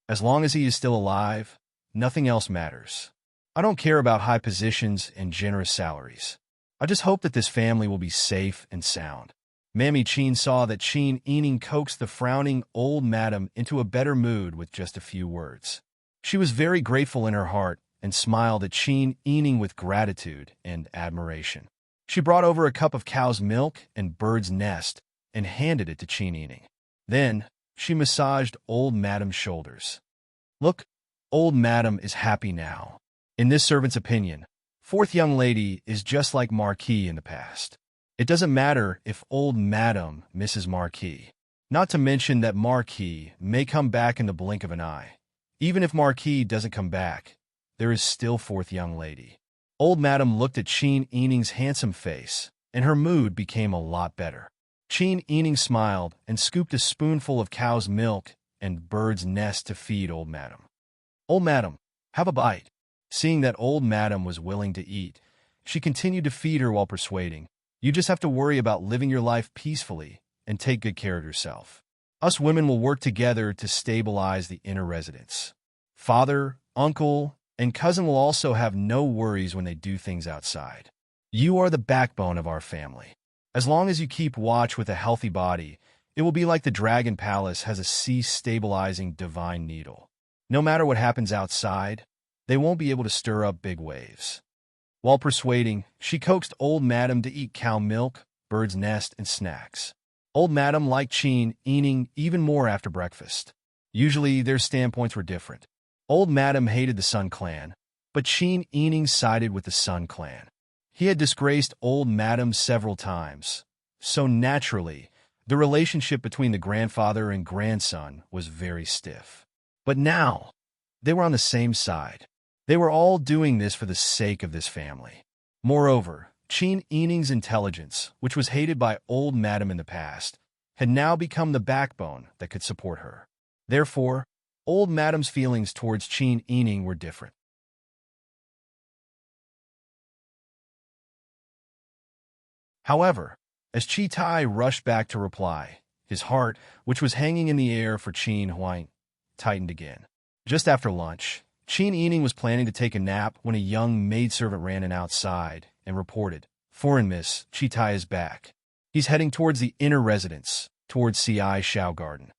As long as he is still alive, nothing else matters. I don't care about high positions and generous salaries. I just hope that this family will be safe and sound. Mammy Qin saw that Qin Yining coaxed the frowning old madam into a better mood with just a few words. She was very grateful in her heart and smiled at Qin Yining with gratitude and admiration. She brought over a cup of cow's milk and bird's nest and handed it to Qin Yining. Then, she massaged old madam's shoulders. Look, old madam is happy now. In this servant's opinion, fourth young lady is just like Marquis in the past. It doesn't matter if old madam misses Marquis. Not to mention that Marquis may come back in the blink of an eye. Even if Marquis doesn't come back, there is still fourth young lady. Old madam looked at Qin Yining's handsome face, and her mood became a lot better. Qin Yining smiled and scooped a spoonful of cow's milk and bird's nest to feed old madam. Old madam, have a bite. Seeing that old madam was willing to eat, she continued to feed her while persuading, you just have to worry about living your life peacefully and take good care of yourself. Us women will work together to stabilize the inner residence. Father, uncle, and cousin will also have no worries when they do things outside. You are the backbone of our family. As long as you keep watch with a healthy body, it will be like the Dragon Palace has a sea-stabilizing divine needle. No matter what happens outside, they won't be able to stir up big waves. While persuading, she coaxed old madam to eat cow milk, bird's nest, and snacks. Old madam liked Qin Yining even more after breakfast. Usually, their standpoints were different. Old madam hated the Sun Clan, but Qin Yining sided with the Sun Clan. He had disgraced old madam several times, so naturally, the relationship between the grandfather and grandson was very stiff. But now, they were on the same side. They were all doing this for the sake of this family. Moreover, Qin Yining's intelligence, which was hated by old madam in the past, had now become the backbone that could support her. Therefore, old madam's feelings towards Qin Yining were different. However, as Chi Tai rushed back to reply, his heart, which was hanging in the air for Qin Huang, tightened again. Just after lunch, Qin Yining was planning to take a nap when a young maidservant ran in outside and reported, "Foreign miss, Chi Tai is back. He's heading towards the inner residence, towards Ci Shao Garden."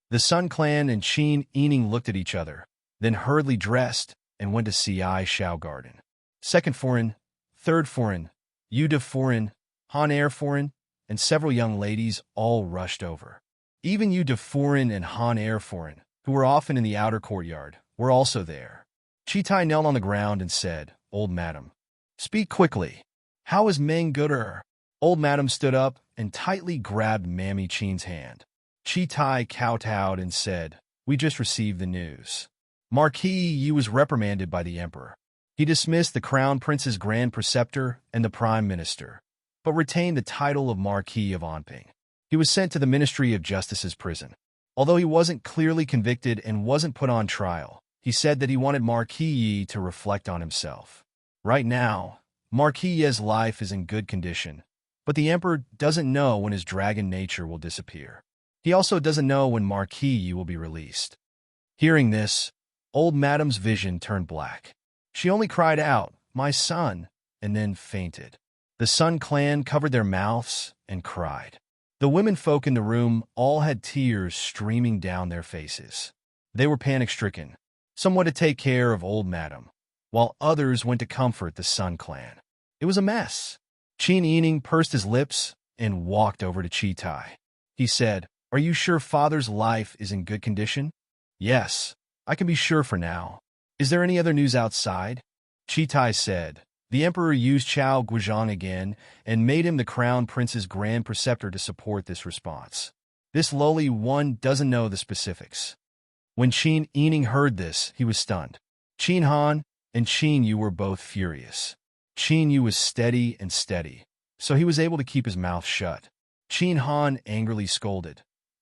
The Sun Clan and Qin Yining looked at each other, then hurriedly dressed and went to Ci Shao Garden. Second foreign, third foreign, Yuda foreign, Han Air foreign, and several young ladies all rushed over. Even Yuda foreign and Han Air foreign, who were often in the outer courtyard, were also there. Chi Tai knelt on the ground and said, "Old madam, speak quickly. How is Meng Gooder?" Old madam stood up and tightly grabbed Mammy Qin's hand. Chi Tai kowtowed and said, "We just received the news. Marquis Yi was reprimanded by the emperor. He dismissed the crown prince's grand preceptor and the prime minister, but retained the title of Marquis of Anping. He was sent to the Ministry of Justice's prison. Although he wasn't clearly convicted and wasn't put on trial, he said that he wanted Marquis Yi to reflect on himself. Right now, Marquis Yi's life is in good condition, but the emperor doesn't know when his dragon nature will disappear. He also doesn't know when Marquis Yi will be released." Hearing this, old madam's vision turned black. She only cried out, "My son," and then fainted. The Sun Clan covered their mouths and cried. The women folk in the room all had tears streaming down their faces. They were panic-stricken. Some went to take care of old madam, while others went to comfort the Sun Clan. It was a mess. Qin Yining pursed his lips and walked over to Chitai. He said, "Are you sure father's life is in good condition?" "Yes, I can be sure for now. Is there any other news outside?" Chitai said, "The emperor used Chao Guizhong again and made him the crown prince's grand preceptor to support this response. This lowly one doesn't know the specifics." When Qin Yining heard this, he was stunned. Qin Han and Qin Yu were both furious. Qin Yu was steady and steady, so he was able to keep his mouth shut. Qin Han angrily scolded,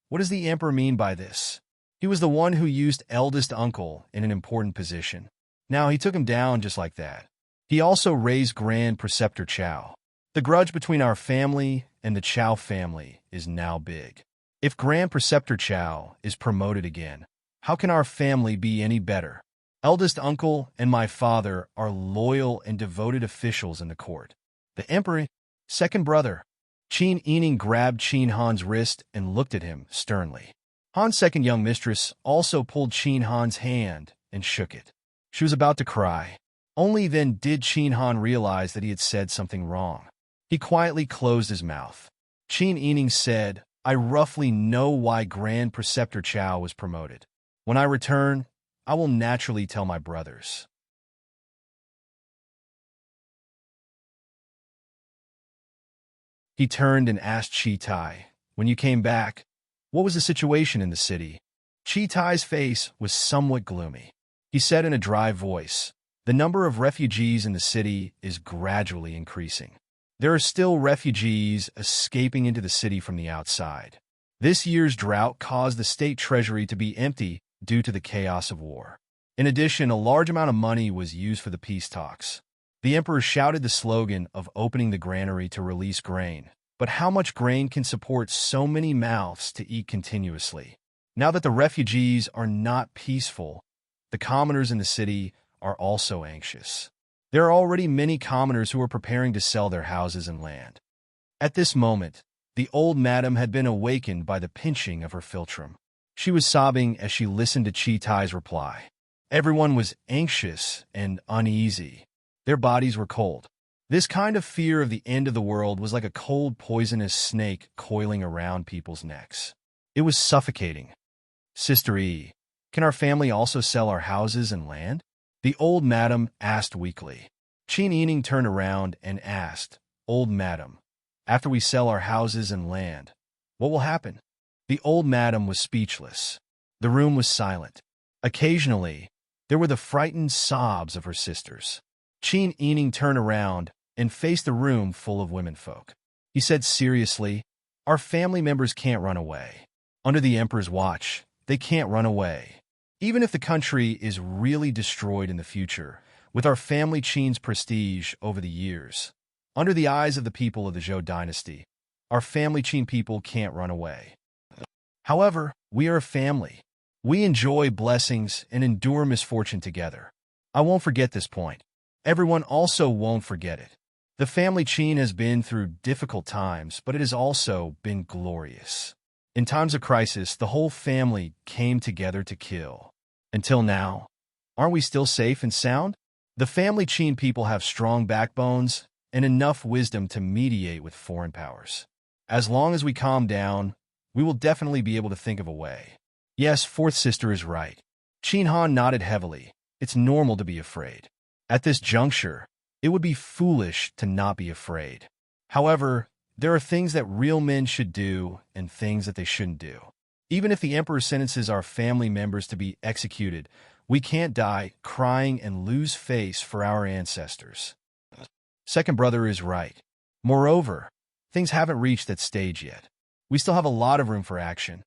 "What does the emperor mean by this? He was the one who used eldest uncle in an important position. Now he took him down just like that. He also raised Grand Preceptor Chao. The grudge between our family and the Chao family is now big. If Grand Preceptor Chao is promoted again, how can our family be any better? Eldest uncle and my father are loyal and devoted officials in the court. The emperor, second brother." Qin Yining grabbed Qin Han's wrist and looked at him sternly. Han's second young mistress also pulled Qin Han's hand and shook it. She was about to cry. Only then did Qin Han realize that he had said something wrong. He quietly closed his mouth. Qin Yining said, "I roughly know why Grand Preceptor Chao was promoted. When I return, I will naturally tell my brothers." He turned and asked Chitai, "When you came back, what was the situation in the city?" Chitai's face was somewhat gloomy. He said in a dry voice, "The number of refugees in the city is gradually increasing. There are still refugees escaping into the city from the outside. This year's drought caused the state treasury to be empty due to the chaos of war. In addition, a large amount of money was used for the peace talks. The emperor shouted the slogan of opening the granary to release grain. But how much grain can support so many mouths to eat continuously? Now that the refugees are not peaceful, the commoners in the city are also anxious. There are already many commoners who are preparing to sell their houses and land." At this moment, the old madam had been awakened by the pinching of her philtrum. She was sobbing as she listened to Chitai's reply. Everyone was anxious and uneasy. Their bodies were cold. This kind of fear of the end of the world was like a cold, poisonous snake coiling around people's necks. It was suffocating. "Sister E, can our family also sell our houses and land?" the old madam asked weakly. Qin Yining turned around and asked, "Old madam, after we sell our houses and land, what will happen?" The old madam was speechless. The room was silent. Occasionally, there were the frightened sobs of her sisters. Qin Yining turned around and faced the room full of womenfolk. He said seriously, "Our family members can't run away. Under the emperor's watch, they can't run away. Even if the country is really destroyed in the future, with our family Qin's prestige over the years, under the eyes of the people of the Zhou dynasty, our family Qin people can't run away. However, we are a family. We enjoy blessings and endure misfortune together. I won't forget this point. Everyone also won't forget it. The family Qin has been through difficult times, but it has also been glorious. In times of crisis, the whole family came together to kill. Until now, aren't we still safe and sound? The family Qin people have strong backbones and enough wisdom to mediate with foreign powers. As long as we calm down, we will definitely be able to think of a way." "Yes, fourth sister is right." Qin Han nodded heavily. "It's normal to be afraid. At this juncture, it would be foolish to not be afraid. However, there are things that real men should do and things that they shouldn't do. Even if the emperor sentences our family members to be executed, we can't die crying and lose face for our ancestors." Second brother is right. Moreover, things haven't reached that stage yet. We still have a lot of room for action.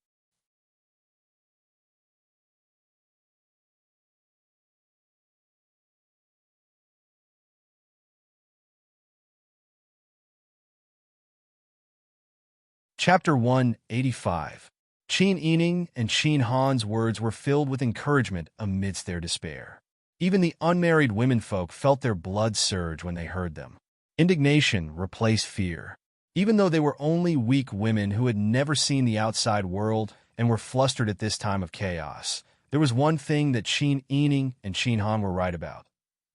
Chapter 185. Qin Yining and Qin Han's words were filled with encouragement amidst their despair. Even the unmarried womenfolk felt their blood surge when they heard them. Indignation replaced fear. Even though they were only weak women who had never seen the outside world and were flustered at this time of chaos, there was one thing that Qin Yining and Qin Han were right about.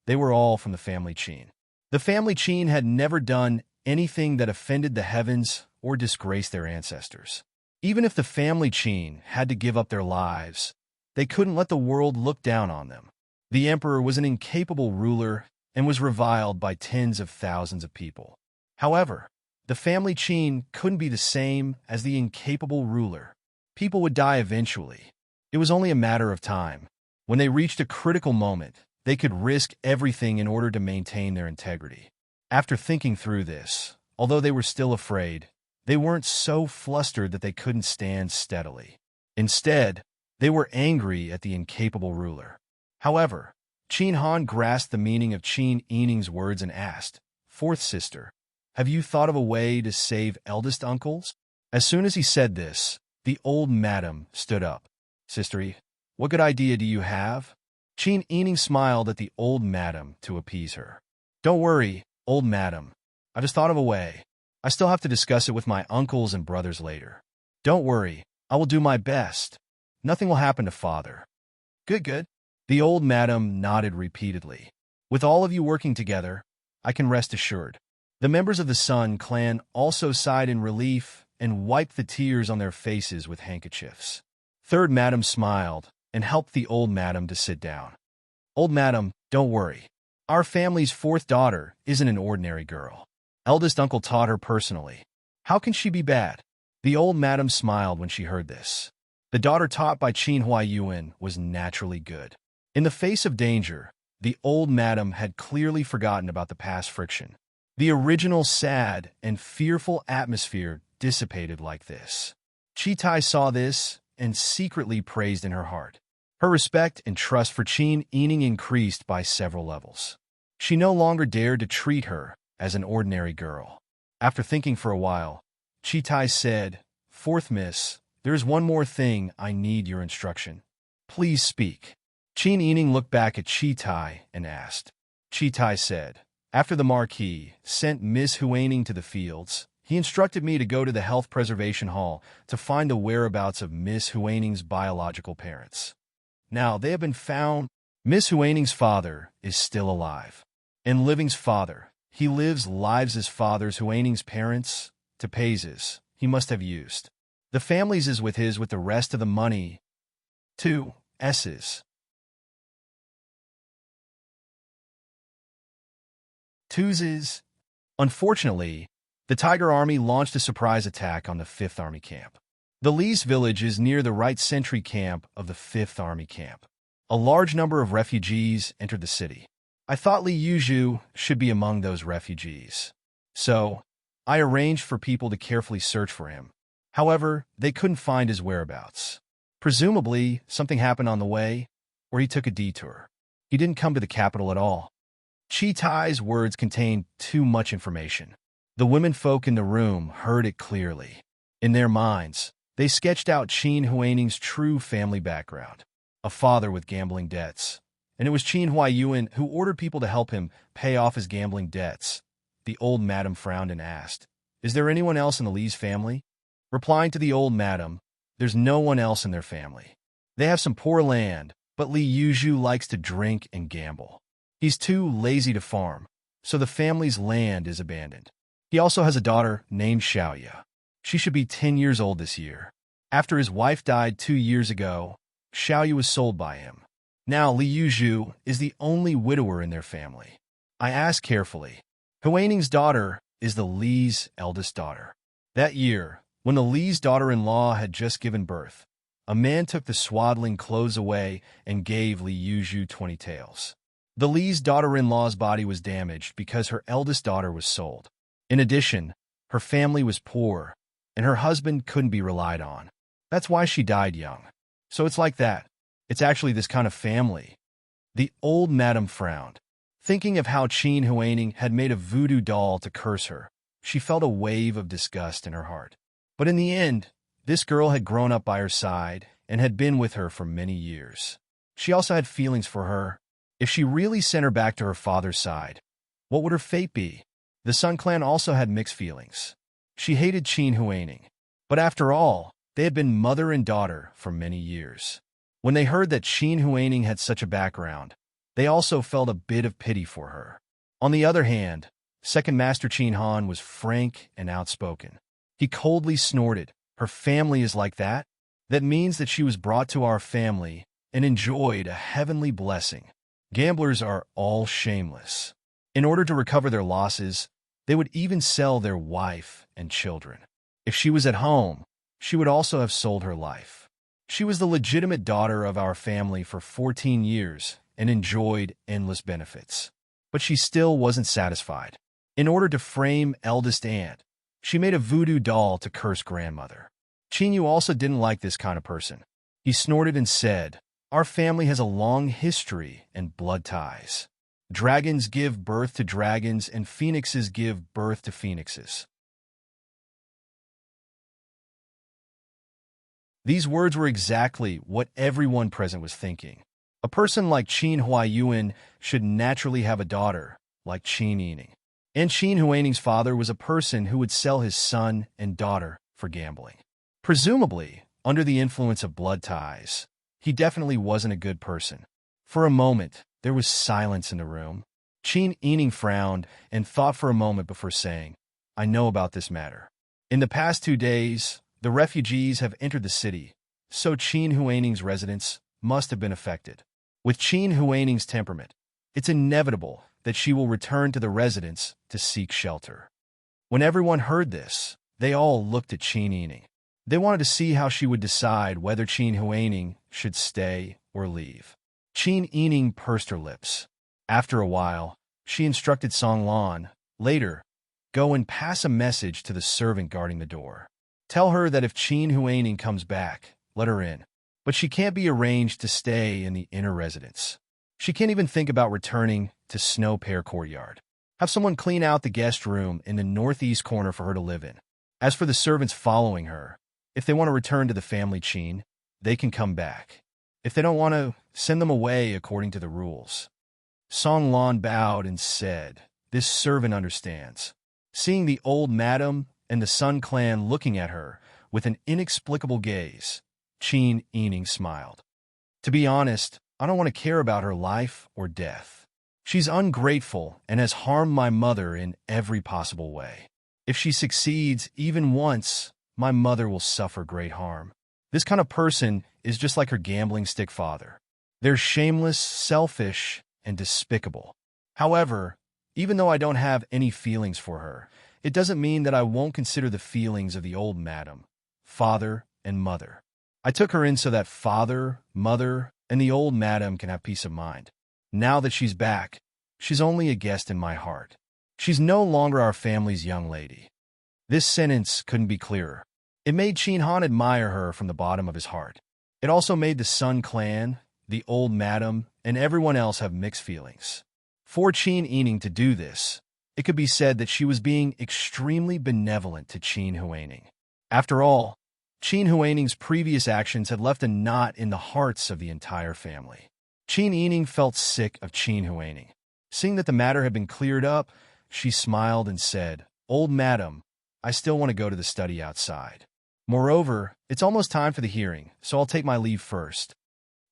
They were all from the family Qin. The family Qin had never done anything that offended the heavens or disgraced their ancestors. Even if the family Qin had to give up their lives, they couldn't let the world look down on them. The emperor was an incapable ruler and was reviled by tens of thousands of people. However, the family Qin couldn't be the same as the incapable ruler. People would die eventually. It was only a matter of time. When they reached a critical moment, they could risk everything in order to maintain their integrity. After thinking through this, although they were still afraid, they weren't so flustered that they couldn't stand steadily. Instead, they were angry at the incapable ruler. However, Qin Han grasped the meaning of Qin Yining's words and asked, "Fourth sister, have you thought of a way to save eldest uncles?" As soon as he said this, the old madam stood up. "Sister, what good idea do you have?" Qin Yining smiled at the old madam to appease her. "Don't worry, old madam. I just thought of a way. I still have to discuss it with my uncles and brothers later. Don't worry, I will do my best. Nothing will happen to father." "Good, good." The old madam nodded repeatedly. "With all of you working together, I can rest assured." The members of the Sun clan also sighed in relief and wiped the tears on their faces with handkerchiefs. Third madam smiled and helped the old madam to sit down. "Old madam, don't worry. Our family's fourth daughter isn't an ordinary girl. Eldest uncle taught her personally. How can she be bad?" The old madam smiled when she heard this. The daughter taught by Qin Huaiyuan was naturally good. In the face of danger, the old madam had clearly forgotten about the past friction. The original sad and fearful atmosphere dissipated like this. Chitai saw this and secretly praised in her heart. Her respect and trust for Qin Yining increased by several levels. She no longer dared to treat her as an ordinary girl. After thinking for a while, Chitai said, "Fourth miss, there is one more thing I need your instruction. Please speak." Qin Yining looked back at Chitai and asked. Chitai said, "After the Marquis sent Miss Huaning to the fields, he instructed me to go to the Health Preservation Hall to find the whereabouts of Miss Huaning's biological parents. Now, they have been found. Miss Huaning's father is still alive. And Living's father, he lives lives as fathers Huaning's parents, to Paises, he must have used. The family's is with the rest of the money. 2 S's. 2's is. Unfortunately, the Tiger Army launched a surprise attack on the 5th Army camp. The Li's village is near the right sentry camp of the 5th Army camp. A large number of refugees entered the city. I thought Li Yuzhu should be among those refugees. So, I arranged for people to carefully search for him. However, they couldn't find his whereabouts. Presumably, something happened on the way, or he took a detour. He didn't come to the capital at all. Chitai's words contained too much information. The women folk in the room heard it clearly. In their minds, they sketched out Qin Huaning's true family background. A father with gambling debts. And it was Qin Huaiyuan who ordered people to help him pay off his gambling debts. The old madam frowned and asked, "Is there anyone else in the Li's family?" Replying to the old madam, "There's no one else in their family. They have some poor land, but Li Yuzhu likes to drink and gamble. He's too lazy to farm, so the family's land is abandoned. He also has a daughter named Xiaoya. She should be 10 years old this year. After his wife died 2 years ago, Xiaoya was sold by him. Now Li Yuzhu is the only widower in their family." I asked carefully. Huaning's daughter is the Li's eldest daughter. That year, when the Li's daughter-in-law had just given birth, a man took the swaddling clothes away and gave Li Yuzhu 20 taels. The Li's daughter-in-law's body was damaged because her eldest daughter was sold. In addition, her family was poor, and her husband couldn't be relied on. That's why she died young. So it's like that. It's actually this kind of family. The old madam frowned. Thinking of how Qin Huaning had made a voodoo doll to curse her, she felt a wave of disgust in her heart. But in the end, this girl had grown up by her side and had been with her for many years. She also had feelings for her. If she really sent her back to her father's side, what would her fate be? The Sun clan also had mixed feelings. She hated Qin Huaning. But after all, they had been mother and daughter for many years. When they heard that Qin Huaning had such a background, they also felt a bit of pity for her. On the other hand, Second Master Qin Han was frank and outspoken. He coldly snorted, "Her family is like that? That means that she was brought to our family and enjoyed a heavenly blessing. Gamblers are all shameless. In order to recover their losses, they would even sell their wife and children. If she was at home, she would also have sold her life. She was the legitimate daughter of our family for 14 years and enjoyed endless benefits. But she still wasn't satisfied. In order to frame eldest aunt, she made a voodoo doll to curse grandmother. Qin Yu also didn't like this kind of person. He snorted and said, "Our family has a long history and blood ties. Dragons give birth to dragons and phoenixes give birth to phoenixes." These words were exactly what everyone present was thinking. A person like Qin Huaiyuan should naturally have a daughter like Qin Yining. And Qin Huaining's father was a person who would sell his son and daughter for gambling. Presumably, under the influence of blood ties, he definitely wasn't a good person. For a moment, there was silence in the room. Qin Yining frowned and thought for a moment before saying, "I know about this matter. In the past 2 days, the refugees have entered the city, so Qin Huaining's residence must have been affected. With Qin Huaining's temperament, it's inevitable that she will return to the residence to seek shelter." When everyone heard this, they all looked at Qin Yining. They wanted to see how she would decide whether Qin Huaining should stay or leave. Qin Yining pursed her lips. After a while, she instructed Song Lan, "Later, go and pass a message to the servant guarding the door. Tell her that if Qin Huaining comes back, let her in. But she can't be arranged to stay in the inner residence. She can't even think about returning to Snow Pear Courtyard. Have someone clean out the guest room in the northeast corner for her to live in. As for the servants following her, if they want to return to the family Qin, they can come back. If they don't want to, send them away according to the rules." Song Lan bowed and said, "This servant understands." Seeing the old madam and the Sun clan looking at her with an inexplicable gaze, Qin Yining smiled. "To be honest, I don't want to care about her life or death. She's ungrateful and has harmed my mother in every possible way. If she succeeds even once, my mother will suffer great harm. This kind of person is just like her gambling stick father. They're shameless, selfish, and despicable. However, even though I don't have any feelings for her, it doesn't mean that I won't consider the feelings of the old madam, father, and mother. I took her in so that father, mother, and the old madam can have peace of mind. Now that she's back, she's only a guest in my heart. She's no longer our family's young lady." This sentence couldn't be clearer. It made Qin Han admire her from the bottom of his heart. It also made the Sun clan, the old madam, and everyone else have mixed feelings. For Qin Yining to do this, it could be said that she was being extremely benevolent to Qin Huaining. After all, Qin Huaining's previous actions had left a knot in the hearts of the entire family. Qin Yining felt sick of Qin Huaining. Seeing that the matter had been cleared up, she smiled and said, "Old madam, I still want to go to the study outside. Moreover, it's almost time for the hearing, so I'll take my leave first."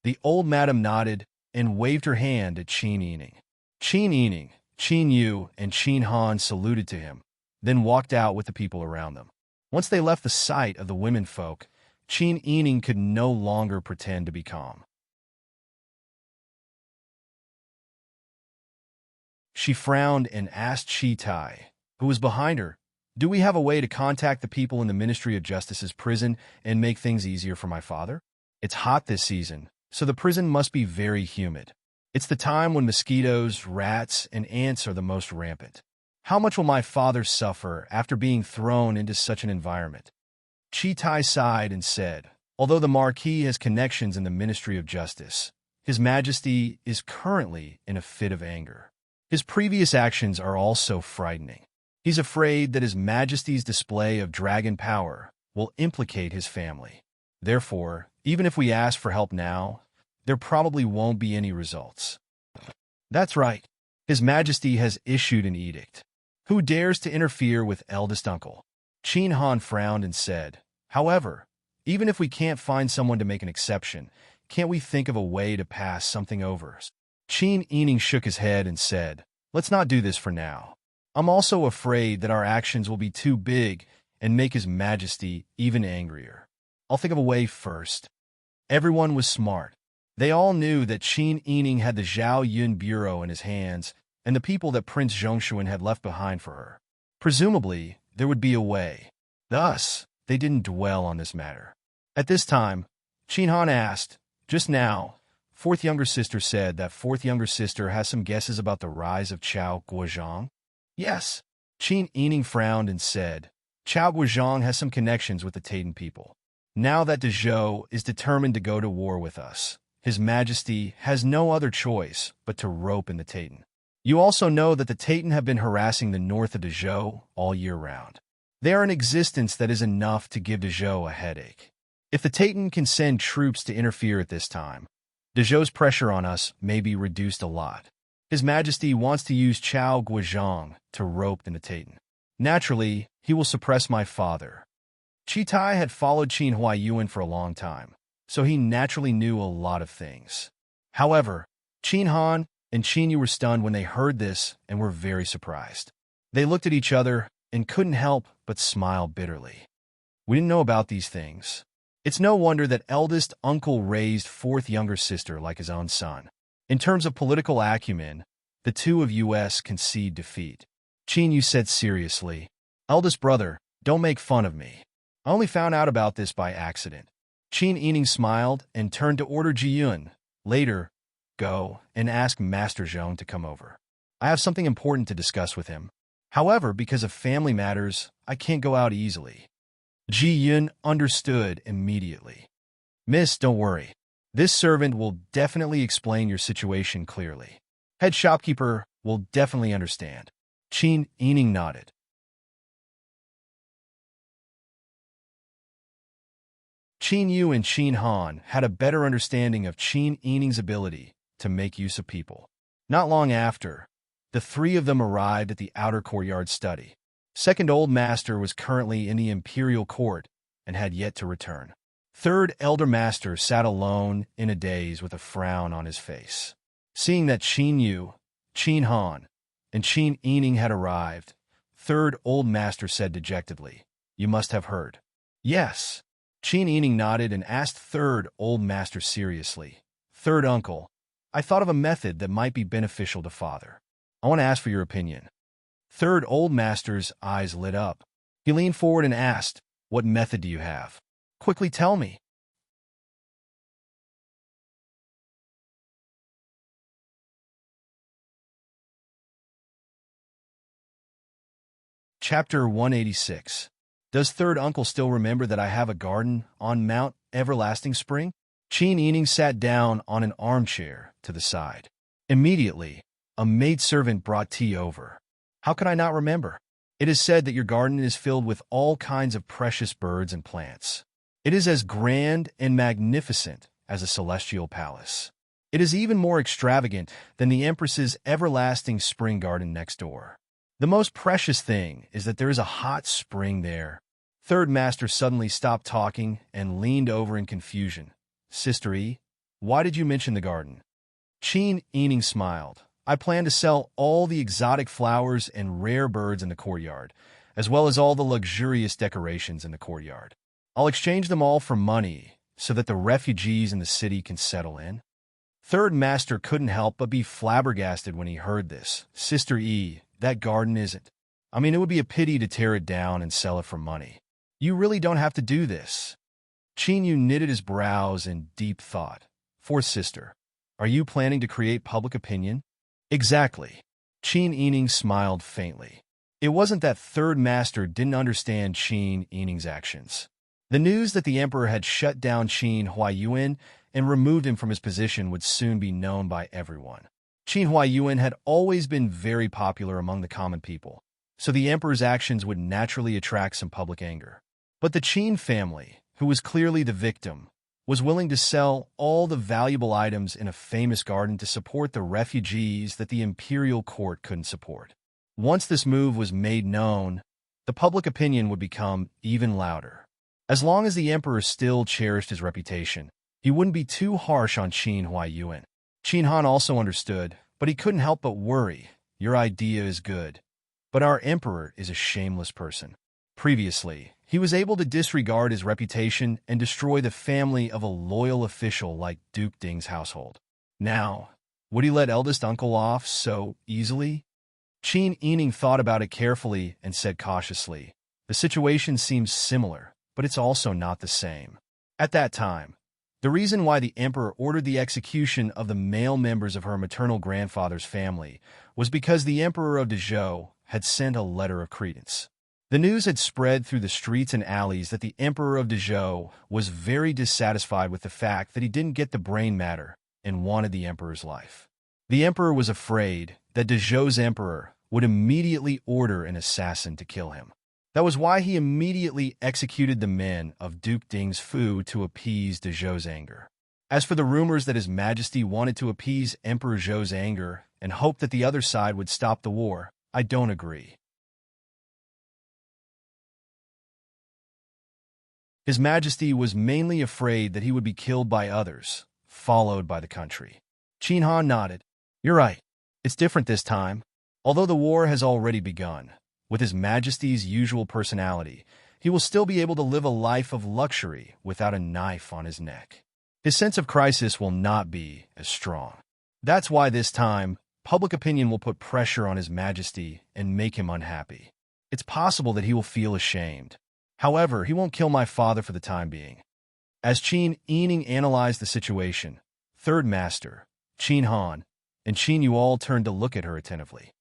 The old madam nodded and waved her hand at Qin Yining. Qin Yining, Qin Yu, and Qin Han saluted to him, then walked out with the people around them. Once they left the sight of the womenfolk, Qin Yining could no longer pretend to be calm. She frowned and asked Chi Tai, who was behind her, "Do we have a way to contact the people in the Ministry of Justice's prison and make things easier for my father? It's hot this season, so the prison must be very humid. It's the time when mosquitoes, rats, and ants are the most rampant. How much will my father suffer after being thrown into such an environment?" Chi Tai sighed and said, "Although the Marquis has connections in the Ministry of Justice, His Majesty is currently in a fit of anger. His previous actions are also frightening. He's afraid that His Majesty's display of dragon power will implicate his family. Therefore, even if we ask for help now, there probably won't be any results." "That's right. His Majesty has issued an edict. Who dares to interfere with eldest uncle?" Qin Han frowned and said, "However, even if we can't find someone to make an exception, can't we think of a way to pass something over?" Qin Yining shook his head and said, "Let's not do this for now. I'm also afraid that our actions will be too big and make His Majesty even angrier. I'll think of a way first. Everyone was smart. They all knew that Qin Yining had the Zhao Yun Bureau in his hands and the people that Prince Zhongshuan had left behind for her. Presumably, there would be a way. Thus, they didn't dwell on this matter. At this time, Qin Han asked, "Just now, fourth younger sister said that fourth younger sister has some guesses about the rise of Chao Guozhang?" "Yes." Qin Yining frowned and said, "Chao Guozhang has some connections with the Taitan people. Now that de Zhou is determined to go to war with us, His Majesty has no other choice but to rope in the Taitan. You also know that the Taitan have been harassing the north of de Zhou all year round. They are an existence that is enough to give de Zhou a headache. If the Taitan can send troops to interfere at this time, de Zhou's pressure on us may be reduced a lot. His Majesty wants to use Chao Guozhang to rope in the Taitan. Naturally, he will suppress my father." Chitai had followed Qin Huaiyuan for a long time, so he naturally knew a lot of things. However, Qin Han and Qin Yu were stunned when they heard this and were very surprised. They looked at each other and couldn't help but smile bitterly. "We didn't know about these things. It's no wonder that eldest uncle raised fourth younger sister like his own son. In terms of political acumen, the two of us concede defeat." Qin Yu said seriously, "Eldest brother, don't make fun of me. I only found out about this by accident." Qin Yining smiled and turned to order Ji Yun, "Later, go and ask Master Zhong to come over. I have something important to discuss with him. However, because of family matters, I can't go out easily." Ji Yun understood immediately. "Miss, don't worry. This servant will definitely explain your situation clearly. Head shopkeeper will definitely understand." Qin Yining nodded. Qin Yu and Qin Han had a better understanding of Qin Yining's ability to make use of people. Not long after, the three of them arrived at the outer courtyard study. Second Old Master was currently in the imperial court and had yet to return. Third Elder Master sat alone in a daze with a frown on his face. Seeing that Qin Yu, Qin Han, and Qin Yining had arrived, Third Old Master said dejectedly, "You must have heard." "Yes." Qin Yining nodded and asked Third Old Master seriously, "Third Uncle, I thought of a method that might be beneficial to Father. I want to ask for your opinion." Third Old Master's eyes lit up. He leaned forward and asked, "What method do you have? Quickly tell me." Chapter 186. Does Third Uncle still remember that I have a garden on Mount Everlasting Spring? Qin Yining sat down on an armchair to the side. Immediately, a maidservant brought tea over. "How could I not remember? It is said that your garden is filled with all kinds of precious birds and plants. It is as grand and magnificent as a celestial palace. It is even more extravagant than the Empress's everlasting spring garden next door. The most precious thing is that there is a hot spring there." Third Master suddenly stopped talking and leaned over in confusion. "Sister E, why did you mention the garden?" Qin Yining smiled. "I plan to sell all the exotic flowers and rare birds in the courtyard, as well as all the luxurious decorations in the courtyard. I'll exchange them all for money so that the refugees in the city can settle in." Third Master couldn't help but be flabbergasted when he heard this. "Sister E, that garden isn't. I mean, it would be a pity to tear it down and sell it for money. You really don't have to do this." Qin Yu knitted his brows in deep thought. "Fourth Sister, are you planning to create public opinion?" "Exactly." Qin Yining smiled faintly. It wasn't that Third Master didn't understand Qin Yining's actions. The news that the Emperor had shut down Qin Huaiyuan and removed him from his position would soon be known by everyone. Qin Huaiyuan had always been very popular among the common people, so the Emperor's actions would naturally attract some public anger. But the Qin family, who was clearly the victim, was willing to sell all the valuable items in a famous garden to support the refugees that the imperial court couldn't support. Once this move was made known, the public opinion would become even louder. As long as the Emperor still cherished his reputation, he wouldn't be too harsh on Qin Huaiyuan. Qin Han also understood, but he couldn't help but worry. "Your idea is good, But our emperor is a shameless person. Previously, he was able to disregard his reputation and destroy the family of a loyal official like Duke Ding's household. Now, would he let eldest uncle off so easily? Qin Yining thought about it carefully and said cautiously, "The situation seems similar, but it's also not the same." At that time, the reason why the emperor ordered the execution of the male members of her maternal grandfather's family was because the emperor of Dezhou had sent a letter of credence. The news had spread through the streets and alleys that the emperor of Dezhou was very dissatisfied with the fact that he didn't get the brain matter and wanted the emperor's life. The emperor was afraid that Dezhou's emperor would immediately order an assassin to kill him. That was why he immediately executed the men of Duke Ding's Fu to appease Dezhou's anger. As for the rumors that His Majesty wanted to appease Emperor Zhou's anger and hoped that the other side would stop the war, I don't agree. His Majesty was mainly afraid that he would be killed by others, followed by the country. Qin Han nodded. "You're right. It's different this time. Although the war has already begun, with His Majesty's usual personality, he will still be able to live a life of luxury without a knife on his neck. His sense of crisis will not be as strong. That's why this time, public opinion will put pressure on His Majesty and make him unhappy. It's possible that he will feel ashamed. However, he won't kill my father for the time being." As Qin Yining analyzed the situation, Third Master, Qin Han, and Qin Yu all turned to look at her attentively.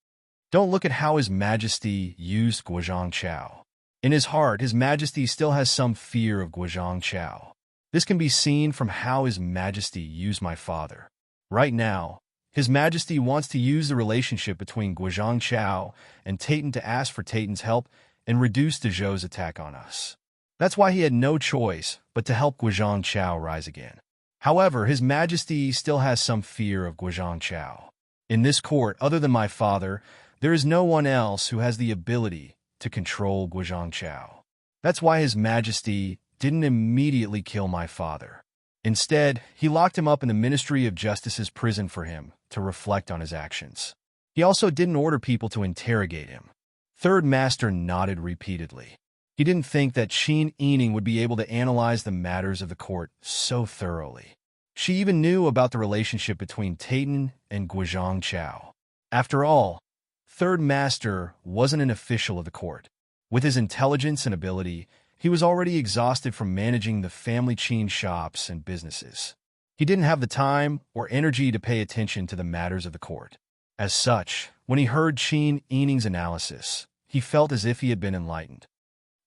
Don't look at how His Majesty used Guozhang Chao. In his heart, His Majesty still has some fear of Guozhang Chao. This can be seen from how His Majesty used my father. Right now, His Majesty wants to use the relationship between Guozhang Chao and Taitan to ask for Taitan's help and reduce Dezhou's attack on us. That's why he had no choice but to help Guozhang Chao rise again. However, His Majesty still has some fear of Guozhang Chao. In this court, other than my father, there is no one else who has the ability to control Guozhang Chao. That's why His Majesty didn't immediately kill my father. Instead, he locked him up in the Ministry of Justice's prison for him to reflect on his actions. He also didn't order people to interrogate him. Third Master nodded repeatedly. He didn't think that Qin Yining would be able to analyze the matters of the court so thoroughly. She even knew about the relationship between Taitan and Guozhang Chao. After all, Third Master wasn't an official of the court. With his intelligence and ability, he was already exhausted from managing the family Qin shops and businesses. He didn't have the time or energy to pay attention to the matters of the court. As such, when he heard Qin Yining's analysis, he felt as if he had been enlightened.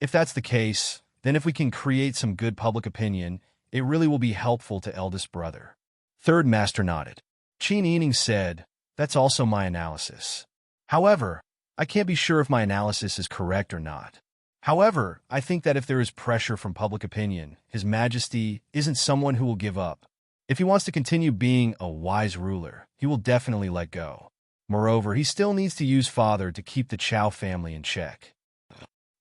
If that's the case, then if we can create some good public opinion, it really will be helpful to eldest brother. Third Master nodded. Qin Yining said, "That's also my analysis. However, I can't be sure if my analysis is correct or not. However, I think that if there is pressure from public opinion, His Majesty isn't someone who will give up. If he wants to continue being a wise ruler, he will definitely let go. Moreover, he still needs to use father to keep the Chao family in check.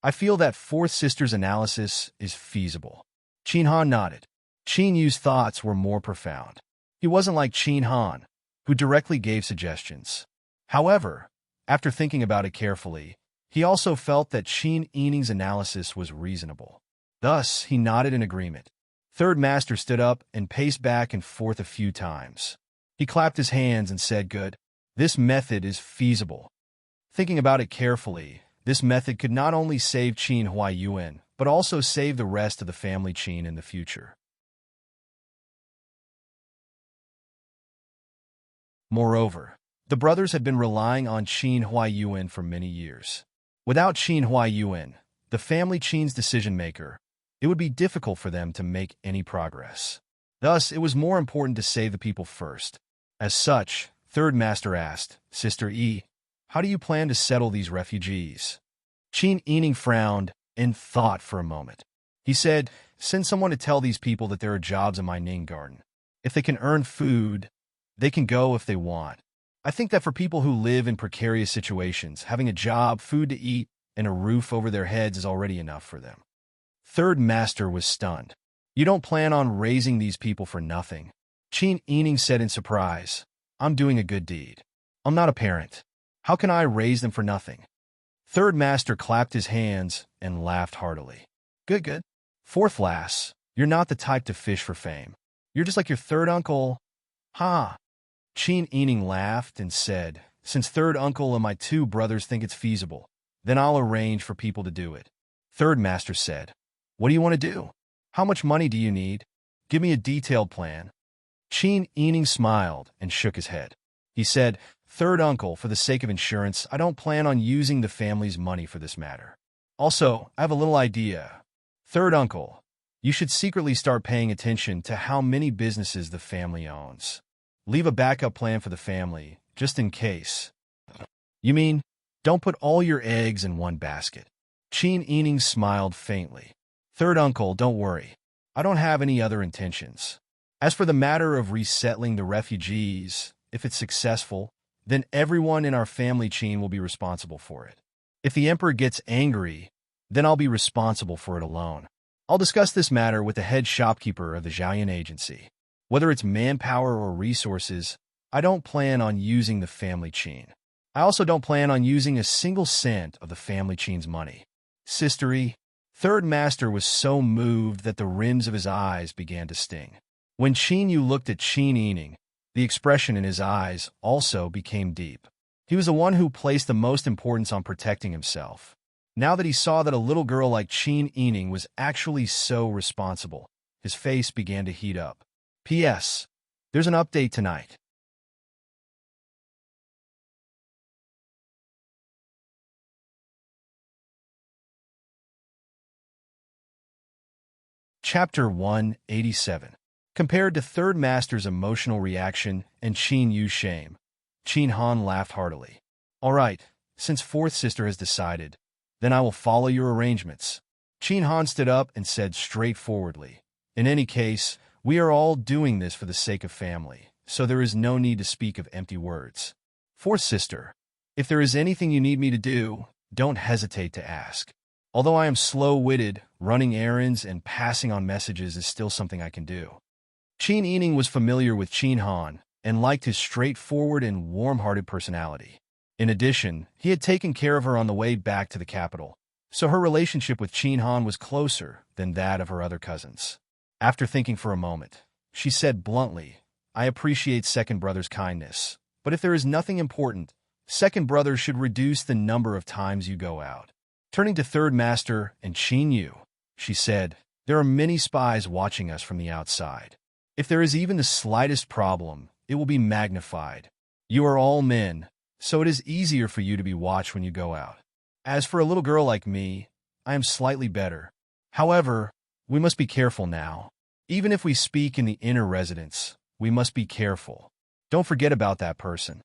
I feel that fourth sister's analysis is feasible." Qin Han nodded. Qin Yu's thoughts were more profound. He wasn't like Qin Han, who directly gave suggestions. However, after thinking about it carefully, he also felt that Qin Yining's analysis was reasonable. Thus, he nodded in agreement. Third Master stood up and paced back and forth a few times. He clapped his hands and said, "Good. This method is feasible." Thinking about it carefully, this method could not only save Qin Huaiyuan, but also save the rest of the family Qin in the future. Moreover, the brothers had been relying on Qin Huaiyuan for many years. Without Qin Huaiyuan, the family Qin's decision-maker, it would be difficult for them to make any progress. Thus, it was more important to save the people first. As such, Third Master asked, "Sister Yi, how do you plan to settle these refugees?" Qin Yining frowned and thought for a moment. He said, "Send someone to tell these people that there are jobs in my Ning garden. If they can earn food, they can go if they want. I think that for people who live in precarious situations, having a job, food to eat, and a roof over their heads is already enough for them." Third Master was stunned. "You don't plan on raising these people for nothing?" Qin Yining said in surprise, "I'm doing a good deed. I'm not a parent. How can I raise them for nothing?" Third master clapped his hands and laughed heartily. Good, good. Fourth lass, you're not the type to fish for fame. You're just like your third uncle. Ha! Chin Ening laughed and said, since third uncle and my two brothers think it's feasible, then I'll arrange for people to do it. Third master said, what do you want to do? How much money do you need? Give me a detailed plan. Chin Ening smiled and shook his head. He said, third uncle, for the sake of insurance, I don't plan on using the family's money for this matter. Also, I have a little idea. Third uncle, you should secretly start paying attention to how many businesses the family owns. Leave a backup plan for the family, just in case. You mean, don't put all your eggs in one basket. Chin Ening smiled faintly. Third uncle, don't worry. I don't have any other intentions. As for the matter of resettling the refugees, if it's successful, then everyone in our family chain will be responsible for it. If the emperor gets angry, then I'll be responsible for it alone. I'll discuss this matter with the head shopkeeper of the Zhaoyan agency. Whether it's manpower or resources, I don't plan on using the family chain. I also don't plan on using a single cent of the family chain's money. Sistery, third master was so moved that the rims of his eyes began to sting. When Chin Yu looked at Chin Ening, the expression in his eyes also became deep. He was the one who placed the most importance on protecting himself. Now that he saw that a little girl like Chin Ening was actually so responsible, his face began to heat up. P.S. There's an update tonight. Chapter 187. Compared to Third Master's emotional reaction and Chin Yu's shame, Chin Han laughed heartily. All right, since Fourth Sister has decided, then I will follow your arrangements. Chin Han stood up and said straightforwardly, in any case, we are all doing this for the sake of family, so there is no need to speak of empty words. Fourth Sister, if there is anything you need me to do, don't hesitate to ask. Although I am slow-witted, running errands and passing on messages is still something I can do. Chin Ening was familiar with Chin Han and liked his straightforward and warm-hearted personality. In addition, he had taken care of her on the way back to the capital, so her relationship with Chin Han was closer than that of her other cousins. After thinking for a moment, she said bluntly, I appreciate second brother's kindness, but if there is nothing important, second brother should reduce the number of times you go out. Turning to Third Master and Chin Yu, she said, there are many spies watching us from the outside. If there is even the slightest problem, it will be magnified. You are all men, so it is easier for you to be watched when you go out. As for a little girl like me, I am slightly better. However, we must be careful now. Even if we speak in the inner residence, we must be careful. Don't forget about that person.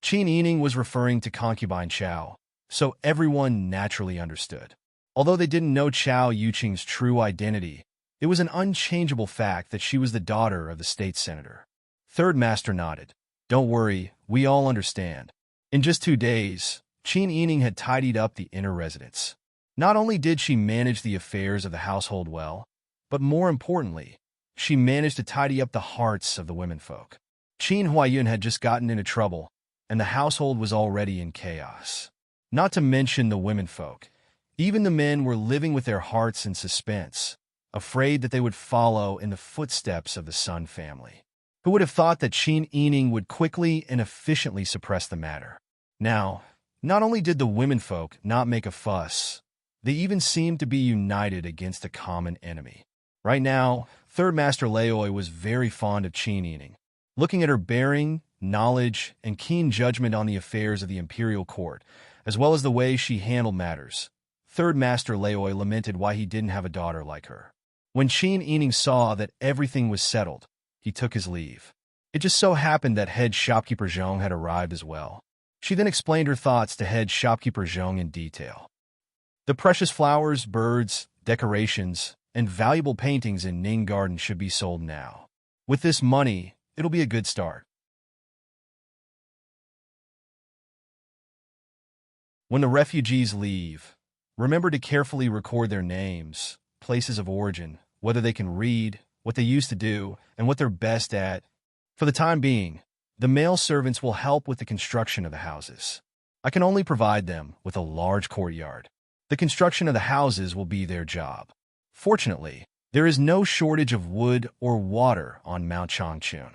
Chin Ening was referring to concubine Chao, so everyone naturally understood. Although they didn't know Chao Yuqing's true identity, it was an unchangeable fact that she was the daughter of the state senator. Third Master nodded. Don't worry, we all understand. In just 2 days, Chin Ening had tidied up the inner residence. Not only did she manage the affairs of the household well, but more importantly, she managed to tidy up the hearts of the womenfolk. Qin Huayun had just gotten into trouble, and the household was already in chaos. Not to mention the womenfolk. Even the men were living with their hearts in suspense, afraid that they would follow in the footsteps of the Sun family. Who would have thought that Chin Ening would quickly and efficiently suppress the matter? Now, not only did the womenfolk not make a fuss, they even seemed to be united against a common enemy. Right now, Third Master Laoi was very fond of Chin Ening. Looking at her bearing, knowledge, and keen judgment on the affairs of the imperial court, as well as the way she handled matters, Third Master Laoi lamented why he didn't have a daughter like her. When Chin Ening saw that everything was settled, he took his leave. It just so happened that head shopkeeper Zhong had arrived as well. She then explained her thoughts to head shopkeeper Zhong in detail. The precious flowers, birds, decorations, and valuable paintings in Ning Garden should be sold now. With this money, it'll be a good start. When the refugees leave, remember to carefully record their names, places of origin, whether they can read, what they used to do, and what they're best at. For the time being, the male servants will help with the construction of the houses. I can only provide them with a large courtyard. The construction of the houses will be their job. Fortunately, there is no shortage of wood or water on Mount Changchun.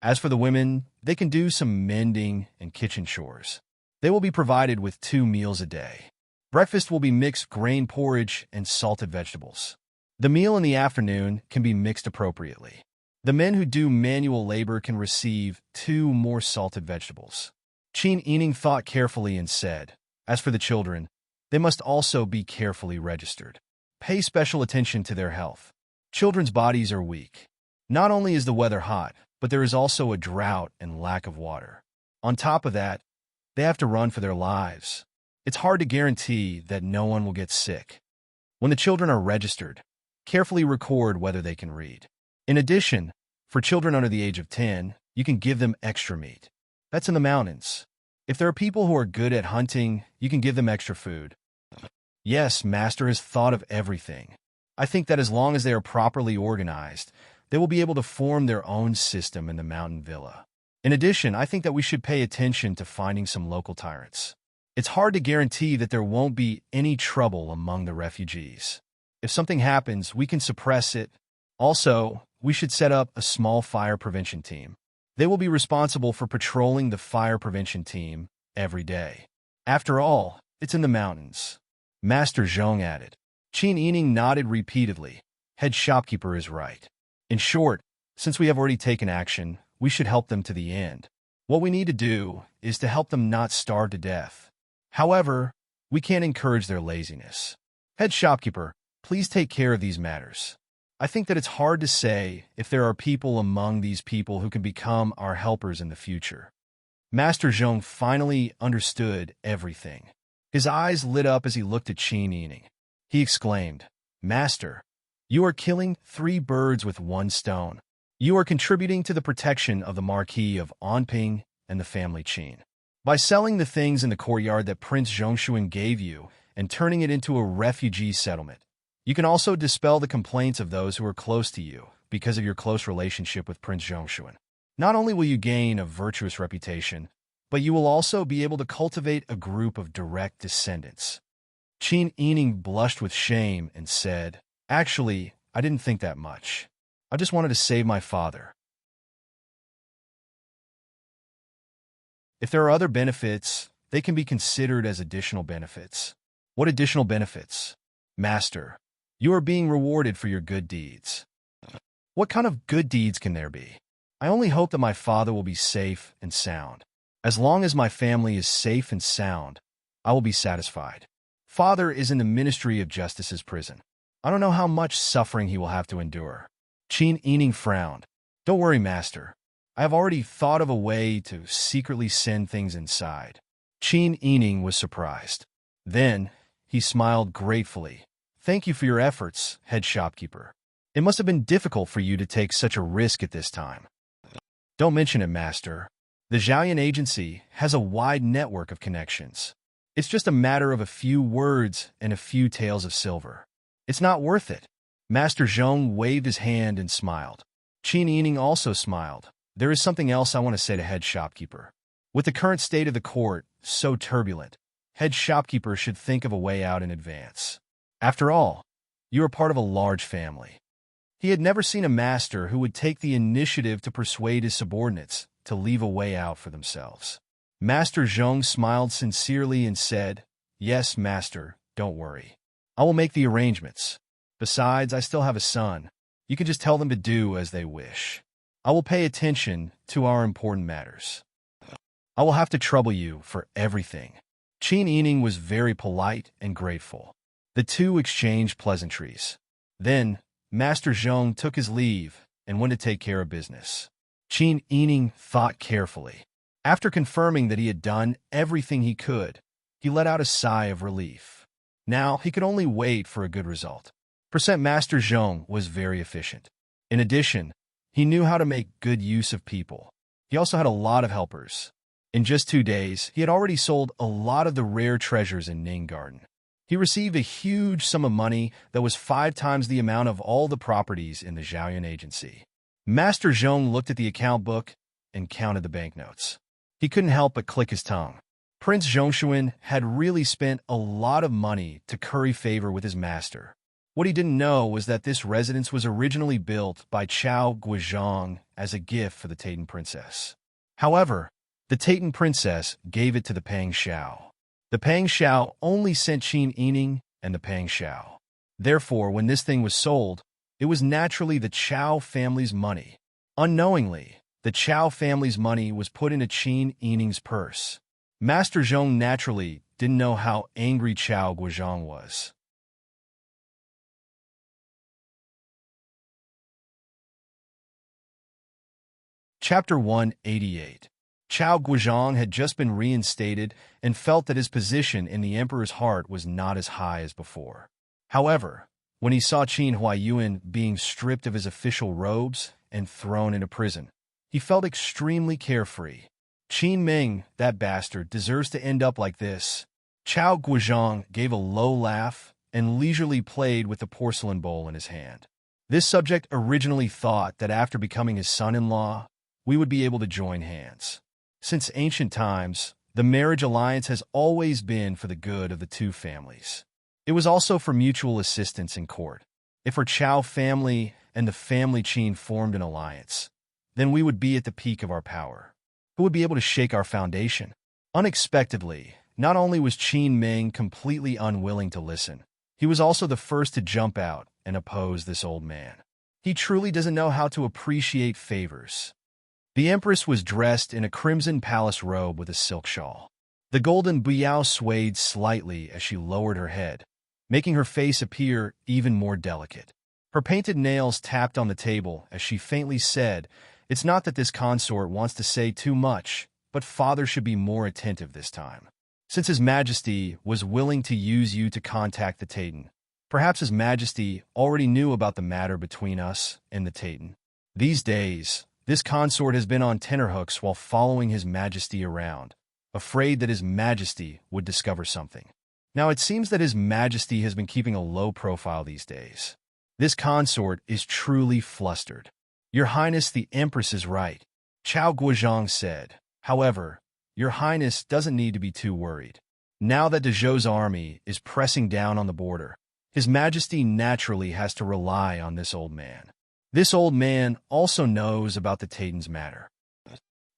As for the women, they can do some mending and kitchen chores. They will be provided with 2 meals a day. Breakfast will be mixed grain porridge and salted vegetables. The meal in the afternoon can be mixed appropriately. The men who do manual labor can receive 2 more salted vegetables. Qin Yining thought carefully and said, as for the children, they must also be carefully registered. Pay special attention to their health. Children's bodies are weak. Not only is the weather hot, but there is also a drought and lack of water. On top of that, they have to run for their lives. It's hard to guarantee that no one will get sick. When the children are registered, carefully record whether they can read. In addition, for children under the age of 10, you can give them extra meat. That's in the mountains. If there are people who are good at hunting, you can give them extra food. Yes, Master has thought of everything. I think that as long as they are properly organized, they will be able to form their own system in the mountain villa. In addition, I think that we should pay attention to finding some local tyrants. It's hard to guarantee that there won't be any trouble among the refugees. If something happens, we can suppress it. Also, we should set up a small fire prevention team. They will be responsible for patrolling the fire prevention team every day. After all, it's in the mountains. Master Zhong added. Qin Yining nodded repeatedly. Head shopkeeper is right. In short, since we have already taken action, we should help them to the end. What we need to do is to help them not starve to death. However, we can't encourage their laziness. Head shopkeeper, please take care of these matters. I think that it's hard to say if there are people among these people who can become our helpers in the future. Master Zhong finally understood everything. His eyes lit up as he looked at Qin Yining. He exclaimed, Master, you are killing 3 birds with 1 stone. You are contributing to the protection of the Marquis of Anping and the family Qin. By selling the things in the courtyard that Prince Zhongshuan gave you and turning it into a refugee settlement, you can also dispel the complaints of those who are close to you because of your close relationship with Prince Zhongshuan. Not only will you gain a virtuous reputation, but you will also be able to cultivate a group of direct descendants. Qin Yining blushed with shame and said, Actually, I didn't think that much. I just wanted to save my father. If there are other benefits, they can be considered as additional benefits. What additional benefits? Master, you are being rewarded for your good deeds. What kind of good deeds can there be? I only hope that my father will be safe and sound. As long as my family is safe and sound, I will be satisfied. Father is in the Ministry of Justice's prison. I don't know how much suffering he will have to endure. Qin Yining frowned. Don't worry, Master. I have already thought of a way to secretly send things inside. Qin Yining was surprised. Then, he smiled gratefully. Thank you for your efforts, head shopkeeper. It must have been difficult for you to take such a risk at this time. Don't mention it, Master. The Zhaoyan Agency has a wide network of connections. It's just a matter of a few words and a few taels of silver. It's not worth it. Master Zhong waved his hand and smiled. Qin Yining also smiled. There is something else I want to say to head shopkeeper. With the current state of the court so turbulent, head shopkeeper should think of a way out in advance. After all, you are part of a large family. He had never seen a master who would take the initiative to persuade his subordinates to leave a way out for themselves. Master Zhong smiled sincerely and said, Yes, Master, don't worry. I will make the arrangements. Besides, I still have a son. You can just tell them to do as they wish. I will pay attention to our important matters. I will have to trouble you for everything. Qin Yining was very polite and grateful. The two exchanged pleasantries. Then, Master Zhong took his leave and went to take care of business. Qin Yining thought carefully. After confirming that he had done everything he could, he let out a sigh of relief. Now, he could only wait for a good result. Master Zhong was very efficient. In addition, he knew how to make good use of people. He also had a lot of helpers. In just 2 days, he had already sold a lot of the rare treasures in Ning Garden. He received a huge sum of money that was 5 times the amount of all the properties in the Zhaoyan Agency. Master Zhong looked at the account book and counted the banknotes. He couldn't help but click his tongue. Prince Zhongshuan had really spent a lot of money to curry favor with his master. What he didn't know was that this residence was originally built by Chao Guizhong as a gift for the Taitan princess. However, the Taitan princess gave it to the Pang Xiao. The Pang Xiao only sent Qin Yining and the Pang Xiao. Therefore, when this thing was sold, it was naturally the Chao family's money. Unknowingly, the Chao family's money was put into Qin Yining's purse. Master Zhong naturally didn't know how angry Chao Guizhong was. Chapter 188. Chao Guizhong had just been reinstated and felt that his position in the emperor's heart was not as high as before. However, when he saw Qin Huaiyuan being stripped of his official robes and thrown into prison, he felt extremely carefree. Qin Ming, that bastard, deserves to end up like this. Chao Guizhong gave a low laugh and leisurely played with the porcelain bowl in his hand. This subject originally thought that after becoming his son-in-law, we would be able to join hands. Since ancient times, the marriage alliance has always been for the good of the two families. It was also for mutual assistance in court. If our Chao family and the family Qin formed an alliance, then we would be at the peak of our power. Who would be able to shake our foundation? Unexpectedly, not only was Qin Ming completely unwilling to listen, he was also the first to jump out and oppose this old man. He truly doesn't know how to appreciate favors. The empress was dressed in a crimson palace robe with a silk shawl. The golden biao swayed slightly as she lowered her head, making her face appear even more delicate. Her painted nails tapped on the table as she faintly said, "It's not that this consort wants to say too much, but father should be more attentive this time. Since His Majesty was willing to use you to contact the Taitan, perhaps His Majesty already knew about the matter between us and the Taitan. These days, this consort has been on tenterhooks while following His Majesty around, afraid that His Majesty would discover something. Now it seems that His Majesty has been keeping a low profile these days. This consort is truly flustered. Your Highness, the Empress is right," Chao Guizhong said. "However, Your Highness doesn't need to be too worried. Now that de Zhou's army is pressing down on the border, His Majesty naturally has to rely on this old man. This old man also knows about the Taitan's matter.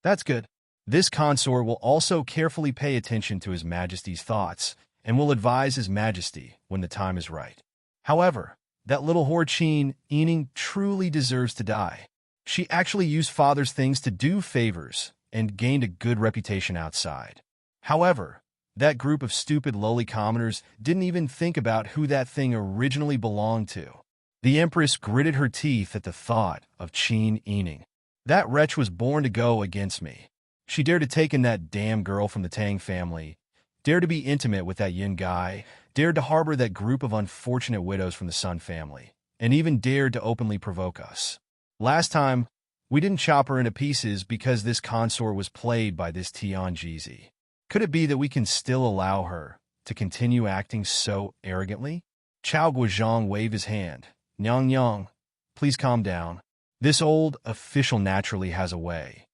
That's good. This consort will also carefully pay attention to His Majesty's thoughts and will advise His Majesty when the time is right. However, that little whore Qin Yining truly deserves to die. She actually used father's things to do favors and gained a good reputation outside. However, that group of stupid lowly commoners didn't even think about who that thing originally belonged to." The Empress gritted her teeth at the thought of Qin Yining. That wretch was born to go against me. She dared to take in that damn girl from the Tang family, dared to be intimate with that Yin guy, dared to harbor that group of unfortunate widows from the Sun family, and even dared to openly provoke us. Last time, we didn't chop her into pieces because this consort was played by this Tian Jizi. Could it be that we can still allow her to continue acting so arrogantly? Chao Guizhong waved his hand. "Nyang Nyang, please calm down. This old official naturally has a way."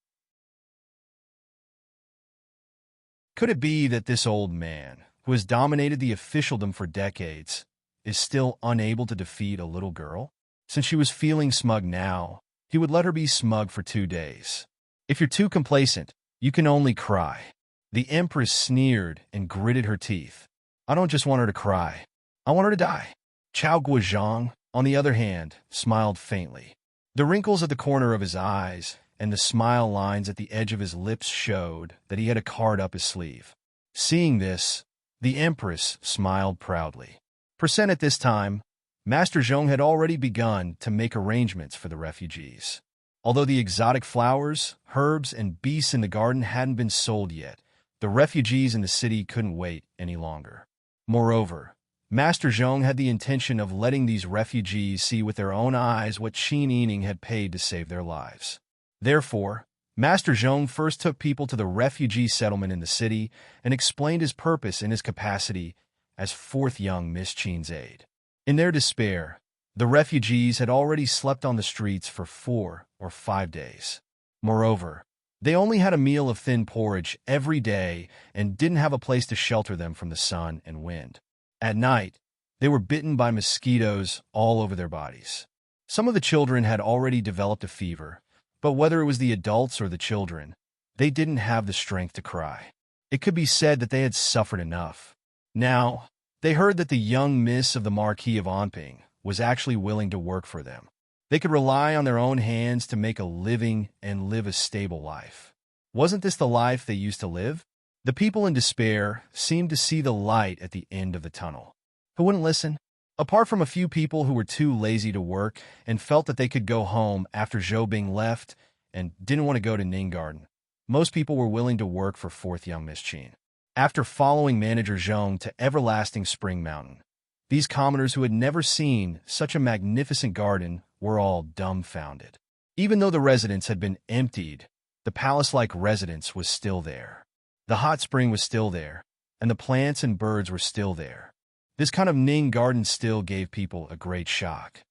Could it be that this old man, who has dominated the officialdom for decades, is still unable to defeat a little girl? Since she was feeling smug now, he would let her be smug for 2 days. "If you're too complacent, you can only cry." The Empress sneered and gritted her teeth. "I don't just want her to cry. I want her to die." Chao Guizhong, on the other hand, smiled faintly. The wrinkles at the corner of his eyes and the smile lines at the edge of his lips showed that he had a card up his sleeve. Seeing this, the Empress smiled proudly. At this time, Master Zhong had already begun to make arrangements for the refugees. Although the exotic flowers, herbs, and beasts in the garden hadn't been sold yet, the refugees in the city couldn't wait any longer. Moreover, Master Zhong had the intention of letting these refugees see with their own eyes what Qin Yining had paid to save their lives. Therefore, Master Zhong first took people to the refugee settlement in the city and explained his purpose in his capacity as fourth young Miss Qin's aide. In their despair, the refugees had already slept on the streets for 4 or 5 days. Moreover, They only had a meal of thin porridge every day and didn't have a place to shelter them from the sun and wind. At night, they were bitten by mosquitoes all over their bodies. Some of the children had already developed a fever, but whether it was the adults or the children, they didn't have the strength to cry. It could be said that they had suffered enough. Now, they heard that the young miss of the Marquis of Onping was actually willing to work for them. They could rely on their own hands to make a living and live a stable life. Wasn't this the life they used to live? The people in despair seemed to see the light at the end of the tunnel. Who wouldn't listen? Apart from a few people who were too lazy to work and felt that they could go home after Zhou Bing left and didn't want to go to Ninggarden, most people were willing to work for fourth young Miss Qin. After following manager Zhong to everlasting Spring Mountain, these commoners who had never seen such a magnificent garden were all dumbfounded. Even though the residence had been emptied, the palace-like residence was still there. The hot spring was still there, and the plants and birds were still there. This kind of Ning garden still gave people a great shock.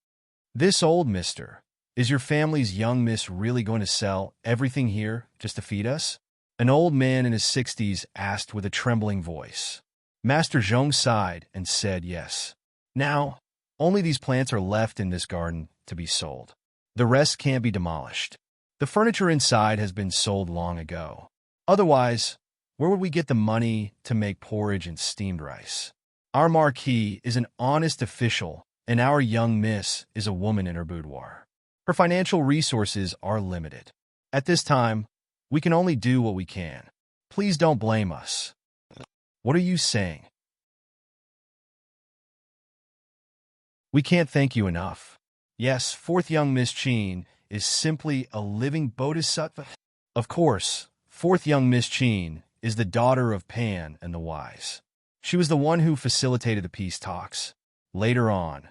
This old mister, is your family's young miss really going to sell everything here just to feed us? An old man in his 60s asked with a trembling voice. Master Zhong sighed and said yes. Now, only these plants are left in this garden to be sold. The rest can't be demolished. The furniture inside has been sold long ago. Otherwise, where would we get the money to make porridge and steamed rice? Our Marquis is an honest official, and our young miss is a woman in her boudoir. Her financial resources are limited. At this time, we can only do what we can. Please don't blame us. What are you saying? We can't thank you enough. Yes, fourth young Miss Qin is simply a living bodhisattva. Of course, fourth young Miss Qin is the daughter of Pan and the Wise. She was the one who facilitated the peace talks. Later on,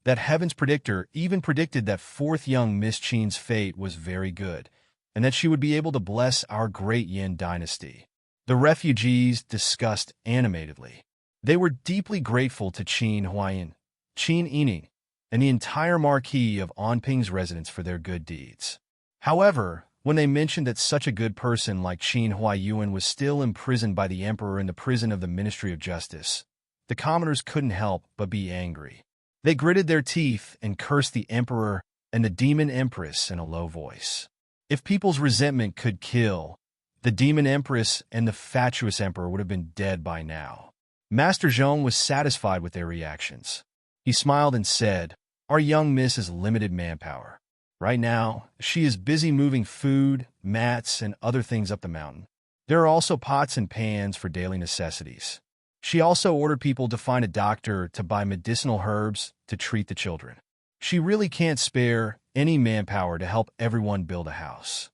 that heaven's predictor even predicted that fourth young Miss Qin's fate was very good, and that she would be able to bless our great Yin dynasty. The refugees discussed animatedly. They were deeply grateful to Qin Huayan, Qin Yining, and the entire Marquis of Onping's residence for their good deeds. However, when they mentioned that such a good person like Qin Huayuan was still imprisoned by the emperor in the prison of the Ministry of Justice, the commoners couldn't help but be angry. They gritted their teeth and cursed the emperor and the demon empress in a low voice. If people's resentment could kill, the demon empress and the fatuous emperor would have been dead by now. Master Zhong was satisfied with their reactions. He smiled and said, "Our young miss has limited manpower. Right now, she is busy moving food, mats, and other things up the mountain. There are also pots and pans for daily necessities. She also ordered people to find a doctor to buy medicinal herbs to treat the children. She really can't spare any manpower to help everyone build a house."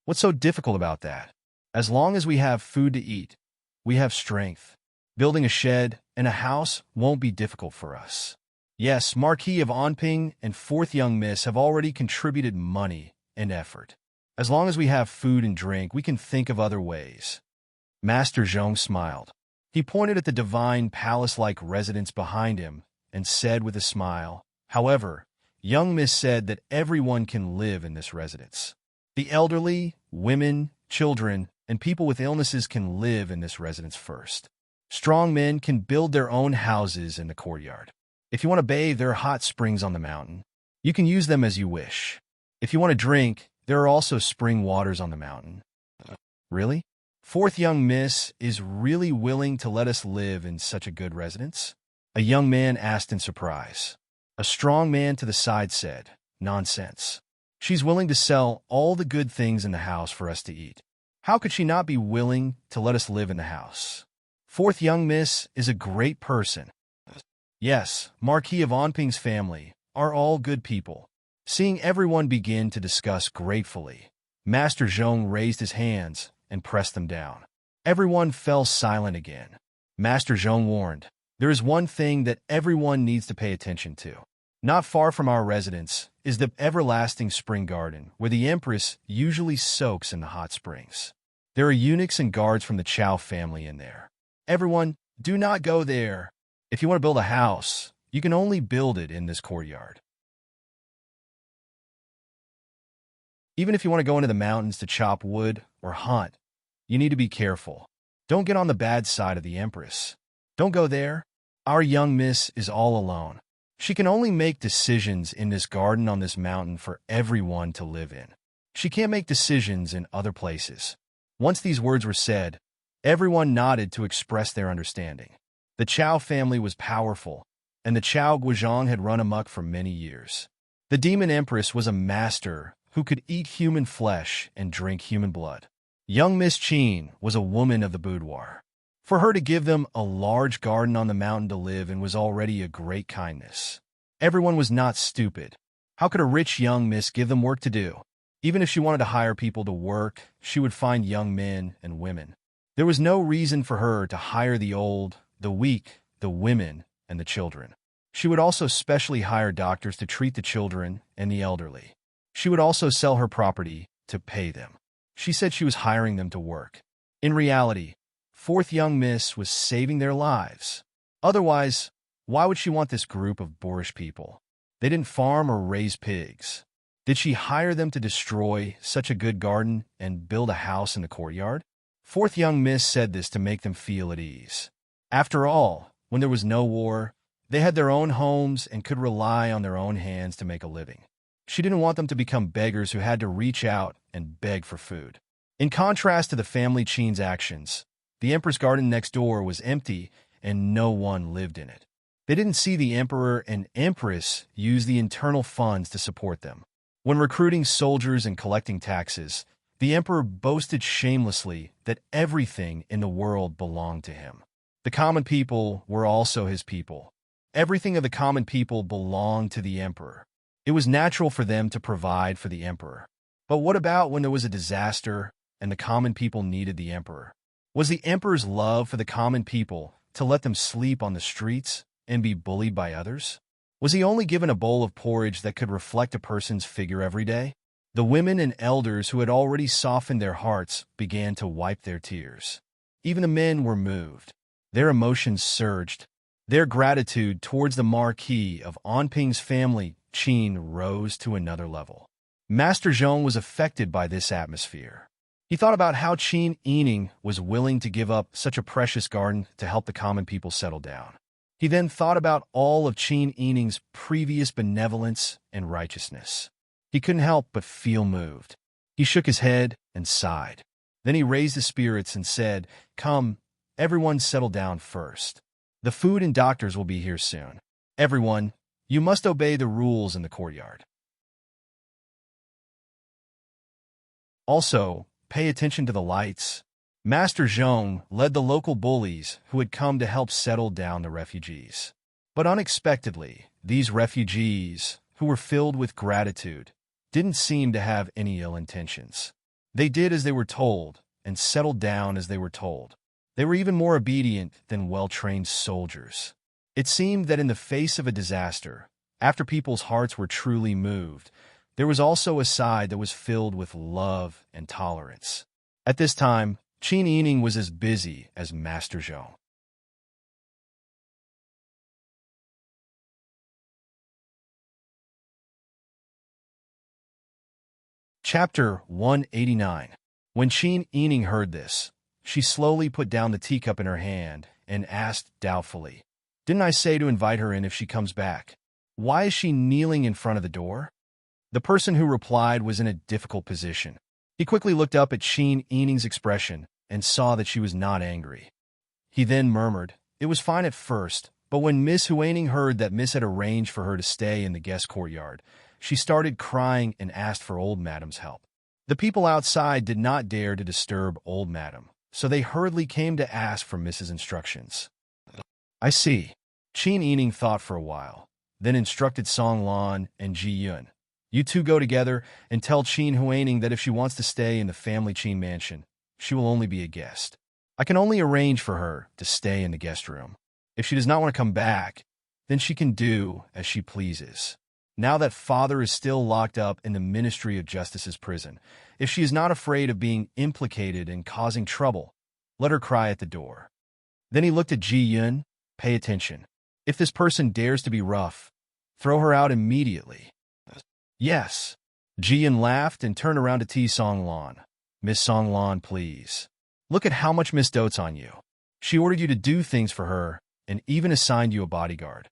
What's so difficult about that? As long as we have food to eat, we have strength. Building a shed and a house won't be difficult for us. Yes, Marquis of Onping and fourth young miss have already contributed money and effort. As long as we have food and drink, we can think of other ways. Master Zhong smiled. He pointed at the divine palace-like residence behind him and said with a smile, "However, young miss said that everyone can live in this residence. The elderly, women, children, and people with illnesses can live in this residence first. Strong men can build their own houses in the courtyard. If you want to bathe, there are hot springs on the mountain. You can use them as you wish. If you want to drink, there are also spring waters on the mountain." Really? Fourth young miss is really willing to let us live in such a good residence? A young man asked in surprise. A strong man to the side said, "Nonsense. She's willing to sell all the good things in the house for us to eat. How could she not be willing to let us live in the house? Fourth young miss is a great person." Yes, Marquis of Onping's family are all good people. Seeing everyone begin to discuss gratefully, Master Zhong raised his hands and pressed them down. Everyone fell silent again. Master Zhong warned, "There is one thing that everyone needs to pay attention to. Not far from our residence is the everlasting spring garden, where the empress usually soaks in the hot springs. There are eunuchs and guards from the Chow family in there. Everyone, do not go there. If you want to build a house, you can only build it in this courtyard." Even if you want to go into the mountains to chop wood or hunt, you need to be careful. Don't get on the bad side of the Empress. Don't go there. Our young miss is all alone. She can only make decisions in this garden on this mountain for everyone to live in. She can't make decisions in other places. Once these words were said, everyone nodded to express their understanding. The Chow family was powerful, and the Chow Guizhong had run amok for many years. The Demon Empress was a master who could eat human flesh and drink human blood. Young Miss Qin was a woman of the boudoir. For her to give them a large garden on the mountain to live in was already a great kindness. Everyone was not stupid. How could a rich young miss give them work to do? Even if she wanted to hire people to work, she would find young men and women. There was no reason for her to hire the old, the weak, the women, and the children. She would also specially hire doctors to treat the children and the elderly. She would also sell her property to pay them. She said she was hiring them to work. In reality, fourth young miss was saving their lives. Otherwise, why would she want this group of boorish people? They didn't farm or raise pigs. Did she hire them to destroy such a good garden and build a house in the courtyard? Fourth young miss said this to make them feel at ease. After all, when there was no war, they had their own homes and could rely on their own hands to make a living. She didn't want them to become beggars who had to reach out and beg for food. In contrast to the family Qin's actions, the Emperor's garden next door was empty and no one lived in it. They didn't see the Emperor and Empress use the internal funds to support them. When recruiting soldiers and collecting taxes, the Emperor boasted shamelessly that everything in the world belonged to him. The common people were also his people. Everything of the common people belonged to the Emperor. It was natural for them to provide for the Emperor. But what about when there was a disaster and the common people needed the Emperor? Was the Emperor's love for the common people to let them sleep on the streets and be bullied by others? Was he only given a bowl of porridge that could reflect a person's figure every day? The women and elders who had already softened their hearts began to wipe their tears. Even the men were moved. Their emotions surged. Their gratitude towards the Marquis of Anping's family, Qin, rose to another level. Master Zhong was affected by this atmosphere. He thought about how Qin Yining was willing to give up such a precious garden to help the common people settle down. He then thought about all of Qin Yining's previous benevolence and righteousness. He couldn't help but feel moved. He shook his head and sighed. Then he raised his spirits and said, "Come, everyone settle down first. The food and doctors will be here soon. Everyone, you must obey the rules in the courtyard. Also, pay attention to the lights." Master Zhong led the local bullies who had come to help settle down the refugees. But unexpectedly, these refugees, who were filled with gratitude, didn't seem to have any ill intentions. They did as they were told and settled down as they were told. They were even more obedient than well-trained soldiers. It seemed that in the face of a disaster, after people's hearts were truly moved, there was also a side that was filled with love and tolerance. At this time, Qin Yining was as busy as Master Zhong. Chapter 189. When Qin Yining heard this, she slowly put down the teacup in her hand and asked doubtfully, "Didn't I say to invite her in if she comes back? Why is she kneeling in front of the door?" The person who replied was in a difficult position. He quickly looked up at Qin Yining's expression and saw that she was not angry. He then murmured, "It was fine at first, but when Miss Huaning heard that Miss had arranged for her to stay in the guest courtyard, she started crying and asked for old Madam's help. The people outside did not dare to disturb old Madam, so they hurriedly came to ask for Miss's instructions." "I see." Qin Yining thought for a while, then instructed Song Lan and Ji Yun. "You two go together and tell Qin Huaning that if she wants to stay in the family Qin mansion, she will only be a guest. I can only arrange for her to stay in the guest room. If she does not want to come back, then she can do as she pleases. Now that father is still locked up in the Ministry of Justice's prison, if she is not afraid of being implicated and causing trouble, let her cry at the door." Then he looked at Ji Yun. "Pay attention. If this person dares to be rough, throw her out immediately." "Yes." Jian laughed and turned around to T. Songlan. Miss Songlan, please. Look at how much Miss dotes on you. She ordered you to do things for her and even assigned you a bodyguard.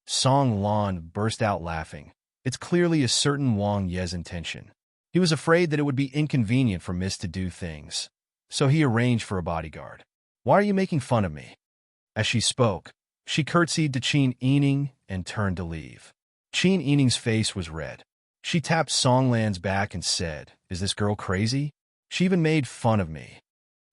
Songlan burst out laughing. It's clearly a certain Wang Ye's intention. He was afraid that it would be inconvenient for Miss to do things, so he arranged for a bodyguard. Why are you making fun of me? As she spoke, she curtsied to Qin Yining and turned to leave. Qin Yining's face was red. She tapped Songlan's back and said, "Is this girl crazy? She even made fun of me."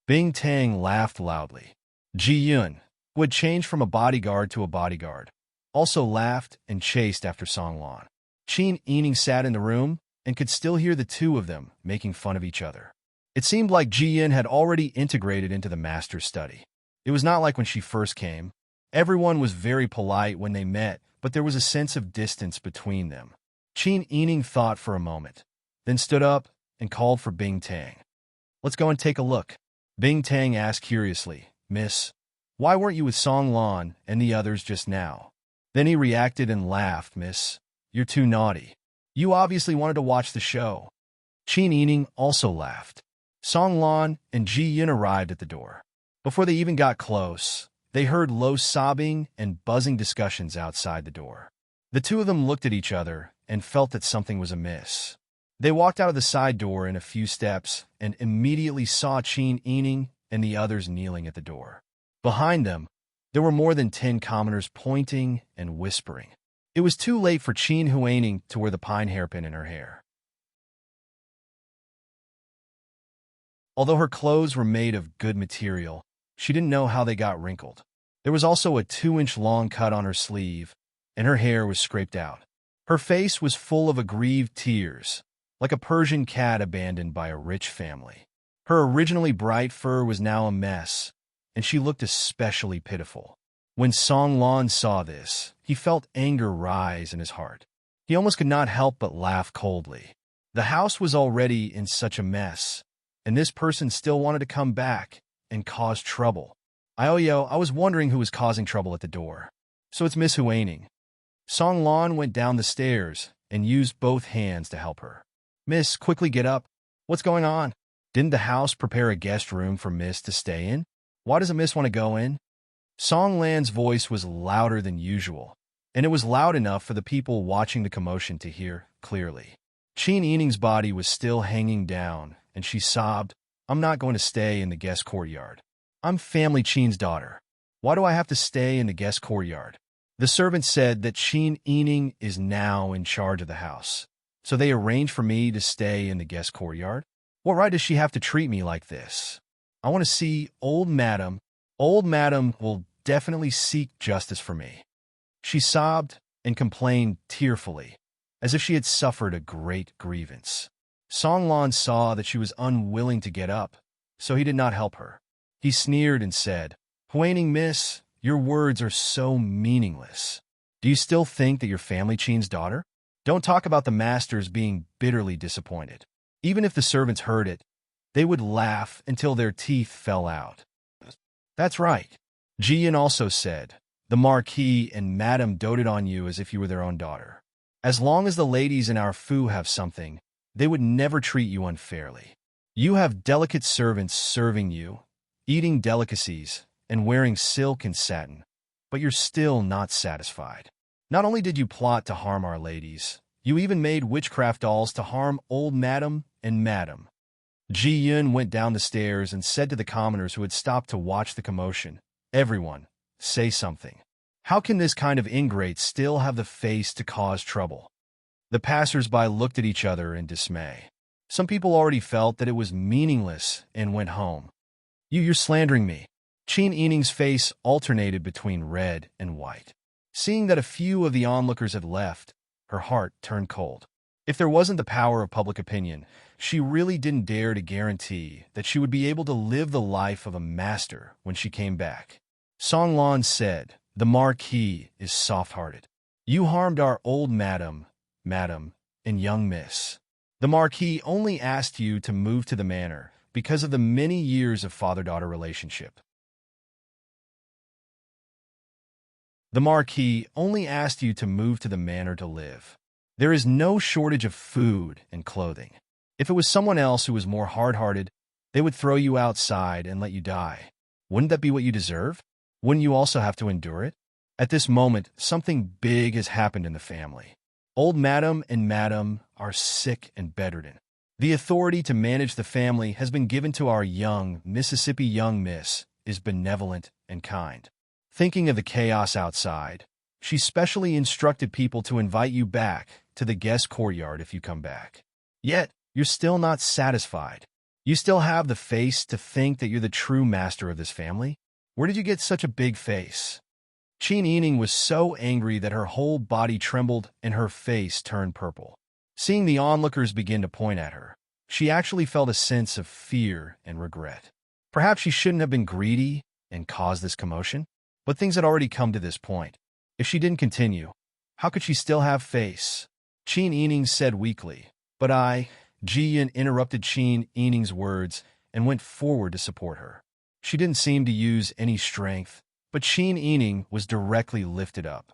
Bing Tang laughed loudly. Ji Yun, who had changed from a bodyguard to a bodyguard, also laughed and chased after Songlan. Qin Yining sat in the room and could still hear the two of them making fun of each other. It seemed like Ji Yun had already integrated into the master's study. It was not like when she first came. Everyone was very polite when they met, but there was a sense of distance between them. Qin Yining thought for a moment, then stood up and called for Bing Tang. "Let's go and take a look." Bing Tang asked curiously, "Miss, why weren't you with Songlan and the others just now?" Then he reacted and laughed, "Miss, you're too naughty. You obviously wanted to watch the show." Qin Yining also laughed. Songlan and Ji Yun arrived at the door. Before they even got close, they heard low sobbing and buzzing discussions outside the door. The two of them looked at each other and felt that something was amiss. They walked out of the side door in a few steps and immediately saw Qin Yining and the others kneeling at the door. Behind them, there were more than 10 commoners pointing and whispering. It was too late for Qin Huaining to wear the pine hairpin in her hair. Although her clothes were made of good material, she didn't know how they got wrinkled. There was also a 2-inch long cut on her sleeve, and her hair was scraped out. Her face was full of aggrieved tears, like a Persian cat abandoned by a rich family. Her originally bright fur was now a mess, and she looked especially pitiful. When Songlan saw this, he felt anger rise in his heart. He almost could not help but laugh coldly. The house was already in such a mess, and this person still wanted to come back and cause trouble. I was wondering who was causing trouble at the door. So it's Miss Huaining. Songlan went down the stairs and used both hands to help her. "Miss, quickly get up. What's going on? Didn't the house prepare a guest room for Miss to stay in? Why doesn't Miss want to go in?" Songlan's voice was louder than usual, and it was loud enough for the people watching the commotion to hear clearly. Qin Yining's body was still hanging down, and she sobbed, "I'm not going to stay in the guest courtyard. I'm Family Qin's daughter. Why do I have to stay in the guest courtyard?" The servant said that Qin Yining is now in charge of the house, so they arranged for me to stay in the guest courtyard. What right does she have to treat me like this? I want to see old madam. Old madam will definitely seek justice for me. She sobbed and complained tearfully, as if she had suffered a great grievance. Songlan saw that she was unwilling to get up, so he did not help her. He sneered and said, "Huaining, miss, your words are so meaningless. Do you still think that you're Family Qin's daughter? Don't talk about the masters being bitterly disappointed. Even if the servants heard it, they would laugh until their teeth fell out." "That's right." Ji Yun also said, "The Marquis and Madam doted on you as if you were their own daughter. As long as the ladies in our fu have something, they would never treat you unfairly. You have delicate servants serving you, eating delicacies, and wearing silk and satin, but you're still not satisfied. Not only did you plot to harm our ladies, you even made witchcraft dolls to harm old madam and madam." Ji Yun went down the stairs and said to the commoners who had stopped to watch the commotion, "Everyone, say something. How can this kind of ingrate still have the face to cause trouble?" The passers-by looked at each other in dismay. Some people already felt that it was meaningless and went home. You're slandering me." Qin Yining's face alternated between red and white. Seeing that a few of the onlookers had left, her heart turned cold. If there wasn't the power of public opinion, she really didn't dare to guarantee that she would be able to live the life of a master when she came back. Songlan said, "The Marquis is soft-hearted. You harmed our old madam, and young miss. The Marquis only asked you to move to the manor because of the many years of father-daughter relationship. The Marquis only asked you to move to the manor to live. There is no shortage of food and clothing. If it was someone else who was more hard-hearted, they would throw you outside and let you die. Wouldn't that be what you deserve? Wouldn't you also have to endure it? At this moment, something big has happened in the family. Old Madam and Madam are sick and bedridden. The authority to manage the family has been given to our young Miss is benevolent and kind. Thinking of the chaos outside, she specially instructed people to invite you back to the guest courtyard if you come back. Yet, you're still not satisfied. You still have the face to think that you're the true master of this family? Where did you get such a big face? Qin Yining was so angry that her whole body trembled and her face turned purple. Seeing the onlookers begin to point at her, she actually felt a sense of fear and regret. Perhaps she shouldn't have been greedy and caused this commotion, but things had already come to this point. If she didn't continue, how could she still have face? Qin Yining said weakly, but Ji Yun interrupted Qin Yining's words and went forward to support her. She didn't seem to use any strength, but Qin Yining was directly lifted up.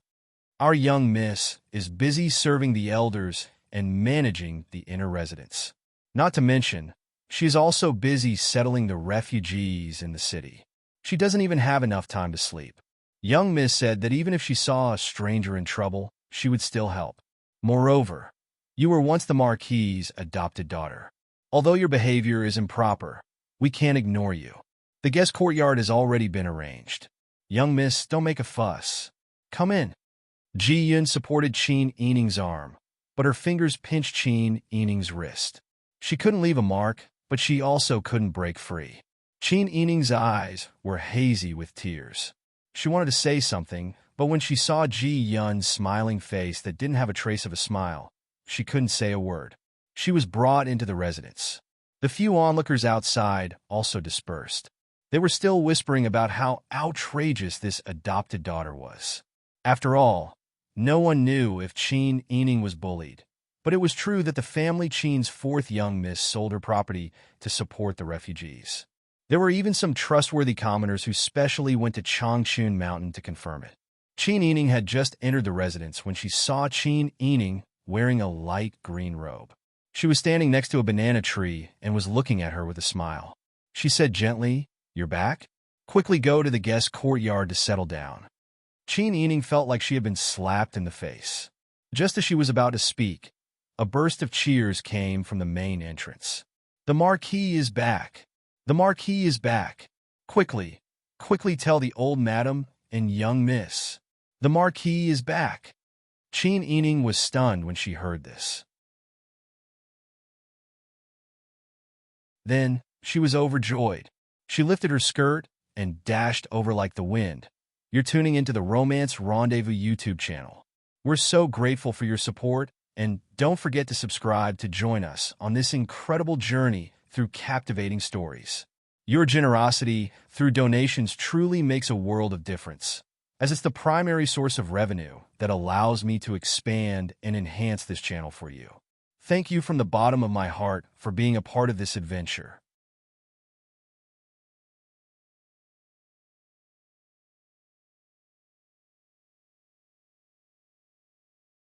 Our young miss is busy serving the elders and managing the inner residence. Not to mention, she is also busy settling the refugees in the city. She doesn't even have enough time to sleep. Young Miss said that even if she saw a stranger in trouble, she would still help. Moreover, you were once the Marquis's adopted daughter. Although your behavior is improper, we can't ignore you. The guest courtyard has already been arranged. Young Miss, don't make a fuss. Come in. Ji Yun supported Qin Yining's arm, but her fingers pinched Qin Yining's wrist. She couldn't leave a mark, but she also couldn't break free. Qin Yining's eyes were hazy with tears. She wanted to say something, but when she saw Ji Yun's smiling face that didn't have a trace of a smile, she couldn't say a word. She was brought into the residence. The few onlookers outside also dispersed. They were still whispering about how outrageous this adopted daughter was. After all, no one knew if Qin Yining was bullied, but it was true that the family Qin's fourth young miss sold her property to support the refugees. There were even some trustworthy commoners who specially went to Changchun Mountain to confirm it. Qin Yining had just entered the residence when she saw Qin Yining wearing a light green robe. She was standing next to a banana tree and was looking at her with a smile. She said gently, "You're back? Quickly go to the guest courtyard to settle down." Qin Yining felt like she had been slapped in the face. Just as she was about to speak, a burst of cheers came from the main entrance. "The Marquis is back! The Marquis is back! Quickly, quickly tell the old madam and young miss. The Marquis is back!" Qin Yining was stunned when she heard this. Then, she was overjoyed. She lifted her skirt and dashed over like the wind. You're tuning into the Romance Rendezvous YouTube channel. We're so grateful for your support, and don't forget to subscribe to join us on this incredible journey through captivating stories. Your generosity through donations truly makes a world of difference, as it's the primary source of revenue that allows me to expand and enhance this channel for you. Thank you from the bottom of my heart for being a part of this adventure.